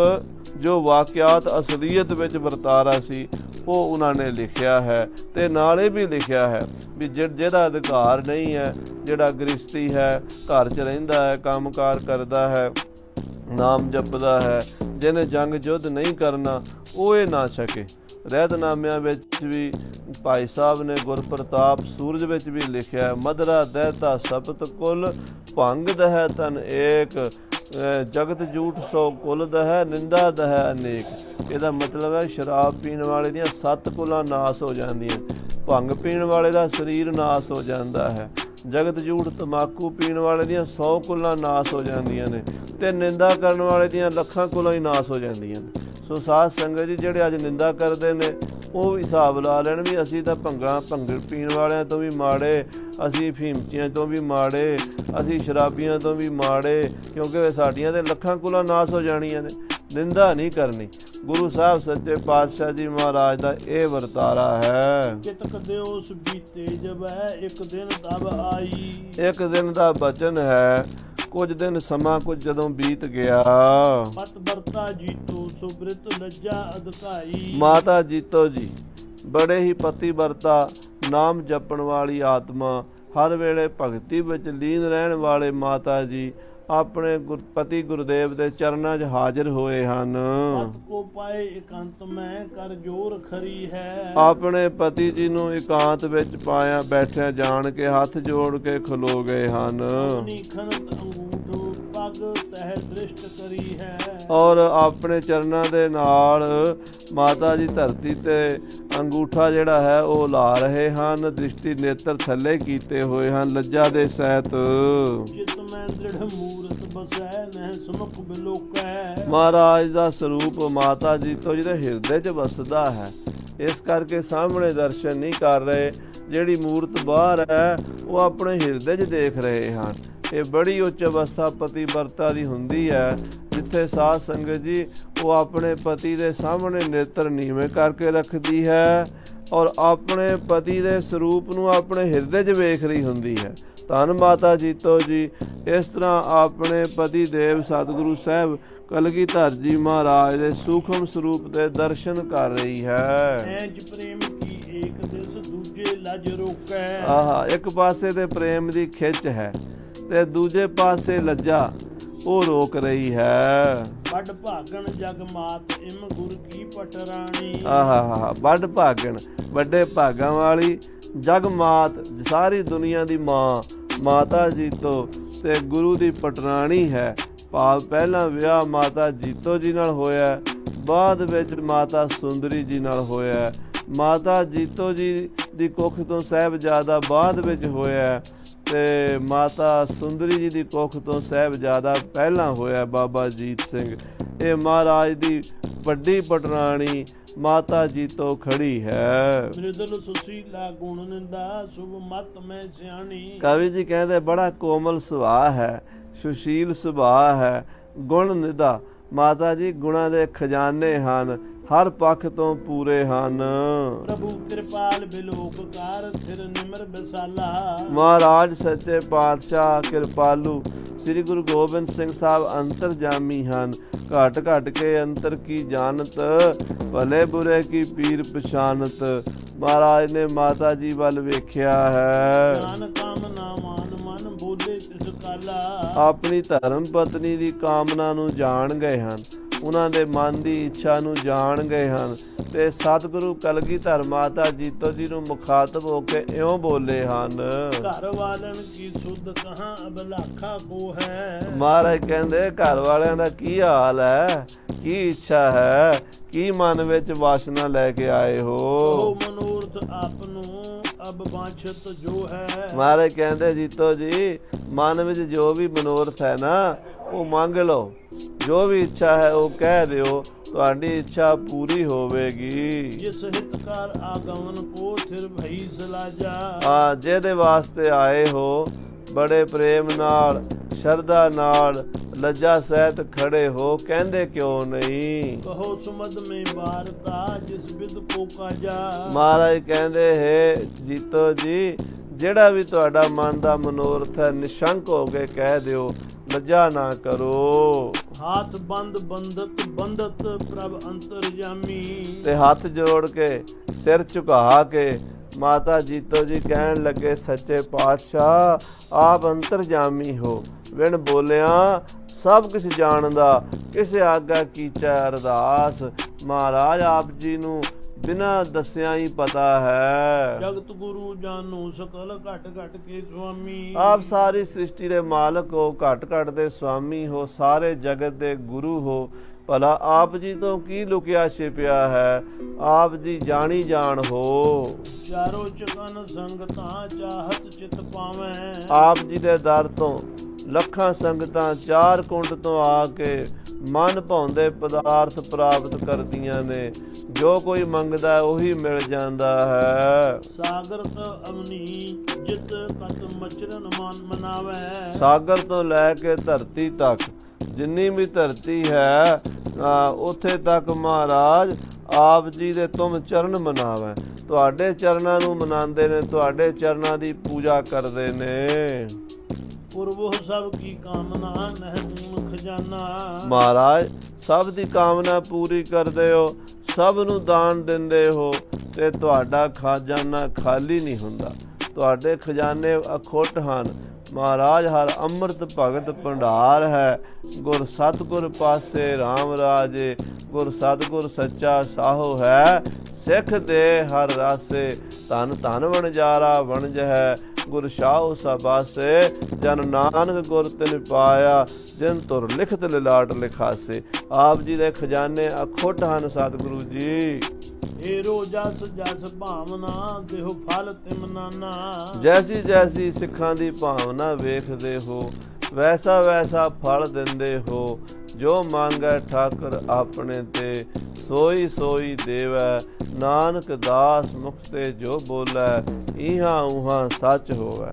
B: ਜੋ ਵਾਕਿਆਤ ਅਸਲੀਅਤ ਵਿੱਚ ਵਰਤਾਰਾ ਸੀ ਉਹ ਉਹਨਾਂ ਨੇ ਲਿਖਿਆ ਹੈ, ਤੇ ਨਾਲੇ ਵੀ ਲਿਖਿਆ ਹੈ ਵੀ ਜਿਹਦਾ ਅਧਿਕਾਰ ਨਹੀਂ ਹੈ, ਜਿਹੜਾ ਗ੍ਰਸਤੀ ਹੈ, ਘਰ 'ਚ ਰਹਿੰਦਾ ਹੈ, ਕੰਮਕਾਰ ਕਰਦਾ ਹੈ, ਨਾਮ ਜਪਦਾ ਹੈ, ਜਿਹਨੇ ਜੰਗ ਯੁੱਧ ਨਹੀਂ ਕਰਨਾ ਉਹ ਇਹ ਨਾ ਛਕੇ। ਰਹਿਤਨਾਮਿਆਂ ਵਿੱਚ ਵੀ ਭਾਈ ਸਾਹਿਬ ਨੇ ਗੁਰਪ੍ਰਤਾਪ ਸੂਰਜ ਵਿੱਚ ਵੀ ਲਿਖਿਆ, ਮਧਰਾ ਦਹਿਤਾ ਸਪਤ ਕੁਲ ਭੰਗ ਦਹਿ ਤਨ ਏਕ, ਜਗਤ ਝੂਠ ਸੋ ਕੁਲ ਦਹੈ ਨਿੰਦਾ ਦਹੈ ਅਨੇਕ। ਇਹਦਾ ਮਤਲਬ ਹੈ ਸ਼ਰਾਬ ਪੀਣ ਵਾਲੇ ਦੀਆਂ 7 ਕੁਲਾਂ ਨਾਸ ਹੋ ਜਾਂਦੀਆਂ, ਭੰਗ ਪੀਣ ਵਾਲੇ ਦਾ ਸਰੀਰ ਨਾਸ ਹੋ ਜਾਂਦਾ ਹੈ, ਜਗਤ ਝੂਠ ਤਮਾਕੂ ਪੀਣ ਵਾਲੇ ਦੀਆਂ 100 ਕੁਲਾਂ ਨਾਸ ਹੋ ਜਾਂਦੀਆਂ ਨੇ, ਤੇ ਨਿੰਦਾ ਕਰਨ ਵਾਲੇ ਦੀਆਂ ਲੱਖਾਂ ਕੁਲਾਂ ਹੀ ਨਾਸ ਹੋ ਜਾਂਦੀਆਂ ਨੇ। ਸੋ ਸਾਧ ਸੰਗਤ ਜੀ, ਜਿਹੜੇ ਅੱਜ ਨਿੰਦਾ ਕਰਦੇ ਨੇ ਉਹ ਵੀ ਹਿਸਾਬ ਲਾ ਲੈਣ ਵੀ ਅਸੀਂ ਤਾਂ ਭੰਗ ਪੀਣ ਵਾਲਿਆਂ ਤੋਂ ਵੀ ਮਾੜੇ, ਅਸੀਂ ਫੀਮਚੀਆਂ ਤੋਂ ਵੀ ਮਾੜੇ, ਅਸੀਂ ਸ਼ਰਾਬੀਆਂ ਤੋਂ ਵੀ ਮਾੜੇ, ਕਿਉਂਕਿ ਸਾਡੀਆਂ ਤੇ ਲੱਖਾਂ ਕੁਲਾਂ ਨਾਸ ਹੋ ਜਾਣੀਆਂ ਨੇ। ਨਿੰਦਾ ਨਹੀਂ ਕਰਨੀ। ਗੁਰੂ ਸਾਹਿਬ ਸੱਚੇ ਪਾਤਸ਼ਾਹ ਜੀ ਮਹਾਰਾਜ ਦਾ ਇਹ ਵਰਤਾਰਾ ਹੈ।
A: ਚਿਤਕ ਦਿਓਸ ਬੀਤੇ ਜਬੈ ਇੱਕ ਦਿਨ ਤਬ ਆਈ।
B: ਇੱਕ ਦਿਨ ਦਾ ਬਚਨ ਹੈ, ਕੁਝ ਦਿਨ ਸਮਾਂ ਕੁਝ ਜਦੋਂ ਬੀਤ ਗਿਆ।
A: ਪਤ ਵਰਤਾ ਜੀਤੋ ਸੁਬ੍ਰਿਤ ਲੱਜਾ ਅਧਿਕਾਈ।
B: ਮਾਤਾ ਜੀਤੋ ਜੀ ਬੜੇ ਹੀ ਪਤੀ ਵਰਤਾ, ਨਾਮ ਜਪਣ ਵਾਲੀ ਆਤਮਾ, ਹਰ ਵੇਲੇ ਭਗਤੀ ਵਿੱਚ ਲੀਨ ਰਹਿਣ ਵਾਲੇ ਮਾਤਾ ਜੀ ਆਪਣੇ ਪਤੀ ਗੁਰਦੇਵ ਦੇ ਚਰਨਾਂ 'ਚ ਹਾਜ਼ਰ ਹੋਏ ਹਨ।
A: ਪਤ ਕੋ ਪਾਏ ਇਕਾਂਤ ਮੈਂ ਕਰ ਜੋਰ ਖਰੀ ਹੈ।
B: ਆਪਣੇ ਪਤੀ ਜੀ ਨੂੰ ਇਕਾਂਤ ਵਿੱਚ ਪਾਇਆ ਬੈਠਿਆ ਜਾਣ ਕੇ ਹੱਥ ਜੋੜ ਕੇ ਖਲੋ ਗਏ ਹਨ।
A: ਆਪਣੀ ਖਨਤ ਅੰਗੂਠ ਪਗ ਤਹਿ ਦ੍ਰਿਸ਼ਟ ਕਰੀ ਹੈ।
B: ਔਰ ਆਪਣੇ ਚਰਨਾਂ ਦੇ ਨਾਲ ਮਾਤਾ ਜੀ ਧਰਤੀ ਤੇ ਅੰਗੂਠਾ ਜਿਹੜਾ ਹੈ ਉਹ ਲਾ ਰਹੇ ਹਨ, ਦ੍ਰਿਸ਼ਟੀ ਨੇਤਰ ਥੱਲੇ ਕੀਤੇ ਹੋਏ ਹਨ ਲੱਜਾ ਦੇ ਸਹਿਤ।
A: ਚਿਤ ਮੈਂ ਦ੍ਰਿੜ ਮੂਰਤ ਬਸੈ ਨਹਿ ਸਮੁਖ ਬਿਲੋਕੈ।
B: ਮਹਾਰਾਜ ਦਾ ਸਰੂਪ ਮਾਤਾ ਜੀ ਤੋਂ ਜਿਹਦੇ ਹਿਰਦੇ 'ਚ ਵਸਦਾ ਹੈ, ਇਸ ਕਰਕੇ ਸਾਹਮਣੇ ਦਰਸ਼ਨ ਨਹੀਂ ਕਰ ਰਹੇ। ਜਿਹੜੀ ਮੂਰਤ ਬਾਹਰ ਹੈ ਉਹ ਆਪਣੇ ਹਿਰਦੇ 'ਚ ਦੇਖ ਰਹੇ ਹਨ। ਇਹ ਬੜੀ ਉੱਚ ਅਵਸਥਾ ਪਤੀ ਵਰਤਾ ਦੀ ਹੁੰਦੀ ਹੈ, ਜਿੱਥੇ ਸਾਧ ਸੰਗਤ ਜੀ ਉਹ ਆਪਣੇ ਪਤੀ ਦੇ ਸਾਹਮਣੇ ਨੇਤਰ ਨੀਵੇਂ ਕਰਕੇ ਰੱਖਦੀ ਹੈ ਔਰ ਆਪਣੇ ਪਤੀ ਦੇ ਸਰੂਪ ਨੂੰ ਆਪਣੇ ਹਿਰਦੇ 'ਚ ਵੇਖ ਰਹੀ ਹੁੰਦੀ ਹੈ। ਧੰਨ ਮਾਤਾ ਜੀਤੋ ਜੀ ਇਸ ਤਰ੍ਹਾਂ ਆਪਣੇ ਪਤੀ ਦੇਵ ਸਤਿਗੁਰੂ ਸਾਹਿਬ ਕਲਗੀਧਰ ਜੀ ਮਹਾਰਾਜ ਦੇ ਸੂਖਮ ਸਰੂਪ ਦੇ ਦਰਸ਼ਨ ਕਰ ਰਹੀ ਹੈ।
A: ਐਂਜ ਪ੍ਰੇਮ ਕੀ ਏਕ ਦਿਸ ਦੂਜੇ ਲਜ ਰੋਕੈ।
B: ਆਹਾ, ਇੱਕ ਪਾਸੇ ਤੇ ਪ੍ਰੇਮ ਦੀ ਖਿੱਚ ਹੈ ਤੇ ਦੂਜੇ ਪਾਸੇ ਲੱਜਾ ਉਹ ਰੋਕ ਰਹੀ ਹੈ।
A: ਵੱਡ ਭਾਗਣ ਜਗ ਮਾਤ ਇਮ ਗੁਰ ਕੀ ਪਟਰਾਣੀ।
B: ਆਹਾ, ਵੱਡ ਭਾਗਣ ਵੱਡੇ ਭਾਗਾਂ ਵਾਲੀ ਜਗ ਮਾਤ ਸਾਰੀ ਦੁਨੀਆ ਦੀ ਮਾਂ ਮਾਤਾ ਜੀਤੋ ਤੇ ਗੁਰੂ ਦੀ ਪਟਰਾਣੀ ਹੈ। ਭਾਵ ਪਹਿਲਾਂ ਵਿਆਹ ਮਾਤਾ ਜੀਤੋ ਜੀ ਨਾਲ ਹੋਇਆ, ਬਾਅਦ ਵਿੱਚ ਮਾਤਾ ਸੁੰਦਰੀ ਜੀ ਨਾਲ ਹੋਇਆ। ਮਾਤਾ ਜੀਤੋ ਜੀ ਦੀ ਕੁੱਖ ਤੋਂ ਸਾਹਿਬਜ਼ਾਦਾ ਬਾਅਦ ਵਿੱਚ ਹੋਇਆ ਤੇ ਮਾਤਾ ਸੁੰਦਰੀ ਜੀ ਦੀ ਕੁੱਖ ਤੋਂ ਸਾਹਿਬਜ਼ਾਦਾ ਪਹਿਲਾਂ ਹੋਇਆ ਬਾਬਾ ਜੀਤ ਸਿੰਘ। ਇਹ ਮਹਾਰਾਜ ਦੀ ਵੱਡੀ ਪਟਰਾਣੀ ਮਾਤਾ ਜੀਤੋ ਖੜੀ ਹੈ।
A: ਮ੍ਰਿਦਲ ਸੁਸ਼ੀਲਾ ਗੁਣ ਨਿੰਦਾ ਸੁਭ ਮਤ ਮੈਂ ਸਿਆਣੀ।
B: ਕਵੀ ਜੀ ਕਹਿੰਦੇ ਬੜਾ ਕੋਮਲ ਸੁਭਾਅ ਹੈ, ਸੁਸ਼ੀਲ ਸੁਭਾਅ ਹੈ, ਗੁਣ ਨਿਦਾ। ਮਾਤਾ ਜੀ ਗੁਣਾਂ ਦੇ ਖਜ਼ਾਨੇ ਹਨ, ਹਰ ਪੱਖ ਤੋਂ ਪੂਰੇ ਹਨ।
A: ਪ੍ਰਭੂ ਕਿਰਪਾਲ ਬਿਲੋਕਕਾਰ ਫਿਰ ਨਿਮਰ ਬਿਸਾਲਾ।
B: ਮਹਾਰਾਜ ਸੱਚੇ ਪਾਤਸ਼ਾਹ ਕਿਰਪਾਲੂ ਸ੍ਰੀ ਗੁਰੂ ਗੋਬਿੰਦ ਸਿੰਘ ਸਾਹਿਬ ਅੰਤਰਜਾਮੀ ਹਨ। ਘਟ ਘਟ ਕੇ ਅੰਤਰ ਕੀ ਜਾਣਤ, ਭਲੇ ਬੁਰੇ ਕੀ ਪੀਰ ਪਛਾਨਤ। ਮਹਾਰਾਜ ਨੇ ਮਾਤਾ ਜੀ ਵੱਲ ਵੇਖਿਆ ਹੈ।
A: ਜਾਨ ਕਾਮਨਾ ਮਾਨ ਮਨ ਬੋਲੇ ਤਿਸ ਕਾਲਾ।
B: ਆਪਣੀ ਧਰਮ ਪਤਨੀ ਦੀ ਕਾਮਨਾ ਨੂੰ ਜਾਣ ਗਏ ਹਨ, ਉਹਨਾਂ ਦੇ ਮਨ ਦੀ ਇੱਛਾ ਨੂੰ ਜਾਣ ਗਏ ਹਨ ਤੇ ਸਤਿਗੁਰੂ ਕਲਗੀਧਰ ਮਾਤਾ ਜੀਤੋ ਜੀ ਨੂੰ ਮੁਖਾਤਬ ਹੋ ਕੇ ਇਉਂ ਬੋਲੇ ਹਨ।
A: ਘਰ ਵਾਲਨ ਕੀ ਸੁਧ ਕਹਾਂ ਅਬਲਾਖਾ ਕੋ ਹੈ।
B: ਮਹਾਰਾਜ ਕਹਿੰਦੇ ਘਰ ਵਾਲਿਆਂ ਦਾ ਕੀ ਹਾਲ ਹੈ, ਕੀ ਇੱਛਾ ਹੈ, ਕੀ ਮਨ ਵਿੱਚ ਵਾਸਨਾ ਲੈ ਕੇ ਆਏ ਹੋ।
A: ਮਨੋਰਥ ਆਪ ਨੂੰ ਅਬ ਬਾਛਤ ਜੋ ਹੈ।
B: ਮਹਾਰਾਜ ਕਹਿੰਦੇ ਜੀਤੋ ਜੀ ਮਨ ਵਿੱਚ ਜੋ ਵੀ ਮਨੋਰਥ ਹੈ ਨਾ ਉਹ ਮੰਗ ਲਓ, ਜੋ ਵੀ ਇੱਛਾ ਹੈ ਉਹ ਕਹਿ ਦਿਓ, ਤੁਹਾਡੀ ਇੱਛਾ ਪੂਰੀ ਹੋਵੇਗੀ।
A: ਜਿਸ ਹਿਤਕਾਰ ਆਗਮਨ ਕੋ ਥਿਰ ਭਈ ਸਲਾਜਾ।
B: ਜਿਹਦੇ ਵਾਸਤੇ ਆਏ ਹੋ ਬੜੇ ਪ੍ਰੇਮ ਨਾਲ ਸ਼ਰਧਾ ਨਾਲ ਲੱਜਾ ਸਹਿਤ ਖੜੇ ਹੋ, ਕਹਿੰਦੇ ਕਿਉਂ ਨਹੀਂ।
A: ਕਹੋ ਸੁਮਦ ਮੈਂ ਵਾਰਤਾ ਜਿਸ ਬਿਦ ਕੋ ਕਾਜਾ।
B: ਮਹਾਰਾਜ ਕਹਿੰਦੇ ਹੈ ਜੀਤੋ ਜੀ ਜਿਹੜਾ ਵੀ ਤੁਹਾਡਾ ਮਨ ਦਾ ਮਨੋਰਥ ਹੈ ਨਿਸ਼ੰਕ ਹੋ ਕੇ ਕਹਿ ਦਿਓ, ਲੱਜਾ ਨਾ ਕਰੋ।
A: ਹਾਥ ਬੰਦ ਬੰਦਤ ਬੰਦਤ ਪ੍ਰਭ ਅੰਤਰਜਾਮੀ।
B: ਤੇ ਹੱਥ ਜੋੜ ਕੇ ਸਿਰ ਝੁਕਾ ਕੇ ਮਾਤਾ ਜੀਤੋ ਜੀ ਕਹਿਣ ਲੱਗੇ ਸੱਚੇ ਪਾਤਸ਼ਾਹ ਆਪ ਅੰਤਰਜਾਮੀ ਹੋ, ਵਿਣ ਬੋਲਿਆ ਸਭ ਕੁਝ ਜਾਣਦਾ, ਕਿਸੇ ਆਗਾ ਕੀਚਾ ਅਰਦਾਸ। ਮਹਾਰਾਜ ਆਪ ਜੀ ਨੂੰ ਬਿਨਾਂ ਦੱਸਿਆ ਹੀ ਪਤਾ ਹੈ।
A: ਜਗਤ ਗੁਰੂ ਜਾਨੂ ਸਕਲ ਘਟ ਘਟ ਕੇ ਸੁਆਮੀ।
B: ਆਪ ਸਾਰੀ ਸ੍ਰਿਸ਼ਟੀ ਦੇ ਮਾਲਕ ਹੋ, ਘਟ ਘਟ ਦੇ ਸੁਆਮੀ ਹੋ, ਸਾਰੇ ਜਗਤ ਦੇ ਗੁਰੂ ਹੋ। ਭਲਾ ਆਪ ਜੀ ਤੋਂ ਕੀ ਲੁਕਿਆ ਛਿਪਿਆ ਹੈ? ਆਪ ਜੀ ਜਾਣੀ ਜਾਣ ਹੋ।
A: ਚਾਰੋ ਚਕਨ ਸੰਗਤਾਂ ਚਾਹਤ ਚਿਤ ਪਾਵੈ।
B: ਆਪ ਜੀ ਦੇ ਦਰ ਤੋਂ ਲੱਖਾਂ ਸੰਗਤਾਂ ਚਾਰ ਕੁੰਡ ਤੋਂ ਆ ਕੇ ਮਨ ਭਾਉਂਦੇ ਪਦਾਰਥ ਪ੍ਰਾਪਤ ਕਰਦੀਆਂ ਨੇ। ਜੋ ਕੋਈ ਮੰਗਦਾ ਉਹੀ ਮਿਲ ਜਾਂਦਾ ਹੈ।
A: ਸਾਗਰਤ ਅਵਨੀ ਜਿਤ ਕਤ ਮਚਰਨ ਮਨ ਮਨਾਵੈ।
B: ਸਾਗਰ ਤੋਂ ਲੈ ਕੇ ਧਰਤੀ ਤੱਕ ਜਿੰਨੀ ਵੀ ਧਰਤੀ ਹੈ ਉੱਥੇ ਤੱਕ ਮਹਾਰਾਜ ਆਪ ਜੀ ਦੇ ਤੁਮ ਚਰਨ ਮਨਾਵੈ। ਤੁਹਾਡੇ ਚਰਨਾਂ ਨੂੰ ਮਨਾਉਂਦੇ ਨੇ, ਤੁਹਾਡੇ ਚਰਨਾਂ ਦੀ ਪੂਜਾ ਕਰਦੇ ਨੇ।
A: ਪੁਰਵੋ ਸਭ ਕੀ ਕਾਮਨਾ ਨਹਿ ਖਜ਼ਾਨਾ।
B: ਮਹਾਰਾਜ ਸਭ ਦੀ ਕਾਮਨਾ ਪੂਰੀ ਕਰਦੇ ਹੋ, ਸਭ ਨੂੰ ਦਾਨ ਦਿੰਦੇ ਹੋ ਤੇ ਤੁਹਾਡਾ ਖਜ਼ਾਨਾ ਖਾਲੀ ਨਹੀਂ ਹੁੰਦਾ। ਤੁਹਾਡੇ ਖਜ਼ਾਨੇ ਅਖੁੱਟ ਹਨ ਮਹਾਰਾਜ। ਹਰ ਅੰਮ੍ਰਿਤ ਭਗਤ ਭੰਡਾਰ ਹੈ। ਗੁਰ ਸਤਿਗੁਰ ਪਾਸੇ RAM ਰਾਜੇ। ਗੁਰ ਸਤਿਗੁਰ ਸੱਚਾ ਸਾਹੋ ਹੈ। ਸਿੱਖ ਦੇ ਹਰ ਰਾਸੇ। ਧਨ ਧਨ ਵਣਜਾਰਾ ਵਣਜ ਹੈ। ਗੁਰ ਸ਼ਾਹੋ ਸਬਾਸੇ। ਜਨ ਨਾਨਕ ਗੁਰ ਤਿਨ ਪਾਇਆ। ਜਿਨ ਤੁਰ ਲਿਖਤ ਲਿਲਾਟ ਲਿਖਾਸੇ। ਆਪ ਜੀ ਦੇ ਖਜ਼ਾਨੇ ਅਖੁੱਟ ਹਨ ਸਤਿਗੁਰੂ ਜੀ।
A: ਏਰੋ ਜਸ ਜਸ ਭਾਵਨਾ ਦੇਹੁ ਫਲ ਤਿਮ ਨਾਨਾ।
B: ਜੈਸੀ ਜੈਸੀ ਸਿੱਖਾਂ ਦੀ ਭਾਵਨਾ ਵੇਖਦੇ ਹੋ ਵੈਸਾ ਵੈਸਾ ਫਲ ਦਿੰਦੇ ਹੋ। ਜੋ ਮੰਗੈ ਠਾਕੁਰ ਆਪਣੇ ਤੇ ਸੋਈ ਸੋਈ ਦੇਵੈ। ਨਾਨਕ ਦਾਸ ਮੁਖ ਤੇ ਜੋ ਬੋਲੈ ਇਹਾਂ ਉਹਾਂ ਸੱਚ ਹੋਵੈ।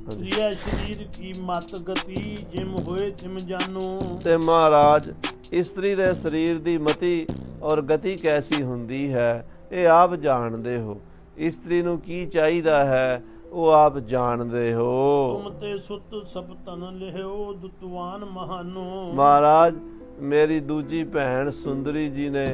A: ਪ੍ਰਿਆ ਸ਼ਰੀਰ ਕੀ ਮਤ ਗਤੀ ਜਿਮ ਹੋਏ ਤਿਮ ਜਾਨੂ।
B: ਤੇ ਮਹਾਰਾਜ ਇਸਤਰੀ ਦੇ ਸਰੀਰ ਦੀ ਮਤੀ ਔਰ ਗਤੀ ਕੈਸੀ ਹੁੰਦੀ ਹੈ ਇਹ ਆਪ ਜਾਣਦੇ ਹੋ। ਇਸਤਰੀ ਨੂੰ ਕੀ ਚਾਹੀਦਾ ਹੈ ਉਹ ਆਪ ਜਾਣਦੇ ਹੋ।
A: ਤੁਮ ਤੇ ਸੁਤ ਸਪਤਨ ਲਿਓ ਦੁਤਵਾਨ ਮਹਾਨੂ।
B: ਮਹਾਰਾਜ ਮੇਰੀ ਦੂਜੀ ਭੈਣ ਸੁੰਦਰੀ ਜੀ ਨੇ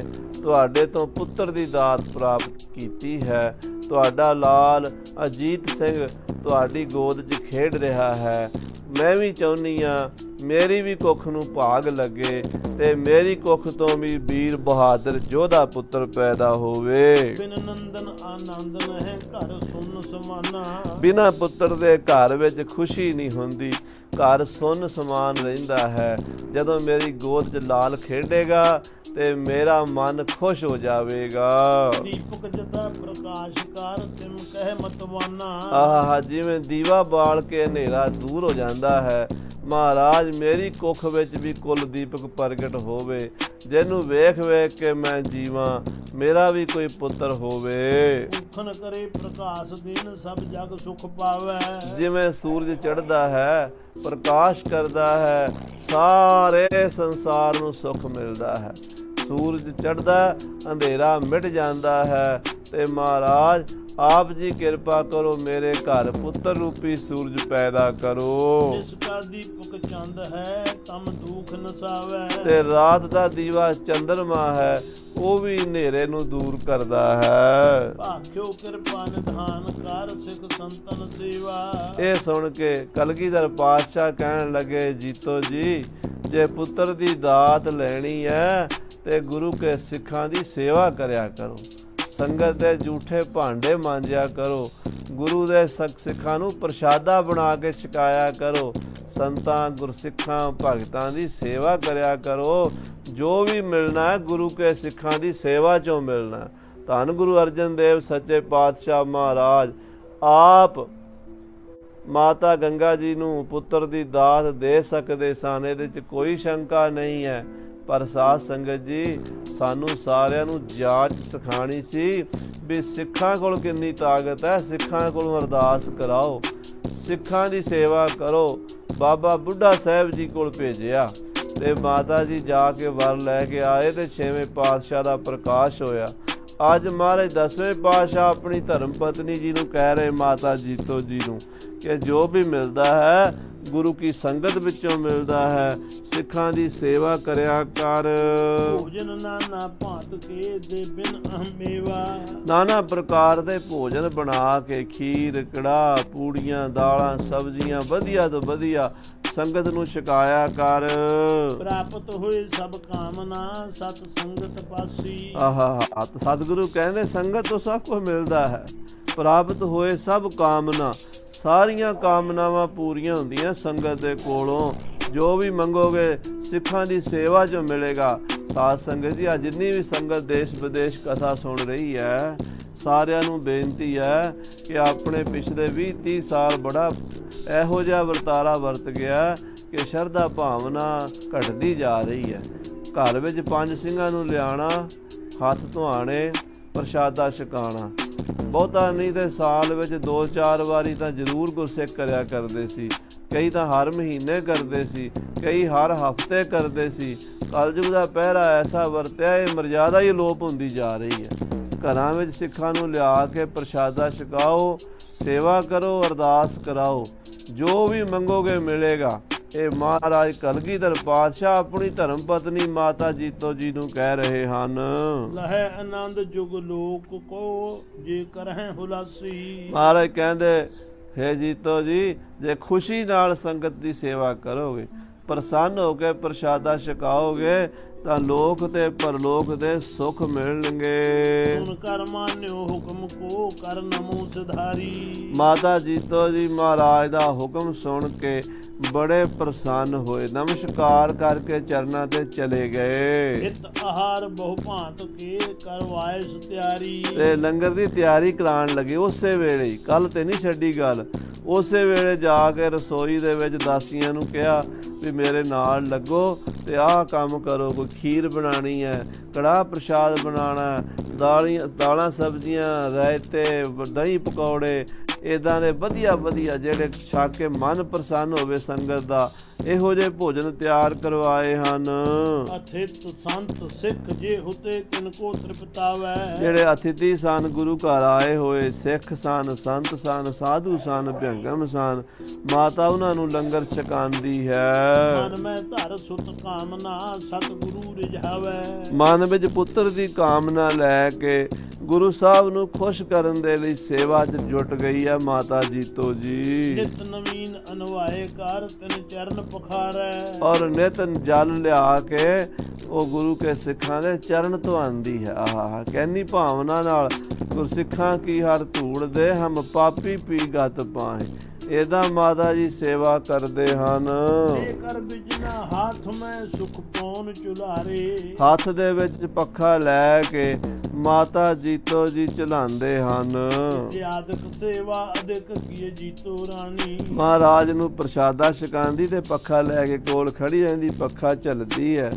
B: ਤੁਹਾਡੇ ਤੋਂ ਪੁੱਤਰ ਦੀ ਦਾਤ ਪ੍ਰਾਪਤ ਕੀਤੀ ਹੈ। ਤੁਹਾਡਾ ਲਾਲ ਅਜੀਤ ਸਿੰਘ ਤੁਹਾਡੀ ਗੋਦ 'ਚ ਖੇਡ ਰਿਹਾ ਹੈ। ਮੈਂ ਵੀ ਚਾਹੁੰਦੀ ਹਾਂ ਮੇਰੀ ਵੀ ਕੁੱਖ ਨੂੰ ਭਾਗ ਲੱਗੇ ਤੇ ਮੇਰੀ ਕੁੱਖ ਤੋਂ ਵੀ ਵੀਰ ਬਹਾਦਰ ਯੋਧਾ ਪੁੱਤਰ ਪੈਦਾ ਹੋਵੇ।
A: ਬਿਨ ਨੰਦਨ ਆਨੰਦ ਨਹਿ ਘਰ ਸੁਨ ਸਮਾਨਾ।
B: ਬਿਨਾਂ ਪੁੱਤਰ ਦੇ ਘਰ ਵਿੱਚ ਖੁਸ਼ੀ ਨਹੀਂ ਹੁੰਦੀ। ਘਰ ਸੁੰਨ ਸਮਾਨ ਰਹਿੰਦਾ ਹੈ। ਜਦੋਂ ਮੇਰੀ ਗੋਦ 'ਚ ਲਾਲ ਖੇਡੇਗਾ ਤੇ ਮੇਰਾ ਮਨ ਖੁਸ਼ ਹੋ ਜਾਵੇਗਾ।
A: ਦੀਪਕ ਜਦਾ ਪ੍ਰਕਾਸ਼ ਕਰ ਤਿਮ ਕਹਿ ਮਤਵਾਨਾ।
B: ਆਹ ਜਿਵੇਂ ਦੀਵਾ ਬਾਲ ਕੇ ਹਨੇਰਾ ਦੂਰ ਹੋ ਜਾਂਦਾ ਹੈ। ਮਹਾਰਾਜ ਮੇਰੀ ਕੁੱਖ ਵਿੱਚ ਵੀ ਕੁੱਲ ਦੀਪਕ ਪ੍ਰਗਟ ਹੋਵੇ। ਜਿਹਨੂੰ ਵੇਖ ਵੇਖ ਕੇ ਮੈਂ ਜੀਵਾਂ। ਮੇਰਾ ਵੀ ਕੋਈ ਪੁੱਤਰ ਹੋਵੇ।
A: ਉਖਨ ਕਰੇ ਪ੍ਰਕਾਸ਼ ਦਿਨ ਸਭ ਜਗ ਸੁਖ ਪਾਵੈ।
B: ਜਿਵੇਂ ਸੂਰਜ ਚੜ੍ਹਦਾ ਹੈ ਪ੍ਰਕਾਸ਼ ਕਰਦਾ ਹੈ ਸਾਰੇ ਸੰਸਾਰ ਨੂੰ ਸੁੱਖ ਮਿਲਦਾ ਹੈ। ਸੂਰਜ ਚੜ੍ਹਦਾ ਅੰਧੇਰਾ ਮਿਟ ਜਾਂਦਾ ਹੈ। ਤੇ ਮਹਾਰਾਜ ਆਪ ਜੀ ਕਿਰਪਾ ਕਰੋ ਮੇਰੇ ਘਰ ਪੁੱਤਰ ਰੂਪੀ ਸੂਰਜ ਪੈਦਾ ਕਰੋ।
A: ਜਿਸ ਕਾ ਦੀਪਕ ਚੰਦ ਹੈ ਤਮ ਦੁਖ ਨਸਾਵੈ।
B: ਤੇ ਰਾਤ ਦਾ ਦੀਵਾ ਚੰਦਰਮਾ ਹੈ ਉਹ ਵੀ ਹਨੇਰੇ ਨੂੰ ਦੂਰ ਕਰਦਾ ਹੈ।
A: ਭਾਖਿਓ ਕਿਰਪਾ ਨਿਧਾਨ ਕਰ ਸਿੱਖ ਸੰਤਨ ਸੇਵਾ।
B: ਇਹ ਸੁਣ ਕੇ ਕਲਗੀਧਰ ਪਾਤਸ਼ਾਹ ਕਹਿਣ ਲੱਗੇ ਜੀਤੋ ਜੀ ਜੇ ਪੁੱਤਰ ਦੀ ਦਾਤ ਲੈਣੀ ਹੈ ਤੇ ਗੁਰੂ ਕੇ ਸਿੱਖਾਂ ਦੀ ਸੇਵਾ ਕਰਿਆ ਕਰੋ। ਸੰਗਤ ਦੇ ਝੂਠੇ ਭਾਂਡੇ ਮਾਂਜਿਆ ਕਰੋ। ਗੁਰੂ ਦੇ ਸਿੱਖਾਂ ਨੂੰ ਪ੍ਰਸ਼ਾਦਾ ਬਣਾ ਕੇ ਛਕਾਇਆ ਕਰੋ। ਸੰਤਾਂ ਗੁਰਸਿੱਖਾਂ ਭਗਤਾਂ ਦੀ ਸੇਵਾ ਕਰਿਆ ਕਰੋ। ਜੋ ਵੀ ਮਿਲਣਾ ਹੈ ਗੁਰੂ ਕੇ ਸਿੱਖਾਂ ਦੀ ਸੇਵਾ ਚੋਂ ਮਿਲਣਾ। ਧੰਨ ਗੁਰੂ ਅਰਜਨ ਦੇਵ ਸੱਚੇ ਪਾਤਸ਼ਾਹ ਮਹਾਰਾਜ ਆਪ ਮਾਤਾ ਗੰਗਾ ਜੀ ਨੂੰ ਪੁੱਤਰ ਦੀ ਦਾਤ ਦੇ ਸਕਦੇ ਸਨ। ਇਹਦੇ 'ਚ ਕੋਈ ਸ਼ੰਕਾ ਨਹੀਂ ਹੈ। ਪਰ ਸਾਧ ਸੰਗਤ ਜੀ ਸਾਨੂੰ ਸਾਰਿਆਂ ਨੂੰ ਜਾਂਚ ਸਿਖਾਣੀ ਸੀ ਵੀ ਸਿੱਖਾਂ ਕੋਲ ਕਿੰਨੀ ਤਾਕਤ ਹੈ। ਸਿੱਖਾਂ ਕੋਲੋਂ ਅਰਦਾਸ ਕਰਾਓ, ਸਿੱਖਾਂ ਦੀ ਸੇਵਾ ਕਰੋ। ਬਾਬਾ ਬੁੱਢਾ ਸਾਹਿਬ ਜੀ ਕੋਲ ਭੇਜਿਆ ਤੇ ਮਾਤਾ ਜੀ ਜਾ ਕੇ ਵਰ ਲੈ ਕੇ ਆਏ ਤੇ 6ਵੇਂ ਪਾਤਸ਼ਾਹ ਦਾ ਪ੍ਰਕਾਸ਼ ਹੋਇਆ। ਅੱਜ ਮਹਾਰਾਜ 10ਵੇਂ ਪਾਤਸ਼ਾਹ ਆਪਣੀ ਧਰਮ ਪਤਨੀ ਜੀ ਨੂੰ ਕਹਿ ਰਹੇ ਮਾਤਾ ਜੀਤੋ ਜੀ ਨੂੰ ਕਿ ਜੋ ਵੀ ਮਿਲਦਾ ਹੈ ਗੁਰੂ ਕੀ ਸੰਗਤ ਵਿੱਚੋਂ ਮਿਲਦਾ ਹੈ। ਸਿੱਖਾਂ ਦੀ ਸੇਵਾ ਕਰਿਆ ਕਰ।
A: ਭੋਜਨ ਨਾਨਾ ਭਾਂਤ ਕੇ ਦੇ ਬਿਨ ਅਹਮੇਵਾ।
B: ਨਾਨਾ ਪ੍ਰਕਾਰ ਦੇ ਭੋਜਨ ਬਣਾ ਕੇ ਖੀਰ ਕੜਾਹ ਪੂੜੀਆਂ ਦਾਲਾਂ ਸਬਜ਼ੀਆਂ ਵਧੀਆ ਤੋਂ ਵਧੀਆ ਸੰਗਤ ਨੂੰ ਛਕਾਇਆ ਕਰ।
A: ਪ੍ਰਾਪਤ ਹੋਏ ਸਭ ਕਾਮਨਾ ਸਤ ਸੰਗਤ ਪਾਸੀ।
B: ਆਹਾ, ਸਤਿਗੁਰੂ ਕਹਿੰਦੇ ਸੰਗਤ ਤੋਂ ਸਭ ਕੁਝ ਮਿਲਦਾ ਹੈ। ਪ੍ਰਾਪਤ ਹੋਏ ਸਭ ਕਾਮਨਾ, ਸਾਰੀਆਂ ਕਾਮਨਾਵਾਂ ਪੂਰੀਆਂ ਹੁੰਦੀਆਂ ਸੰਗਤ ਦੇ ਕੋਲੋਂ। ਜੋ ਵੀ ਮੰਗੋਗੇ ਸਿੱਖਾਂ ਦੀ ਸੇਵਾ 'ਚੋਂ ਮਿਲੇਗਾ। ਸਾਧ ਸੰਗਤ ਜੀ, ਅੱਜ ਜਿੰਨੀ ਵੀ ਸੰਗਤ ਦੇਸ਼ ਵਿਦੇਸ਼ ਕਥਾ ਸੁਣ ਰਹੀ ਹੈ, ਸਾਰਿਆਂ ਨੂੰ ਬੇਨਤੀ ਹੈ ਕਿ ਆਪਣੇ ਪਿਛਲੇ 20-30 ਸਾਲ ਬੜਾ ਇਹੋ ਜਿਹਾ ਵਰਤਾਰਾ ਵਰਤ ਗਿਆ ਕਿ ਸ਼ਰਧਾ ਭਾਵਨਾ ਘਟਦੀ ਜਾ ਰਹੀ ਹੈ। ਘਰ ਵਿੱਚ 5 ਸਿੰਘਾਂ ਨੂੰ ਲਿਆਉਣਾ, ਹੱਥ ਧੁਆਣੇ, ਪ੍ਰਸ਼ਾਦਾ ਛਕਾਉਣਾ, ਬਹੁਤਾ ਨਹੀਂ ਤੇ ਸਾਲ ਵਿੱਚ 2-4 ਵਾਰੀ ਤਾਂ ਜ਼ਰੂਰ ਗੁਰਸਿੱਖ ਕਰਿਆ ਕਰਦੇ ਸੀ। ਕਈ ਤਾਂ ਹਰ ਮਹੀਨੇ ਕਰਦੇ ਸੀ, ਕਈ ਹਰ ਹਫ਼ਤੇ ਕਰਦੇ ਸੀ। ਕਲਯੁਗ ਦਾ ਪਹਿਰਾ ਐਸਾ ਵਰਤਿਆ, ਇਹ ਮਰਜ਼ਾਦਾ ਹੀ ਅਲੋਪ ਹੁੰਦੀ ਜਾ ਰਹੀ ਹੈ। ਘਰਾਂ ਵਿੱਚ ਸਿੱਖਾਂ ਨੂੰ ਲਿਆ ਕੇ ਪ੍ਰਸ਼ਾਦਾ ਛਕਾਓ, ਸੇਵਾ ਕਰੋ, ਅਰਦਾਸ ਕਰਾਓ, ਜੋ ਵੀ ਮੰਗੋਗੇ ਮਿਲੇਗਾ। ਇਹ ਮਹਾਰਾਜ ਕਲਗੀਧਰ ਪਾਤਸ਼ਾਹ ਆਪਣੀ ਧਰਮ ਪਤਨੀ ਮਾਤਾ ਜੀਤੋ ਜੀ ਨੂੰ ਕਹਿ ਰਹੇ ਹਨ।
A: ਲਹੈ ਆਨੰਦ ਜੁਗ ਲੋਕ ਕੋ ਜੇ ਕਰਹਿ ਹੁਲਾਸੀ।
B: ਮਹਾਰਾਜ ਕਹਿੰਦੇ, ਹੇ ਜੀਤੋ ਜੀ, ਜੇ ਖੁਸ਼ੀ ਨਾਲ ਸੰਗਤ ਦੀ ਸੇਵਾ ਕਰੋਗੇ, ਪ੍ਰਸੰਨ ਹੋ ਕੇ ਪ੍ਰਸ਼ਾਦਾ ਛਕਾਓਗੇ ਤਾਂ ਲੋਕ ਤੇ ਪਰਲੋਕ ਦੇ ਸੁੱਖ ਮਿਲਣਗੇ।
A: ਸੁਨ ਕਰ ਮਾਨਿਓ ਹੁਕਮ ਕੋ ਕਰ ਨਮੋ ਸਿਧਾਰੀ।
B: ਮਾਤਾ ਜੀਤੋ ਜੀ ਮਹਾਰਾਜ ਦਾ ਹੁਕਮ ਸੁਣ ਕੇ ਬੜੇ ਪ੍ਰਸੰਨ ਹੋਏ, ਨਮਸਕਾਰ ਕਰਕੇ ਚਰਨਾਂ ਤੇ ਚਲੇ ਗਏ।
A: ਹਿਤ ਆਹਾਰ ਬਹੁ ਭਾਂਤ ਕੇ ਕਰਵਾਏ ਤਿਆਰੀ।
B: ਤੇ ਲੰਗਰ ਦੀ ਤਿਆਰੀ ਕਰਾਉਣ ਲੱਗੇ ਉਸੇ ਵੇਲੇ ਹੀ, ਕੱਲ ਤੇ ਨਹੀਂ ਛੱਡੀ ਗੱਲ। ਉਸੇ ਵੇਲੇ ਜਾ ਕੇ ਰਸੋਈ ਦੇ ਵਿੱਚ ਦਾਸੀਆਂ ਨੂੰ ਕਿਹਾ ਵੀ ਮੇਰੇ ਨਾਲ ਲੱਗੋ ਤੇ ਆਹ ਕੰਮ ਕਰੋ। ਕੋਈ ਖੀਰ ਬਣਾਉਣੀ ਹੈ, ਕੜਾਹ ਪ੍ਰਸ਼ਾਦ ਬਣਾਉਣਾ, ਦਾਲਾਂ ਸਬਜ਼ੀਆਂ, ਰਾਇਤੇ, ਦਹੀਂ ਪਕੌੜੇ, ਇੱਦਾਂ ਦੇ ਵਧੀਆ ਜਿਹੜੇ ਛਕ ਕੇ ਮਨ ਪ੍ਰਸੰਨ ਹੋਵੇ ਸੰਗਤ ਦਾ, ਇਹੋ ਜਿਹੇ ਭੋਜਨ ਤਿਆਰ ਕਰਵਾਏ ਹਨ।
A: ਅਥਿਤ ਸੰਤ ਸਿੱਖ ਜੇ ਹੁਤੇ ਕਿਨਕੋ ਤ੍ਰਿਪਤਾਵੈ।
B: ਜਿਹੜੇ ਅਤਿਥੀ ਸਨ, ਗੁਰੂ ਘਰ ਆਏ ਹੋਏ ਸਿੱਖ ਸਨ, ਸੰਤ ਸਨ, ਸਾਧੂ ਸਨ, ਭਿਅੰਗਮ ਸਨ, ਮਾਤਾ ਉਹਨਾਂ ਨੂੰ ਲੰਗਰ ਛਕਾਉਂਦੀ ਹੈ।
A: ਮਨ ਮੈਂ ਧਰ ਸੁਤ ਕਾਮਨਾ ਸਤਿਗੁਰੂ ਰਿਝਾਵੈ।
B: ਮਨ ਵਿੱਚ ਪੁੱਤਰ ਦੀ ਕਾਮਨਾ ਲੈ ਕੇ ਗੁਰੂ ਸਾਹਿਬ ਨੂੰ ਖੁਸ਼ ਕਰਨ ਦੇ ਲਈ ਸੇਵਾ 'ਚ ਜੁਟ ਗਈ ਹੈ ਮਾਤਾ ਜੀਤੋ ਜੀ।
A: ਨਿਤ ਨਵੀਨ ਅਨਵਾਏ ਕਰ ਤਿਨ ਚਰਨ ਪਖਾਰੈ।
B: ਔਰ ਨਿਤ ਜਲ ਲਿਆ ਕੇ ਉਹ ਗੁਰੂ ਕੇ ਸਿੱਖਾਂ ਦੇ ਚਰਨ ਧੁਆਉਂਦੀ ਹੈ। ਆਹ ਕਹਿੰਦੀ ਭਾਵਨਾ ਨਾਲ, ਗੁਰਸਿੱਖਾਂ ਕੀ ਹਰ ਧੂੜ ਦੇ ਹਮ ਪਾਪੀ ਪੀ ਗਤ ਪਾਏ। ਇਹਦਾ ਮਾਤਾ ਜੀ ਸੇਵਾ ਕਰਦੇ ਹਨ।
A: ਕਰ ਬਿਜਨਾ ਹੱਥ ਮੈਂ ਸੁਖ ਪੌਣ ਚੁਲਾਰੇ।
B: ਹੱਥ ਦੇ ਵਿੱਚ ਪੱਖਾ ਲੈ ਕੇ ਮਾਤਾ ਜੀਤੋ ਜੀ ਚਲਾਉਂਦੇ ਹਨ।
A: ਆਦਿਕ ਸੇਵਾ ਅਧਿਕ ਕੀਏ ਜੀਤੋ ਰਾਣੀ।
B: ਮਹਾਰਾਜ ਨੂੰ ਪ੍ਰਸ਼ਾਦਾ ਛਕਾਉਂਦੀ ਤੇ ਪੱਖਾ ਲੈ ਕੇ ਕੋਲ ਖੜੀ ਰਹਿੰਦੀ, ਪੱਖਾ ਝੱਲਦੀ ਹੈ।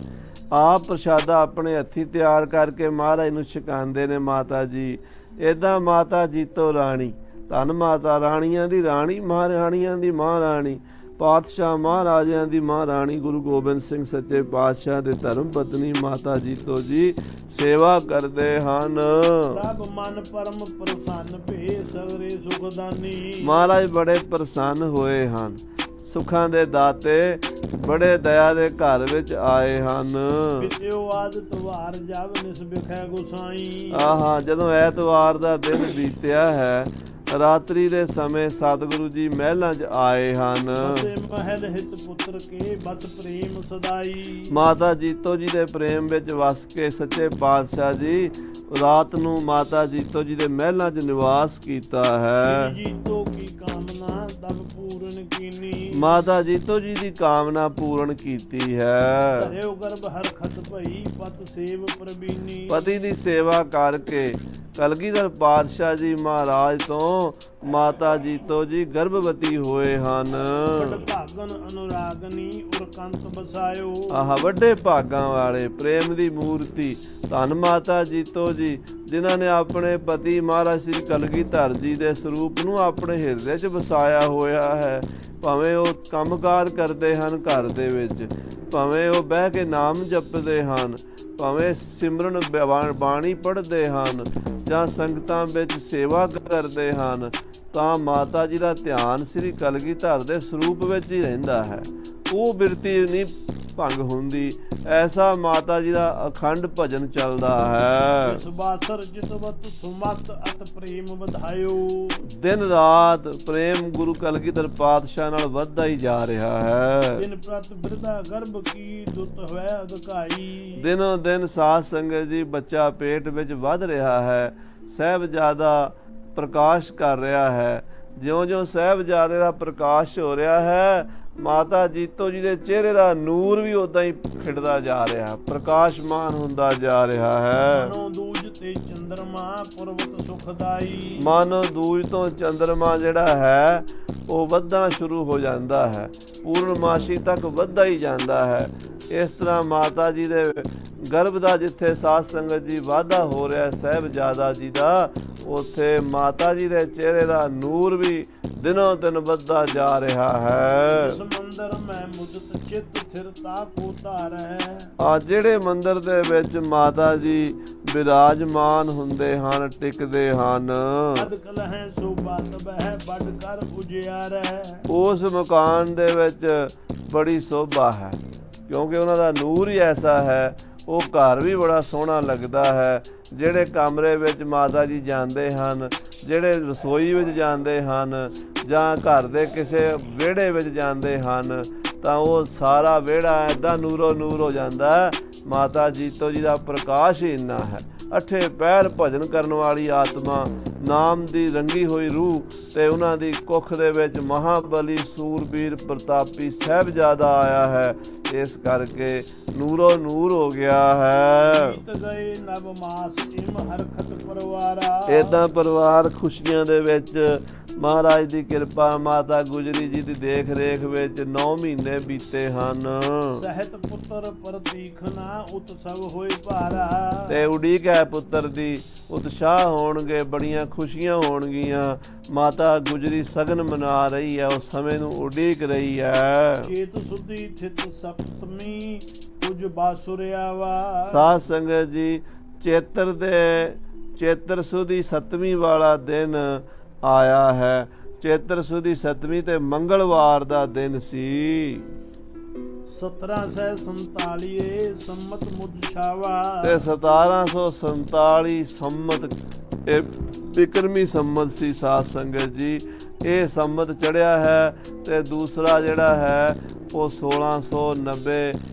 B: ਆਪ ਪ੍ਰਸ਼ਾਦਾ ਆਪਣੇ ਹੱਥੀਂ ਤਿਆਰ ਕਰਕੇ ਮਹਾਰਾਜ ਨੂੰ ਛਕਾਉਂਦੇ ਨੇ ਮਾਤਾ ਜੀ। ਏਦਾਂ ਮਾਤਾ ਜੀਤੋ ਰਾਣੀ, ਧੰਨ ਮਾਤਾ, ਰਾਣੀਆਂ ਦੀ ਰਾਣੀ, ਮਹਾਰਾਣੀਆਂ ਦੀ ਮਹਾਰਾਣੀ, ਪਾਤਸ਼ਾਹ ਮਹਾਰਾਜਿਆਂ ਦੀ ਮਹਾਰਾਣੀ, ਗੁਰੂ ਗੋਬਿੰਦ ਸਿੰਘ ਸੱਚੇ ਪਾਤਸ਼ਾਹ ਦੇ ਧਰਮ ਪਤਨੀ ਮਾਤਾ ਜੀਤੋ ਜੀ ਸੇਵਾ ਕਰਦੇ ਹਨ।
A: ਪ੍ਰਭ ਮਨ ਪਰਮ ਪ੍ਰਸੰਨ ਭੇ ਸਗਰੇ ਸੁਖਦਾਨੀ।
B: ਮਹਾਰਾਜ ਬੜੇ ਪ੍ਰਸੰਨ ਹੋਏ ਹਨ, ਸੁੱਖਾਂ ਦੇ ਦਾਤੇ ਬੜੇ ਦਇਆ ਦੇ ਘਰ ਵਿੱਚ ਆਏ ਹਨ।
A: ਬਿਤਿਓ ਆਦਿਤਵਾਰ ਜਬ ਨਿਸਬਿਖੈ ਗੁਸਾਈ।
B: ਆਹਾ, ਜਦੋਂ ਐਤਵਾਰ ਦਾ ਦਿਨ ਬੀਤਿਆ ਹੈ, ਰਾਤਰੀ ਦੇ ਸਮੇਂ ਸਤਿਗੁਰੂ ਜੀ ਮਹਿਲਾਂ 'ਚ ਆਏ ਹਨ।
A: ਮਹਿਲ ਹਿਤ ਪੁੱਤਰ ਕੇ ਬਤ ਪ੍ਰੇਮ ਸਦਾਈ।
B: ਮਾਤਾ ਜੀਤੋ ਜੀ ਦੇ ਪ੍ਰੇਮ ਵਿੱਚ ਵਸ ਕੇ ਸੱਚੇ ਪਾਤਸ਼ਾਹ ਜੀ ਰਾਤ ਨੂੰ ਮਾਤਾ ਜੀਤੋ ਜੀ ਦੇ ਮਹਿਲਾਂ 'ਚ ਨਿਵਾਸ ਕੀਤਾ ਹੈ।
A: ਜੀਤੋ ਕੀ ਕਾਮਨਾ ਤਬ ਪੂਰਨ ਕੀਨੀ।
B: ਮਾਤਾ ਜੀਤੋ ਜੀ ਦੀ ਕਾਮਨਾ ਪੂਰਨ ਕੀਤੀ ਹੈ।
A: ਧਰਿਓ ਗਰਭ ਹਰਖਤ ਭਈ ਪਤ ਸੇਵ ਪ੍ਰਬੀਨੀ।
B: ਪਤੀ ਦੀ ਸੇਵਾ ਕਰਕੇ ਕਲਗੀਧਰ ਪਾਤਸ਼ਾਹ ਜੀ ਮਹਾਰਾਜ ਤੋਂ ਮਾਤਾ ਜੀਤੋ ਜੀ ਗਰਭਵਤੀ ਹੋਏ ਹਨ।
A: ਭਾਗਨ ਅਨੁਰਾਗਨੀ ਉਰ ਕੰਤ ਬਸਾਇਓ।
B: ਆਹ ਵੱਡੇ ਭਾਗਾਂ ਵਾਲੇ ਪ੍ਰੇਮ ਦੀ ਮੂਰਤੀ ਧੰਨ ਮਾਤਾ ਜੀਤੋ ਜੀ, ਜਿਨ੍ਹਾਂ ਨੇ ਆਪਣੇ ਪਤੀ ਮਹਾਰਾਜ ਸ੍ਰੀ ਕਲਗੀਧਰ ਜੀ ਦੇ ਸਰੂਪ ਨੂੰ ਆਪਣੇ ਹਿਰਦੇ 'ਚ ਵਸਾਇਆ ਹੋਇਆ ਹੈ। ਭਾਵੇਂ ਉਹ ਕੰਮਕਾਰ ਕਰਦੇ ਹਨ ਘਰ ਦੇ ਵਿੱਚ, ਭਾਵੇਂ ਉਹ ਬਹਿ ਕੇ ਨਾਮ ਜਪਦੇ ਹਨ, ਭਾਵੇਂ ਸਿਮਰਨ ਬਾਣੀ ਪੜ੍ਹਦੇ ਹਨ ਜਾਂ ਸੰਗਤਾਂ ਵਿੱਚ ਸੇਵਾ ਕਰਦੇ ਹਨ, ਤਾਂ ਮਾਤਾ ਜੀ ਦਾ ਧਿਆਨ ਸ੍ਰੀ ਕਲਗੀਧਰ ਦੇ ਸਰੂਪ ਵਿੱਚ ਹੀ ਰਹਿੰਦਾ ਹੈ। ਉਹ ਬਿਰਤੀ ਨਹੀਂ ਭੰਗ ਹੁੰਦੀ। ਐਸਾ ਮਾਤਾ ਜੀ ਦਾ ਅਖੰਡ ਭਜਨ ਚੱਲਦਾ ਹੈ।
A: ਇਸ ਬਾਸਰ ਜਿਤਵਤ ਸੁਮਤ ਅਤ ਪ੍ਰੇਮ ਵਧਾਇਓ।
B: ਦਿਨ ਰਾਤ ਪ੍ਰੇਮ ਗੁਰੂ ਕਲਗੀਧਰ ਪਾਤਸ਼ਾਹ ਨਾਲ ਵੱਧਦਾ ਹੀ ਜਾ ਰਿਹਾ ਹੈ।
A: ਦਿਨ ਪ੍ਰਤ ਬਿਰਧਾ ਗਰਭ ਕੀ ਦੁੱਤ ਹੋਇ ਅਧਿਕਾਈ।
B: ਦਿਨੋਂ ਦਿਨ ਸਾਧ ਸੰਗਤ ਜੀ ਬੱਚਾ ਪੇਟ ਵਿੱਚ ਵੱਧ ਰਿਹਾ ਹੈ। ਸਾਹਿਬਜ਼ਾਦਾ ਪ੍ਰਕਾਸ਼ ਕਰ ਰਿਹਾ ਹੈ। ਜਿਉਂ-ਜਿਉਂ ਸਾਹਿਬਜ਼ਾਦੇ ਦਾ ਪ੍ਰਕਾਸ਼ ਹੋ ਰਿਹਾ ਹੈ, ਮਾਤਾ ਜੀਤੋ ਜੀ ਦੇ ਚਿਹਰੇ ਦਾ ਨੂਰ ਵੀ ਉਦਾਂ ਹੀ ਖਿੜਦਾ ਜਾ ਰਿਹਾ, ਪ੍ਰਕਾਸ਼ਮਾਨ ਹੁੰਦਾ ਜਾ ਰਿਹਾ ਹੈ।
A: ਮਨੋ ਦੂਜ ਤੇ ਚੰਦਰਮਾ ਪੁਰਵਤ ਸੁਖਦਾਈ।
B: ਮਨ ਦੂਜ ਤੋਂ ਚੰਦਰਮਾ ਜਿਹੜਾ ਹੈ ਉਹ ਵੱਧਣਾ ਸ਼ੁਰੂ ਹੋ ਜਾਂਦਾ ਹੈ, ਪੂਰਨਮਾਸ਼ੀ ਤੱਕ ਵੱਧਦਾ ਹੀ ਜਾਂਦਾ ਹੈ। ਇਸ ਤਰ੍ਹਾਂ ਮਾਤਾ ਜੀ ਦੇ ਗਰਭ ਦਾ ਜਿੱਥੇ ਸਾਧ ਸੰਗਤ ਜੀ ਵਾਧਾ ਹੋ ਰਿਹਾ ਸਾਹਿਬਜ਼ਾਦਾ ਜੀ ਦਾ, ਉੱਥੇ ਮਾਤਾ ਜੀ ਦੇ ਚਿਹਰੇ ਦਾ ਨੂਰ ਵੀ ਦਿਨੋਂ ਦਿਨ ਵੱਧਦਾ ਜਾ ਰਿਹਾ ਹੈ।
A: ਇਸ ਮੰਦਰ ਮੈਂ ਮੁਦਤ ਚਿਤ ਥਿਰਤਾ ਕੋ ਧਾਰੈ।
B: ਆ ਜਿਹੜੇ ਮੰਦਰ ਦੇ ਵਿੱਚ ਮਾਤਾ ਜੀ ਬਿਰਾਜਮਾਨ ਹੁੰਦੇ ਹਨ, ਟਿਕਦੇ ਹਨ,
A: ਅਦਕਲ ਹੈ ਸੋ ਬਾਤ ਬਹਿ ਵੱਡ ਕਰ ਉਜਿਆਰੈ।
B: ਉਸ ਮਕਾਨ ਦੇ ਵਿੱਚ ਬੜੀ ਸੋਭਾ ਹੈ, ਕਿਉਂਕਿ ਉਹਨਾਂ ਦਾ ਨੂਰ ਹੀ ਐਸਾ ਹੈ। ਉਹ ਘਰ ਵੀ ਬੜਾ ਸੋਹਣਾ ਲੱਗਦਾ ਹੈ। ਜਿਹੜੇ ਕਮਰੇ ਵਿੱਚ ਮਾਤਾ ਜੀ ਜਾਂਦੇ ਹਨ, ਜਿਹੜੇ ਰਸੋਈ ਵਿੱਚ ਜਾਂਦੇ ਹਨ, ਜਾਂ ਘਰ ਦੇ ਕਿਸੇ ਵਿਹੜੇ ਵਿੱਚ ਜਾਂਦੇ ਹਨ, ਤਾਂ ਉਹ ਸਾਰਾ ਵਿਹੜਾ ਐਦਾਂ ਨੂਰੋ ਨੂਰ ਹੋ ਜਾਂਦਾ। ਮਾਤਾ ਜੀਤੋ ਜੀ ਦਾ ਪ੍ਰਕਾਸ਼ ਹੀ ਇੰਨਾ ਹੈ। ਅੱਠੇ ਪੈਰ ਭਜਨ ਕਰਨ ਵਾਲੀ ਆਤਮਾ, ਨਾਮ ਦੀ ਰੰਗੀ ਹੋਈ ਰੂਹ, ਤੇ ਉਹਨਾਂ ਦੀ ਕੁੱਖ ਦੇ ਵਿੱਚ ਮਹਾਬਲੀ ਸੂਰਬੀਰ ਪ੍ਰਤਾਪੀ ਸਾਹਿਬਜ਼ਾਦਾ ਆਇਆ ਹੈ। ਇਸ ਕਰਕੇ ਨੂਰੋ ਨੂਰ ਹੋ ਗਿਆ ਹੈ।
A: ਗਏ ਨਵ ਮਾਸ ਇਮ ਹਰਖਤ ਪਰਵਾਰਾ।
B: ਏਦਾਂ ਪਰਿਵਾਰ ਖੁਸ਼ੀਆਂ ਦੇ ਵਿੱਚ ਮਹਾਰਾਜ ਦੀ ਕਿਰਪਾ, ਮਾਤਾ ਗੁਜਰੀ ਜੀ ਦੀ ਦੇਖ ਰੇਖ ਵਿੱਚ 9 ਮਹੀਨੇ ਬੀਤੇ ਹਨ।
A: ਸਹਿਤ ਪੁੱਤਰ ਪ੍ਰਤੀਖਨਾ ਉਤਸਵ ਹੋਏ ਭਾਰਾ।
B: ਤੇ ਉਡੀਕ ਹੈ ਪੁੱਤਰ ਦੀ, ਉਤਸ਼ਾਹ ਹੋਣਗੇ, ਬੜੀਆਂ ਖੁਸ਼ੀਆਂ ਹੋਣਗੀਆਂ। ਮਾਤਾ ਗੁਜਰੀ ਸਗਨ ਮਨਾ ਰਹੀ ਹੈ, ਉਸ ਸਮੇਂ ਨੂੰ ਉਡੀਕ ਰਹੀ ਹੈ।
A: ਚੇਤ ਸੁਧੀ ਥਿਤ ਸਪਤਮੀ ਕੁਝ ਬਾਸੁਰਿਆਵਾ।
B: ਸਾਧ ਸੰਗਤ ਜੀ, ਚੇਤਰ ਸੁਦੀ 7ਵੀਂ ਵਾਲਾ ਦਿਨ ਆਇਆ ਹੈ। ਚੇਤਰ ਸੁਦੀ 7ਵੀਂ ਤੇ ਮੰਗਲਵਾਰ ਦਾ ਦਿਨ ਸੀ।
A: 1747 ਸੰਮਤ ਮੁਦਛਾਵਾ।
B: ਤੇ 1747 ਸੰਮਤ, ਇਹ ਬਿਕਰਮੀ ਸੰਮਤ ਸੀ ਸਾਧ ਸੰਗਤ ਜੀ। ਇਹ ਸੰਮਤ ਚੜਿਆ ਹੈ ਤੇ ਦੂਸਰਾ ਜਿਹੜਾ ਹੈ ਉਹ 1690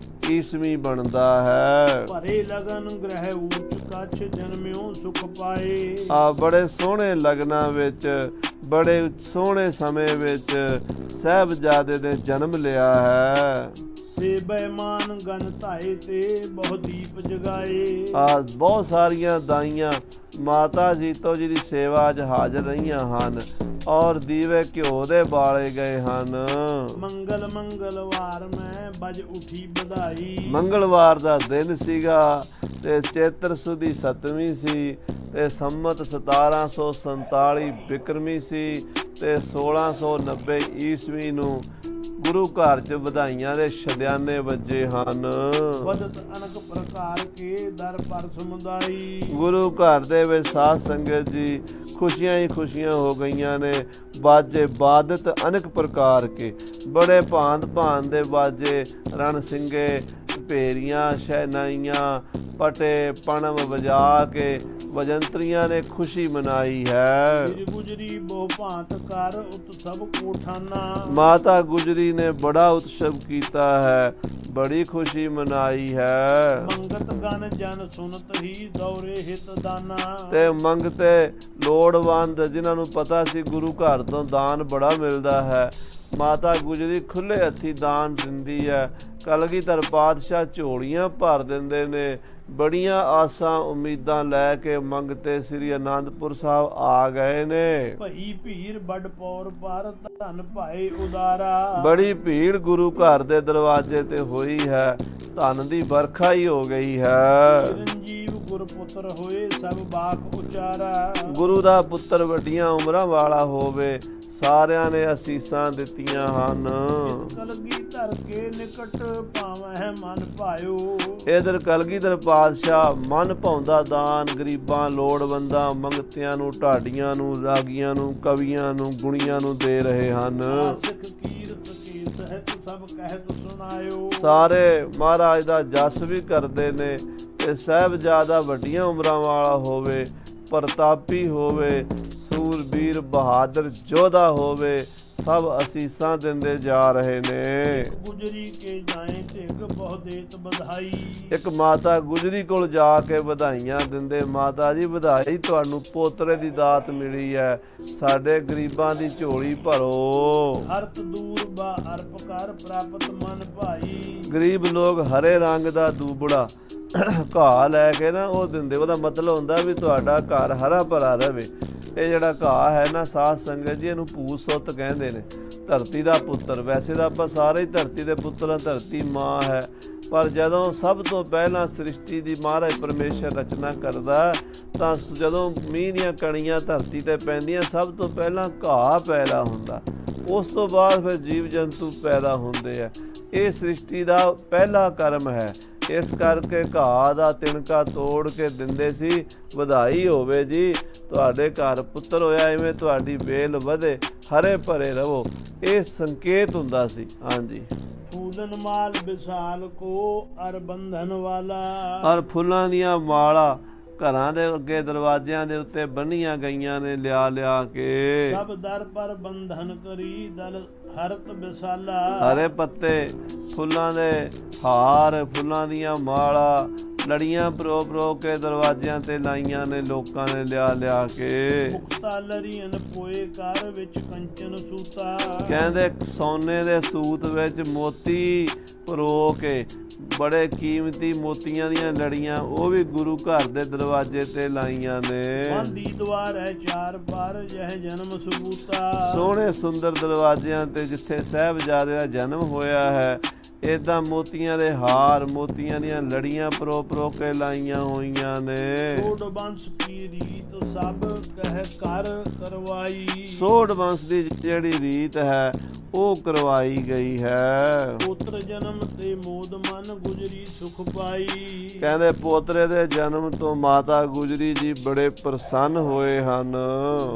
B: ਈਸਵੀਂ ਬਣਦਾ ਹੈ।
A: ਭਰੇ ਲਗਨ ਗ੍ਰਹਿ ਉੱਚ ਕੱਛ ਜਨਮਿਓ ਸੁਖ ਪਾਏ।
B: ਆ ਬੜੇ ਸੋਹਣੇ ਲਗਨਾਂ ਵਿੱਚ, ਬੜੇ ਸੋਹਣੇ ਸਮੇਂ ਵਿੱਚ ਸਾਹਿਬਜ਼ਾਦੇ ਨੇ ਜਨਮ ਲਿਆ ਹੈ।
A: ਸੇ ਬੇਮਾਨ ਗਨ ਧਾਏ ਤੇ ਬਹੁ ਦੀਪ ਜਗਾਏ।
B: ਆ ਬਹੁਤ ਸਾਰੀਆਂ ਦਾਈਆਂ ਮਾਤਾ ਜੀਤੋ ਜੀ ਦੀ ਸੇਵਾ 'ਚ ਹਾਜ਼ਰ ਰਹੀਆਂ ਹਨ ਔਰ ਦੀਵੇ ਘਿਓ ਦੇ ਬਾਲੇ ਗਏ ਹਨ।
A: ਮੰਗਲਵਾਰ ਮੈਂ ਬਜ ਉਠੀ ਵਧਾਈ।
B: ਮੰਗਲਵਾਰ ਦਾ ਦਿਨ ਸੀਗਾ ਤੇ ਚੇਤਰ ਸੁਦੀ 7ਵੀਂ ਸੀ ਤੇ ਸੰਮਤ 1747 ਬਿਕਰਮੀ ਸੀ ਤੇ 1690 ਈਸਵੀ ਨੂੰ ਗੁਰੂ ਘਰ 'ਚ ਵਧਾਈਆਂ ਦੇ ਸ਼ਦਿਆਨੇ ਵੱਜੇ ਹਨ।
A: ਵਦਤ ਅਨਕ ਪ੍ਰਕਾਰ ਕੇ ਦਰ ਪਰ ਸਮੁਦਾਈ।
B: ਗੁਰੂ ਘਰ ਦੇ ਵਿੱਚ ਸਾਧ ਸੰਗਤ ਜੀ ਖੁਸ਼ੀਆਂ ਹੀ ਖੁਸ਼ੀਆਂ ਹੋ ਗਈਆਂ ਨੇ। ਬਾਜੇ ਬਾਦਤ ਅਨੇਕ ਪ੍ਰਕਾਰ ਕੇ, ਬੜੇ ਭਾਂਤ ਭਾਂਤ ਦੇ ਬਾਜੇ, ਰਣ ਸਿੰਘੇ, ਭੇਰੀਆਂ, ਸ਼ਹਿਨਾਈਆਂ, ਪਟੇ ਪਣਮ ਵਜਾ ਕੇ ਵਜੰਤਰੀਆਂ ਨੇ ਖੁਸ਼ੀ ਮਨਾਈ ਹੈ।
A: ਸ੍ਰੀ ਗੁਜਰੀ ਬਹੁ ਭਾਂਤ ਕਰ ਉਤਸਵ ਕੋਠਾਨਾ।
B: ਮਾਤਾ ਗੁਜਰੀ ਨੇ ਬੜਾ ਉਤਸਵ ਕੀਤਾ ਹੈ, ਬੜੀ ਖੁਸ਼ੀ ਮਨਾਈ ਹੈ।
A: ਮੰਗਤ ਗਨ ਜਨ ਸੁਨਤ ਹੀ ਦੌਰੇ ਹਿਤ ਦਾਨਾ। ਤੇ
B: ਮੰਗਤੇ ਲੋੜਵੰਦ ਜਿਨ੍ਹਾਂ ਨੂੰ ਪਤਾ ਸੀ ਗੁਰੂ ਘਰ ਤੋਂ ਦਾਨ ਬੜਾ ਮਿਲਦਾ ਹੈ, ਮਾਤਾ ਗੁਜਰੀ ਖੁੱਲੇ ਹੱਥੀ ਦਾਨ ਦਿੰਦੀ ਹੈ। ਕਲਗੀਧਰ ਪਾਤਸ਼ਾਹ ਝੋਲੀਆਂ ਭਰ ਦਿੰਦੇ ਨੇ। ਬੜੀਆਂ ਆਸਾਂ ਉਮੀਦਾਂ ਲੈ ਕੇ ਮੰਗਤੇ ਸ੍ਰੀ ਅਨੰਦਪੁਰ ਸਾਹਿਬ ਆ ਗਏ ਨੇ।
A: ਭਈ ਭੀੜ ਵੱਡ ਪੌਰ ਪਰ ਧਨ ਭਾਏ ਉਦਾਰਾ।
B: ਬੜੀ ਭੀੜ ਗੁਰੂ ਘਰ ਦੇ ਦਰਵਾਜ਼ੇ ਤੇ ਹੋਈ ਹੈ, ਧਨ ਦੀ ਵਰਖਾ ਹੀ ਹੋ ਗਈ ਹੈ।
A: ਚਿਰੰਜੀਵ ਗੁਰਪੁੱਤਰ ਹੋਏ ਸਭ ਬਾਖ ਉਚਾਰਾ। ਗੁਰੂ
B: ਦਾ ਪੁੱਤਰ ਵੱਡੀਆਂ ਉਮਰਾਂ ਵਾਲਾ ਹੋਵੇ, ਸਾਰਿਆਂ ਨੇ ਅਸੀਸਾਂ ਦਿੱਤੀਆਂ ਹਨ।
A: ਕਲਗੀਧਰ ਕੇ ਨਿਕਟ ਭਾਵੈ ਮਨ ਭਾਇਓ।
B: ਇਧਰ ਕਲਗੀਧਰ ਪਾਤਸ਼ਾਹ ਮਨ ਭਾਉਂਦਾ ਦਾਨ ਗਰੀਬਾਂ, ਲੋੜਵੰਦਾਂ, ਮੰਗਤਿਆਂ ਨੂੰ, ਢਾਡੀਆਂ ਨੂੰ, ਰਾਗੀਆਂ ਨੂੰ, ਕਵੀਆਂ ਨੂੰ, ਗੁਣੀਆਂ ਨੂੰ ਦੇ ਰਹੇ ਹਨ।
A: ਸਿੱਖ ਕੀਰਤ ਕੀ ਸਹਿਤ ਸਭ ਕਹਿਤ ਸੁਣਾਇਓ।
B: ਸਾਰੇ ਮਹਾਰਾਜ ਦਾ ਜਸ ਵੀ ਕਰਦੇ ਨੇ ਤੇ ਸਾਹਿਬਜ਼ਾਦਾ ਵੱਡੀਆਂ ਉਮਰਾਂ ਵਾਲਾ ਹੋਵੇ, ਪ੍ਰਤਾਪੀ ਹੋਵੇ, ਸੂਰਬੀਰ ਬਹਾਦਰ ਯੋਧਾ ਹੋਵੇ, ਸਭ ਅਸੀਸਾਂ ਦਿੰਦੇ ਜਾ ਰਹੇ ਨੇ।
A: ਗੁਜਰੀ ਕੇ ਜਾਏ ਢਿਗ ਬਹੁ ਦੇਤ ਵਧਾਈ।
B: ਇੱਕ ਮਾਤਾ ਗੁਜਰੀ ਕੋਲ ਜਾ ਕੇ ਵਧਾਈਆਂ ਦਿੰਦੇ, ਮਾਤਾ ਜੀ ਵਧਾਈ ਤੁਹਾਨੂੰ ਪੋਤਰੇ ਦੀ ਦਾਤ ਮਿਲੀ ਹੈ, ਸਾਡੇ ਗਰੀਬਾਂ ਦੀ ਝੋਲੀ ਭਰੋ।
A: ਹਰਤ ਦੂਰ ਬਾ ਅਰਪ ਕਰ ਪ੍ਰਾਪਤ ਮਨ ਭਾਈ।
B: ਗਰੀਬ ਲੋਕ ਹਰੇ ਰੰਗ ਦਾ ਦੂਬੜਾ ਘਾਹ ਲੈ ਕੇ ਨਾ ਉਹ ਦਿੰਦੇ, ਉਹਦਾ ਮਤਲਬ ਹੁੰਦਾ ਵੀ ਤੁਹਾਡਾ ਘਰ ਹਰਾ ਭਰਾ ਰਵੇ। ਇਹ ਜਿਹੜਾ ਘਾਹ ਹੈ ਨਾ ਸਾਧ ਸੰਗਤ ਜੀ, ਇਹਨੂੰ ਭੂਸੁੱਤ ਕਹਿੰਦੇ ਨੇ, ਧਰਤੀ ਦਾ ਪੁੱਤਰ। ਵੈਸੇ ਤਾਂ ਆਪਾਂ ਸਾਰੇ ਹੀ ਧਰਤੀ ਦੇ ਪੁੱਤਰ ਹਾਂ, ਧਰਤੀ ਮਾਂ ਹੈ, ਪਰ ਜਦੋਂ ਸਭ ਤੋਂ ਪਹਿਲਾਂ ਸ੍ਰਿਸ਼ਟੀ ਦੀ ਮਹਾਰਾਜ ਪਰਮੇਸ਼ਰ ਰਚਨਾ ਕਰਦਾ ਤਾਂ ਜਦੋਂ ਮੀਂਹ ਦੀਆਂ ਕਣੀਆਂ ਧਰਤੀ ਤੇ ਪੈਂਦੀਆਂ ਸਭ ਤੋਂ ਪਹਿਲਾਂ ਘਾਹ ਪੈਦਾ ਹੁੰਦਾ, ਉਸ ਤੋਂ ਬਾਅਦ ਫਿਰ ਜੀਵ ਜੰਤੂ ਪੈਦਾ ਹੁੰਦੇ ਆ। ਇਹ ਸ੍ਰਿਸ਼ਟੀ ਦਾ ਪਹਿਲਾ ਕਰਮ ਹੈ। ਇਸ ਕਰਕੇ ਘਾਹ ਦਾ ਤਿਣਕਾ ਤੋੜ ਕੇ ਦਿੰਦੇ ਸੀ, ਵਧਾਈ ਹੋਵੇ ਜੀ ਤੁਹਾਡੇ ਘਰ ਪੁੱਤਰ ਹੋਇਆ, ਇਵੇਂ ਤੁਹਾਡੀ ਵੇਲ ਵਧੇ, ਹਰੇ ਭਰੇ ਰਹੋ। ਇਹ ਸੰਕੇਤ ਹੁੰਦਾ ਸੀ। ਹਾਂਜੀ।
A: ਫੂਲਨ ਮਾਲ ਵਿਸਾਲ ਕੋ ਅਰ ਬੰਧਨ ਵਾਲਾ।
B: ਔਰ ਫੁੱਲਾਂ ਦੀਆਂ ਮਾਲਾ ਘਰਾਂ ਦੇ ਅੱਗੇ ਦਰਵਾਜ਼ਿਆਂ ਦੇ ਉੱਤੇ ਬੰਨੀਆਂ ਗਈਆਂ ਨੇ ਲਿਆ ਲਿਆ ਕੇ।
A: ਸਭ ਦਰ ਪਰ ਬੰਧਨ ਕਰੀ ਦਲ ਹਰਤ ਵਿਸਾਲਾ।
B: ਹਰੇ ਪੱਤੇ, ਫੁੱਲਾਂ ਦੇ ਹਾਰ, ਫੁੱਲਾਂ ਦੀਆਂ ਮਾਲਾ, ਲੜੀਆਂ ਪਰੋ ਪਰੋ ਕੇ ਦਰਵਾਜ਼ਿਆਂ ਤੇ ਲਾਈਆਂ ਨੇ ਲੋਕਾਂ ਨੇ ਲਿਆ ਲਿਆ ਕੇ।
A: ਮੁਕਤਾ ਲਰੀਨ ਪੋਏ ਘਰ ਵਿੱਚ ਕੰਚਨ ਸੂਤਾ।
B: ਕਹਿੰਦੇ ਸੋਨੇ ਦੇ ਸੂਤ ਵਿੱਚ ਮੋਤੀ ਪਰੋ ਕੇ, ਬੜੇ ਕੀਮਤੀ ਮੋਤੀਆਂ ਦੀਆਂ ਲੜੀਆਂ ਉਹ ਵੀ ਗੁਰੂ ਘਰ ਦੇ ਦਰਵਾਜ਼ੇ ਤੇ ਲਾਈਆਂ ਨੇ।
A: ਬੰਦੀ ਦਵਾਰ ਹੈ ਚਾਰ ਪਰ ਜਹ ਜਨਮ ਸਬੂਤਾ।
B: ਸੋਹਣੇ ਸੁੰਦਰ ਦਰਵਾਜ਼ਿਆਂ ਤੇ ਜਿੱਥੇ ਸਾਹਿਬਜ਼ਾਦੇ ਦਾ ਜਨਮ ਹੋਇਆ ਹੈ, ਏਦਾਂ ਮੋਤੀਆਂ ਦੇ ਹਾਰ, ਮੋਤੀਆਂ ਦੀਆਂ ਲੜੀਆਂ ਪਰੋ ਪਰੋ ਕੇ ਲਾਈਆਂ ਹੋਈਆਂ ਨੇ।
A: ਸੋਢ ਬੰਸ ਕੀ ਰੀਤ ਸਭ ਕਹਿ ਕਰ ਕਰਵਾਈ।
B: ਸੋਢ ਬੰਸ ਦੀ ਜਿਹੜੀ ਰੀਤ ਹੈ ਉਹ ਕਰਵਾਈ ਗਈ ਹੈ।
A: ਪੁੱਤਰ ਜਨਮ ਤੇ ਮੋਦ ਮਨ ਗੁਜਰੀ ਸੁਖ ਪਾਈ।
B: ਕਹਿੰਦੇ ਪੋਤਰੇ ਦੇ ਜਨਮ ਤੋਂ ਮਾਤਾ ਗੁਜਰੀ ਜੀ ਬੜੇ ਪ੍ਰਸੰਨ ਹੋਏ ਹਨ।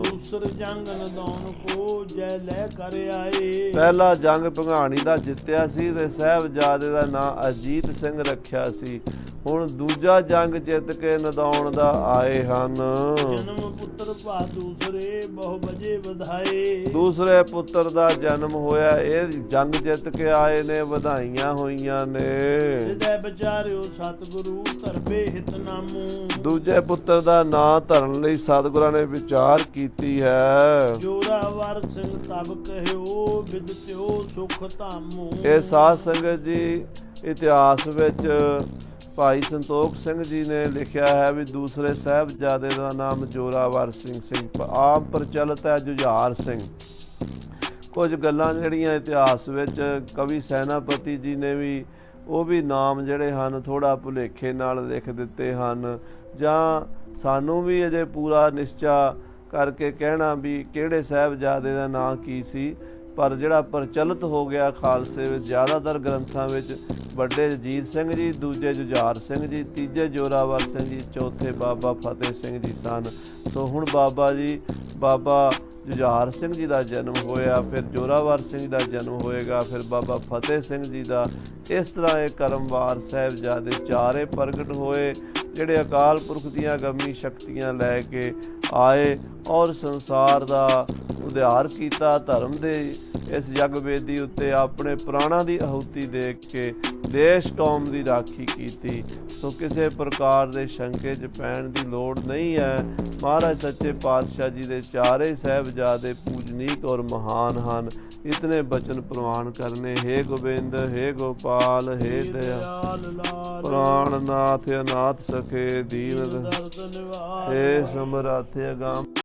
A: ਦੂਸਰ ਜੰਗ ਨਦੌਨ ਕੋ ਜੈ ਲੈ ਕਰ ਆਏ।
B: ਪਹਿਲਾ ਜੰਗ ਭੰਗਾਣੀ ਦਾ ਜਿੱਤਿਆ ਸੀ ਤੇ ਸਾਹਿਬਜ਼ਾਦੇ ਦਾ ਨਾਂ ਅਜੀਤ ਸਿੰਘ ਰੱਖਿਆ ਸੀ। ਹੁਣ ਦੂਜਾ ਜੰਗ ਜਿੱਤ ਕੇ ਨਦੌਣ ਦਾ ਆਏ ਹਨ।
A: ਜਨਮ ਪੁੱਤਰ ਭਾ ਦੂਸਰੇ ਬਹੁ ਵਜੇ ਵਧਾਏ।
B: ਦੂਸਰੇ ਪੁੱਤਰ ਦਾ ਜਨਮ ਹੋਇਆ, ਇਹ ਜੰਗ ਜਿੱਤ ਕੇ ਆਏ ਨੇ, ਵਧਾਈਆਂ ਹੋਈਆਂ ਨੇ।
A: ਹਿਰਦੈ ਵਿਚਾਰਿਓ ਸਤਿਗੁਰੂ ਧਰਬੇ ਹਿਤ ਨਾਮੂ।
B: ਦੂਜੇ ਪੁੱਤਰ ਦਾ ਨਾਂ ਧਰਨ ਲਈ ਸਤਿਗੁਰਾਂ ਨੇ ਵਿਚਾਰ ਕੀਤੀ ਹੈ।
A: ਜੋਰਾਵਰ ਸਿੰਘ ਤਬ ਕਹਿਓ ਵਿਦਿਓ ਸੁਖ ਧਾਮੂ।
B: ਇਹ ਸਾਧ ਸੰਗਤ ਜੀ ਇਤਿਹਾਸ ਵਿੱਚ ਭਾਈ ਸੰਤੋਖ ਸਿੰਘ ਜੀ ਨੇ ਲਿਖਿਆ ਹੈ ਵੀ ਦੂਸਰੇ ਸਾਹਿਬਜ਼ਾਦੇ ਦਾ ਨਾਮ ਜੋਰਾਵਰ ਸਿੰਘ ਆਮ ਪ੍ਰਚਲਿਤ ਹੈ ਜੁਝਾਰ ਸਿੰਘ। ਕੁਝ ਗੱਲਾਂ ਜਿਹੜੀਆਂ ਇਤਿਹਾਸ ਵਿੱਚ ਕਵੀ ਸੈਨਾਪਤੀ ਜੀ ਨੇ ਵੀ ਉਹ ਵੀ ਨਾਮ ਜਿਹੜੇ ਹਨ ਥੋੜ੍ਹਾ ਭੁਲੇਖੇ ਨਾਲ ਲਿਖ ਦਿੱਤੇ ਹਨ, ਜਾਂ ਸਾਨੂੰ ਵੀ ਅਜੇ ਪੂਰਾ ਨਿਸ਼ਚਾ ਕਰਕੇ ਕਹਿਣਾ ਵੀ ਕਿਹੜੇ ਸਾਹਿਬਜ਼ਾਦੇ ਦਾ ਨਾਂ ਕੀ ਸੀ। ਪਰ ਜਿਹੜਾ ਪ੍ਰਚਲਿਤ ਹੋ ਗਿਆ ਖਾਲਸੇ ਵਿੱਚ ਜ਼ਿਆਦਾਤਰ ਗ੍ਰੰਥਾਂ ਵਿੱਚ ਵੱਡੇ ਜੀਤ ਸਿੰਘ ਜੀ, ਦੂਜੇ ਜੁਝਾਰ ਸਿੰਘ ਜੀ, ਤੀਜੇ ਜੋਰਾਵਰ ਸਿੰਘ ਜੀ, ਚੌਥੇ ਬਾਬਾ ਫਤਿਹ ਸਿੰਘ ਜੀ ਸਨ। ਸੋ ਹੁਣ ਬਾਬਾ ਜੁਝਾਰ ਸਿੰਘ ਜੀ ਦਾ ਜਨਮ ਹੋਇਆ, ਫਿਰ ਜੋਰਾਵਰ ਸਿੰਘ ਦਾ ਜਨਮ ਹੋਏਗਾ, ਫਿਰ ਬਾਬਾ ਫਤਿਹ ਸਿੰਘ ਜੀ ਦਾ। ਇਸ ਤਰ੍ਹਾਂ ਇਹ ਕਰਮਵਾਰ ਸਾਹਿਬਜ਼ਾਦੇ ਚਾਰੇ ਪ੍ਰਗਟ ਹੋਏ ਜਿਹੜੇ ਅਕਾਲ ਪੁਰਖ ਦੀਆਂ ਗੰਮੀ ਸ਼ਕਤੀਆਂ ਲੈ ਕੇ ਆਏ ਔਰ ਸੰਸਾਰ ਦਾ ਉਧਾਰ ਕੀਤਾ। ਧਰਮ ਦੇ ਇਸ ਜਗ ਵੇਦੀ ਉੱਤੇ ਆਪਣੇ ਪ੍ਰਾਣਾਂ ਦੀ ਆਹੂਤੀ ਦੇ ਕੇ ਦੇਸ਼ ਕੌਮ ਦੀ ਰਾਖੀ ਕੀਤੀ। ਸੋ ਕਿਸੇ ਪ੍ਰਕਾਰ ਦੇ ਸ਼ੰਕੇ 'ਚ ਪੈਣ ਦੀ ਲੋੜ ਨਹੀਂ ਹੈ। ਮਹਾਰਾਜ ਸੱਚੇ ਪਾਤਸ਼ਾਹ ਜੀ ਦੇ ਚਾਰੇ ਸਾਹਿਬਜ਼ਾਦੇ ਪੂਜਨੀਕ ਔਰ ਮਹਾਨ ਹਨ। ਇਤਨੇ ਬਚਨ ਪ੍ਰਵਾਨ ਕਰਨੇ। हे गोविंद, हे गोपाल, हे दयाल, प्राणनाथ अनाथ सखे दीन, हे समर्थ अगम।